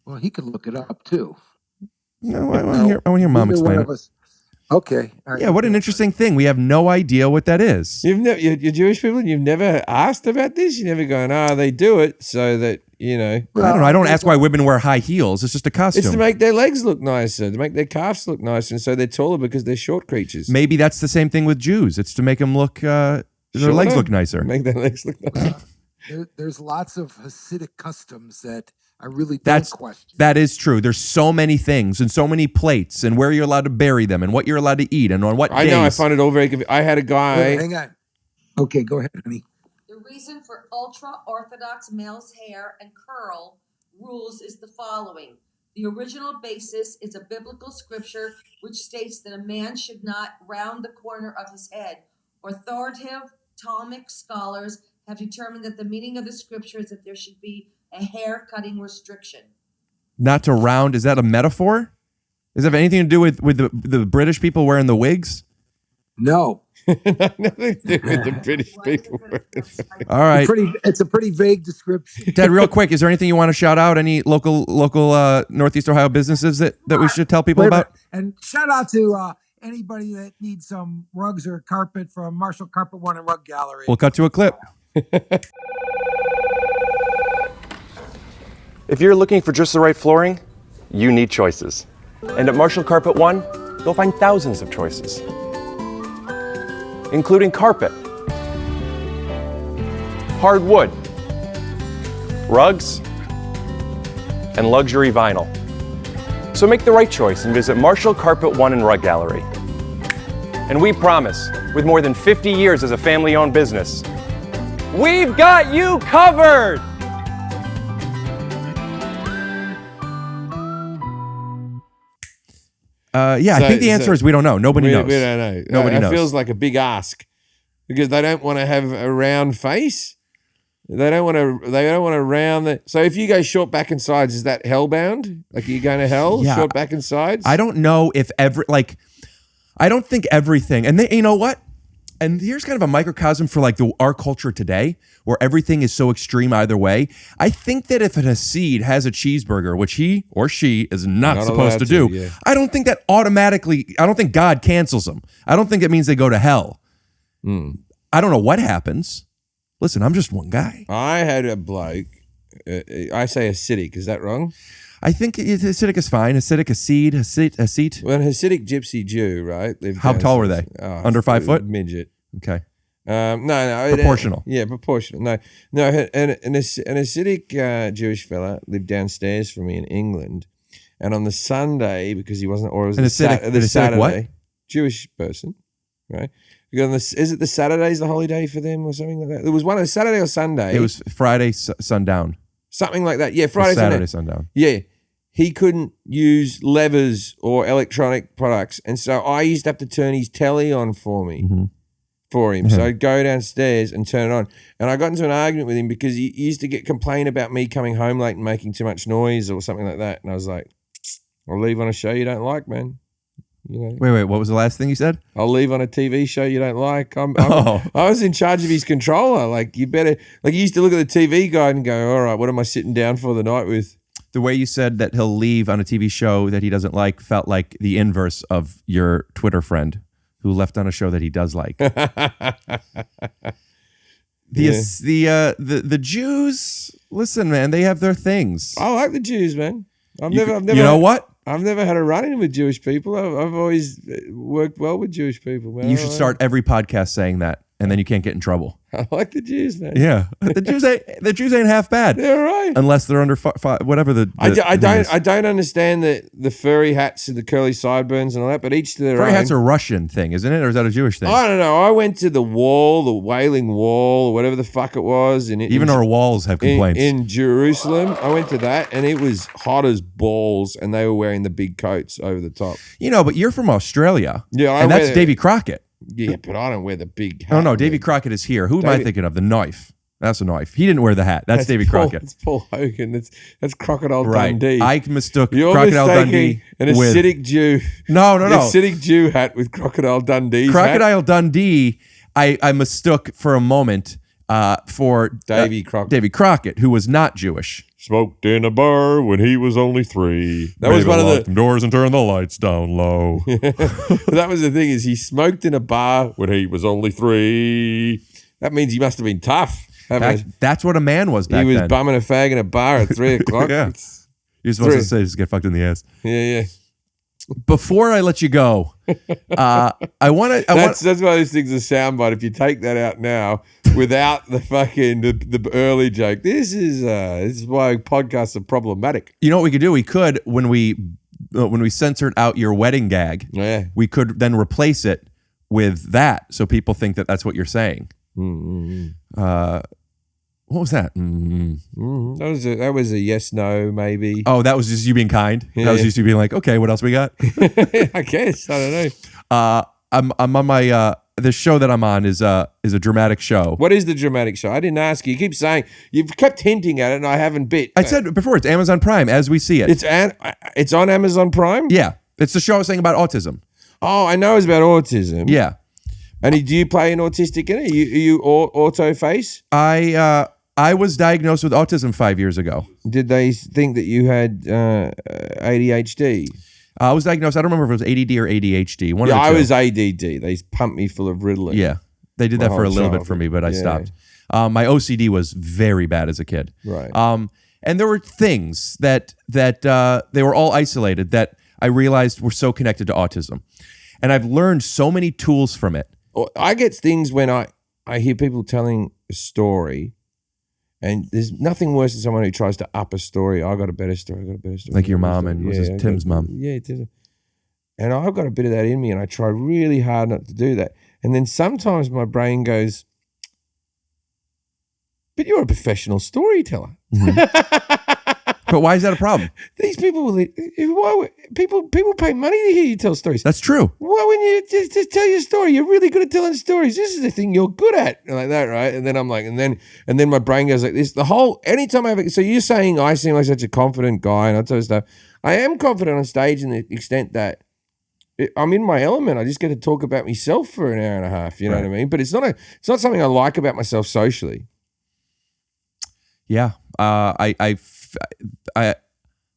M: Well, he could look it up too.
B: No, I want to hear Mom explain it.
M: Okay. All right.
B: Yeah, what an interesting thing. We have no idea what that is.
A: You're Jewish people and you've never asked about this? You never gone, they do it so that, you know.
B: I don't know. I don't ask why women wear high heels. It's just a costume.
A: It's to make their legs look nicer, to make their calves look nicer, and so they're taller because they're short creatures.
B: Maybe that's the same thing with Jews. It's to make them look, their legs look nicer.
A: Make their legs look nicer.
M: There's lots of Hasidic customs that I really don't question.
B: That is true. There's so many things and so many plates and where you're allowed to bury them and what you're allowed to eat and on what days.
A: I know. I find it all very confusing. I had a guy.
M: Hang on. Okay, go ahead, honey.
N: The reason for ultra-Orthodox male's hair and curl rules is the following. The original basis is a biblical scripture which states that a man should not round the corner of his head. Authoritative Talmudic scholars have determined that the meaning of the scripture is that there should be a hair cutting restriction.
B: Not to round, is that a metaphor? Does it have anything to do with the British people wearing the wigs?
M: No.
A: Nothing to do with the British people.
B: All right.
M: It's a pretty vague description.
B: Ted, real quick, is there anything you want to shout out? Any local Northeast Ohio businesses that we should tell people about?
M: And shout out to anybody that needs some rugs or carpet from Marshall Carpet One and Rug Gallery.
B: We'll cut to a clip.
C: If you're looking for just the right flooring, you need choices. And at Marshall Carpet One, you'll find thousands of choices, including carpet, hardwood, rugs, and luxury vinyl. So make the right choice and visit Marshall Carpet One and Rug Gallery. And we promise, with more than 50 years as a family-owned business, we've got you covered!
B: I think the answer is we don't know. Nobody knows.
A: We don't know.
B: Nobody knows.
A: It feels like a big ask because they don't want to have a round face. They don't want to round the. So if you go short back and sides, is that hellbound? Like are you going to hell?
B: Yeah.
A: Short back and sides?
B: I don't know if I don't think everything. And you know what? And here's kind of a microcosm for like our culture today, where everything is so extreme either way. I think that if a Hasid has a cheeseburger, which he or she is not supposed to do,
A: yeah.
B: I don't think that automatically, I don't think God cancels them. I don't think it means they go to hell. I don't know what happens. Listen, I'm just one guy.
A: I had a bloke. I say Hasidic. Is that wrong?
B: I think Hasidic is fine. Hasidic, Hasid.
A: Well, an Hasidic gypsy Jew, right?
B: How tall were they? Under 5 foot?
A: Midget.
B: Okay.
A: No.
B: Proportional.
A: Proportional. No. An Hasidic Jewish fella lived downstairs from me in England, and on the Sunday, because he wasn't, or it was the Saturday,
B: what?
A: Jewish person, right? Is it the Saturday's the holy day for them or something like that? There was one on Saturday or Sunday.
B: It was Friday sundown.
A: Something like that. Yeah, Friday,
B: Saturday sundown.
A: Yeah. He couldn't use levers or electronic products. And so I used to have to turn his telly on for him. So I'd go downstairs and turn it on. And I got into an argument with him because he used to complain about me coming home late and making too much noise or something like that. And I was like, I'll leave on a show you don't like, man. You know.
B: Wait, what was the last thing you said?
A: I'll leave on a TV show you don't like. I was in charge of his controller. Like, you better, like, he used to look at the TV guide and go, all right, what am I sitting down for the night with?
B: The way you said that he'll leave on a TV show that he doesn't like felt like the inverse of your Twitter friend who left on a show that he does like. The Jews, listen, man, they have their things.
A: I like the Jews, man. I've
B: You
A: never.
B: know what?
A: I've never had a run-in with Jewish people. I've always worked well with Jewish people, man.
B: You should start every podcast saying that, and then you can't get in trouble.
A: I like the Jews, man.
B: Yeah, the Jews ain't half bad.
A: They're right,
B: unless they're under whatever the.
A: I don't understand the furry hats and the curly sideburns and all that, but each to their own.
B: Furry hats are a Russian thing, isn't it, or is that a Jewish thing?
A: I don't know. I went to the Wailing Wall, or whatever the fuck it was, and
B: even our walls have complaints
A: in Jerusalem. I went to that, and it was hot as balls, and they were wearing the big coats over the top.
B: You know, but you're from Australia,
A: yeah,
B: and that's Davy Crockett.
A: Yeah, but I don't wear the big hat.
B: Oh, no, Davy Crockett is here. Who am I thinking of? The knife. That's a knife. He didn't wear the hat. That's Davy Crockett.
A: It's Paul Hogan. That's Crocodile Dundee.
B: I mistook
A: You're
B: Crocodile Dundee
A: an acidic Jew.
B: No.
A: An acidic Jew hat with Crocodile Dundee.
B: Crocodile Dundee, I mistook for a moment for
A: Davy Crockett.
B: Davy Crockett, who was not Jewish.
O: Smoked in a bar when he was only 3.
A: That was one of the
O: doors and turned the lights down low.
A: That was the thing, is he smoked in a bar
O: when he was only 3.
A: That means he must have been tough.
B: That's what a man was back then.
A: He was bumming a fag in a bar at 3 o'clock.
B: Yeah. You're supposed to say just get fucked in the ass.
A: Yeah.
B: Before I let you go, I want to.
A: That's one of those things, a soundbite. If you take that out now without the fucking the early joke, this is why podcasts are problematic.
B: You know what we could do? We could when we censored out your wedding gag.
A: Yeah.
B: We could then replace it with that, so people think that that's what you're saying. What was that?
A: That was a yes, no, maybe.
B: Oh, that was just you being kind.
A: Yeah.
B: That was just you being like, okay, what else we got?
A: I guess, I don't know.
B: I'm on my the show that I'm on is a dramatic show.
A: What is the dramatic show? I didn't ask you. You keep saying, you've kept hinting at it, and I haven't bit.
B: I said before, it's Amazon Prime as we see it.
A: It's on Amazon Prime.
B: Yeah, it's the show I was saying about autism.
A: Oh, I know it's about autism.
B: Yeah.
A: And do you play an autistic in it? Are you auto face?
B: I was diagnosed with autism 5 years ago.
A: Did they think that you had ADHD?
B: I was diagnosed. I don't remember if it was ADD or ADHD. One of the two.
A: I was ADD. They pumped me full of Ritalin.
B: Yeah, they did that for a little bit for me, but I stopped. My OCD was very bad as a kid.
A: Right.
B: And there were things that they were all isolated that I realized were so connected to autism, and I've learned so many tools from it.
A: I get things when I hear people telling a story, and there's nothing worse than someone who tries to up a story. I got a better story.
B: Like your mom and was this Tim's mom?
A: Yeah, Tim. And I've got a bit of that in me, and I try really hard not to do that. And then sometimes my brain goes, "But you're a professional storyteller."
B: Mm-hmm. But why is that a problem?
A: These people, people pay money to hear you tell stories.
B: That's true.
A: Why wouldn't you just tell your story? You're really good at telling stories. This is the thing you're good at, like that, right? And then I'm like, and then my brain goes like this. Anytime I have, so you're saying I seem like such a confident guy and all that sort of stuff. I am confident on stage in the extent that I'm in my element. I just get to talk about myself for an hour and a half. You know what I mean? But it's not something I like about myself socially.
B: Yeah, I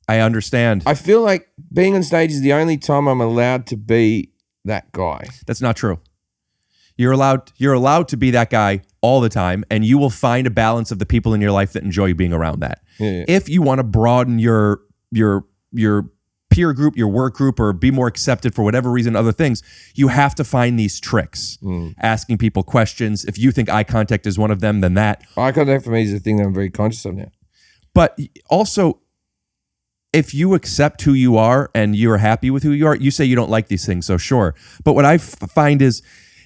B: understand.
A: I feel like being on stage is the only time I'm allowed to be that guy.
B: That's not true. You're allowed to be that guy all the time, and you will find a balance of the people in your life that enjoy being around that.
A: Yeah.
B: If you want to broaden your peer group, your work group, or be more accepted for whatever reason, other things, you have to find these tricks. Asking people questions. If you think eye contact is one of them, then that.
A: Eye contact for me is a thing that I'm very conscious of now.
B: But also, if you accept who you are and you're happy with who you are, you say you don't like these things, so sure. But what I find is,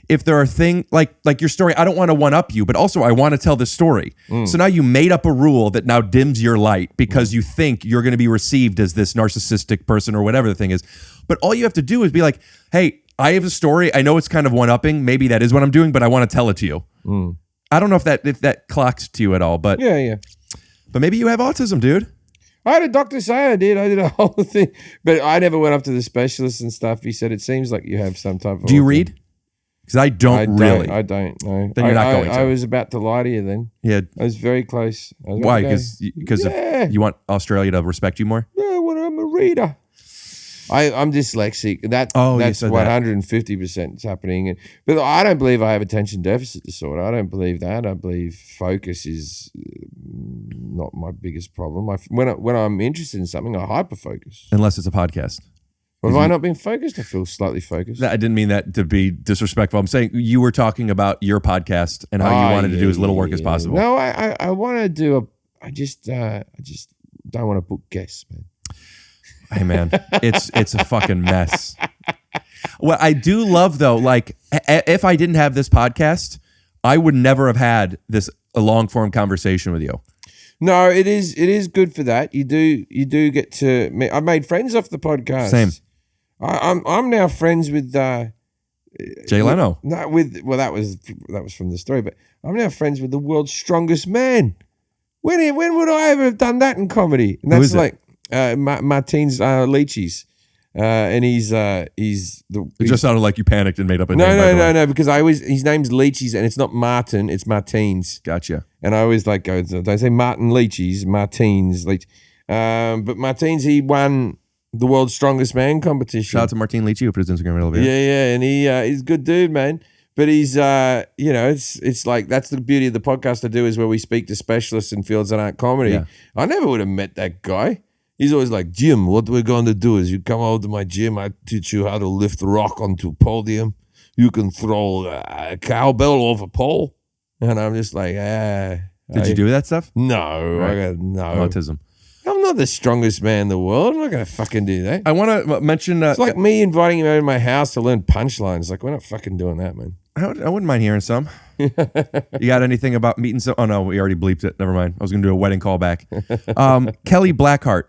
B: if there are things like your story, I don't want to one-up you, but also I want to tell this story. So now you made up a rule that now dims your light because you think you're going to be received as this narcissistic person or whatever the thing is. But all you have to do is be like, hey, I have a story. I know it's kind of one-upping. Maybe that is what I'm doing, but I want to tell it to you. I don't know if that clocks to you at all, but
A: yeah.
B: But maybe you have autism, dude.
A: I had a doctor say I did. I did a whole thing, but I never went up to the specialist and stuff. He said, it seems like you have some type of...
B: Do you read? Because I don't really.
A: I don't know.
B: Then you're not going to.
A: I was about to lie to you then.
B: Yeah.
A: I was very close.
B: Why? Because you want Australia to respect you more?
A: Yeah, well, I'm a reader. I'm dyslexic. That's 150% happening. But I don't believe I have attention deficit disorder. I don't believe that. I believe focus is not my biggest problem. When I'm interested in something, I hyper-focus.
B: Unless it's a podcast.
A: Have I not been focused? I feel slightly focused.
B: I didn't mean that to be disrespectful. I'm saying you were talking about your podcast and how you wanted to do as little work as possible.
A: No, I want to do I just don't want to book guests, man.
B: Hey, man, it's a fucking mess. What I do love, though, like, if I didn't have this podcast, I would never have had a long-form conversation with you.
A: No, it is good for that. You do get to meet. I made friends off the podcast.
B: Same.
A: I'm now friends with
B: Jay Leno.
A: That was from the story, but I'm now friends with the world's strongest man. When would I ever have done that in comedy? And that's like Martin's Leachy's. And he's
B: It just sounded like you panicked and made up a name.
A: No, because his name's Leachy's and it's not Martin, it's Martin's.
B: Gotcha.
A: And I always go, don't say Martin Leachy's, Martin's Leach. But Martin's, he won the world's strongest man competition.
B: Shout out to Martin Leachy who put his Instagram over here.
A: Yeah, and he's a good dude, man. But he's, it's like, that's the beauty of the podcast I do is where we speak to specialists in fields that aren't comedy.
B: Yeah.
A: I never would have met that guy. He's always like, Jim, what we're going to do is you come over to my gym, I teach you how to lift rock onto a podium. You can throw a cowbell off a pole. And I'm just like,
B: Did you do that stuff?
A: No,
B: Right.
A: I got no.
B: Autism.
A: I'm not the strongest man in the world. I'm not going to fucking do that.
B: I want to mention...
A: it's like me inviting him over to my house to learn punchlines. Like, we're not fucking doing that, man.
B: I wouldn't mind hearing some. You got anything about meeting some... Oh, no, we already bleeped it. Never mind. I was going to do a wedding callback. Kelly Blackheart.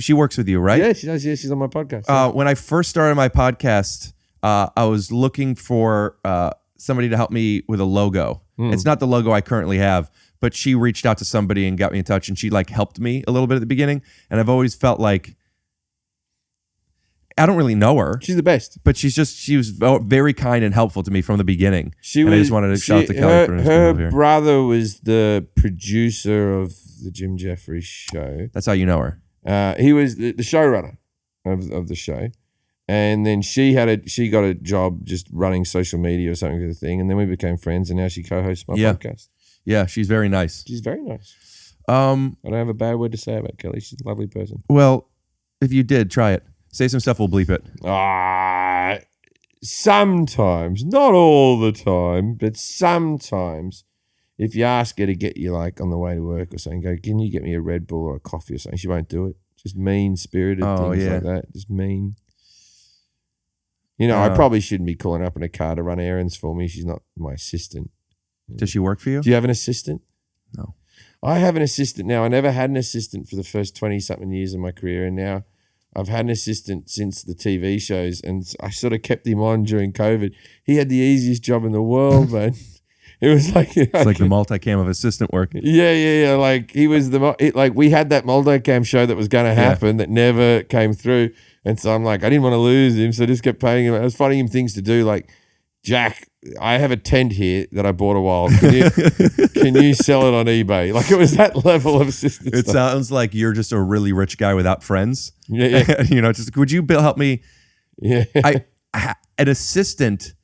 B: She works with you, right?
A: Yeah, she does. Yeah, she's on my podcast.
B: When I first started my podcast, I was looking for somebody to help me with a logo. It's not the logo I currently have, but she reached out to somebody and got me in touch, and she helped me a little bit at the beginning. And I've always felt like I don't really know her.
A: She's the best,
B: but she was very kind and helpful to me from the beginning. I just wanted to shout out to Kelly.
A: Her brother was the producer of the Jim Jefferies show.
B: That's how you know her.
A: He was the showrunner of the show, and then she got a job just running social media or something for the thing, and then we became friends, and now she co-hosts my podcast.
B: Yeah, she's very nice.
A: She's very nice. I don't have a bad word to say about Kelly. She's a lovely person.
B: Well, if you did, try it. Say some stuff, we'll bleep it.
A: Sometimes, not all the time, but sometimes, if you ask her to get you on the way to work or something, go, can you get me a Red Bull or a coffee or something? She won't do it. Just mean-spirited things like that. Just mean. I probably shouldn't be calling up in a car to run errands for me. She's not my assistant.
B: Does she work for you?
A: Do you have an assistant?
B: No.
A: I have an assistant now. I never had an assistant for the first 20-something years of my career, and now I've had an assistant since the TV shows, and I sort of kept him on during COVID. He had the easiest job in the world, man. It was like
B: it's like the multicam of assistant work.
A: Yeah. Like he was we had that multicam show that was going to happen that never came through, and so I'm like, I didn't want to lose him, so I just kept paying him. I was finding him things to do, like, Jack, I have a tent here that I bought a while. Can you sell it on eBay? Like, it was that level of assistance.
B: It sounds like you're just a really rich guy without friends.
A: Yeah.
B: Just would you help me?
A: Yeah.
B: An assistant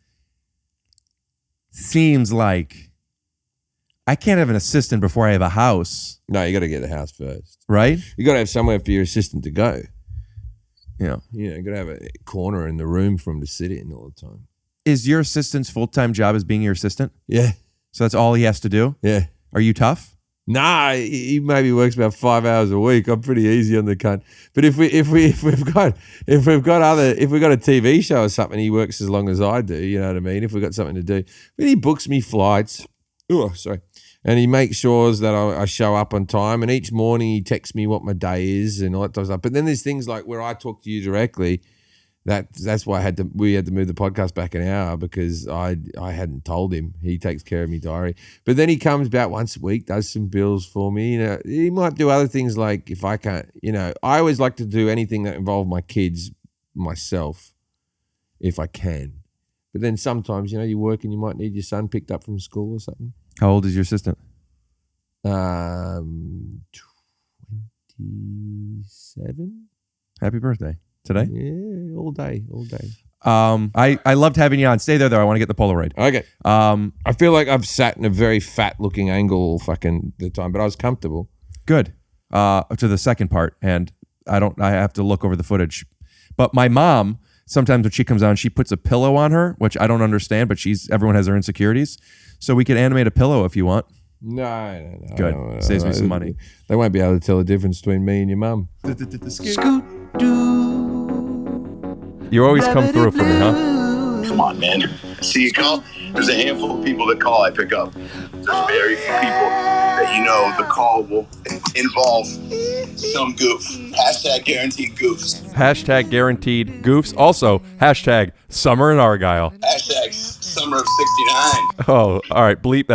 B: seems like I can't have an assistant before I have a house.
A: No, you got to get the house first.
B: Right?
A: You got to have somewhere for your assistant to go.
B: Yeah.
A: You got to have a corner in the room for him to sit in all the time.
B: Is your assistant's full-time job as being your assistant?
A: Yeah.
B: So that's all he has to do?
A: Yeah.
B: Are you tough?
A: Nah, he maybe works about 5 hours a week. I'm pretty easy on the cunt. But if we've got a TV show or something, he works as long as I do. You know what I mean? If we've got something to do, but he books me flights. Oh, sorry. And he makes sure that I show up on time. And each morning he texts me what my day is and all that type of stuff. But then there's things like where I talk to you directly. That's why we had to move the podcast back an hour because I hadn't told him. He takes care of me diary. But then he comes about once a week, does some bills for me. You know, he might do other things like if I can't, you know, I always like to do anything that involves my kids myself if I can. But then sometimes, you know, you work and you might need your son picked up from school or something.
B: How old is your assistant?
A: 27.
B: Happy birthday. Today?
A: Yeah, all day.
B: I loved having you on. Stay there, though. I want to get the Polaroid.
A: Okay. I feel like I've sat in a very fat-looking angle fucking the time, but I was comfortable.
B: Good. To the second part, and I have to look over the footage. But my mom, sometimes when she comes on, she puts a pillow on her, which I don't understand, but everyone has their insecurities. So we could animate a pillow if you want.
A: No.
B: Good. Saves me some money.
A: They won't be able to tell the difference between me and your mum.
B: You always come through for me, huh?
E: Come on, man. See you call? There's a handful of people that call I pick up. There's very few people that you know the call will involve some goof. Hashtag guaranteed goofs.
B: Hashtag guaranteed goofs. Also, hashtag summer in Argyle.
E: Hashtag summer of 69.
B: Oh, all right. Bleep that.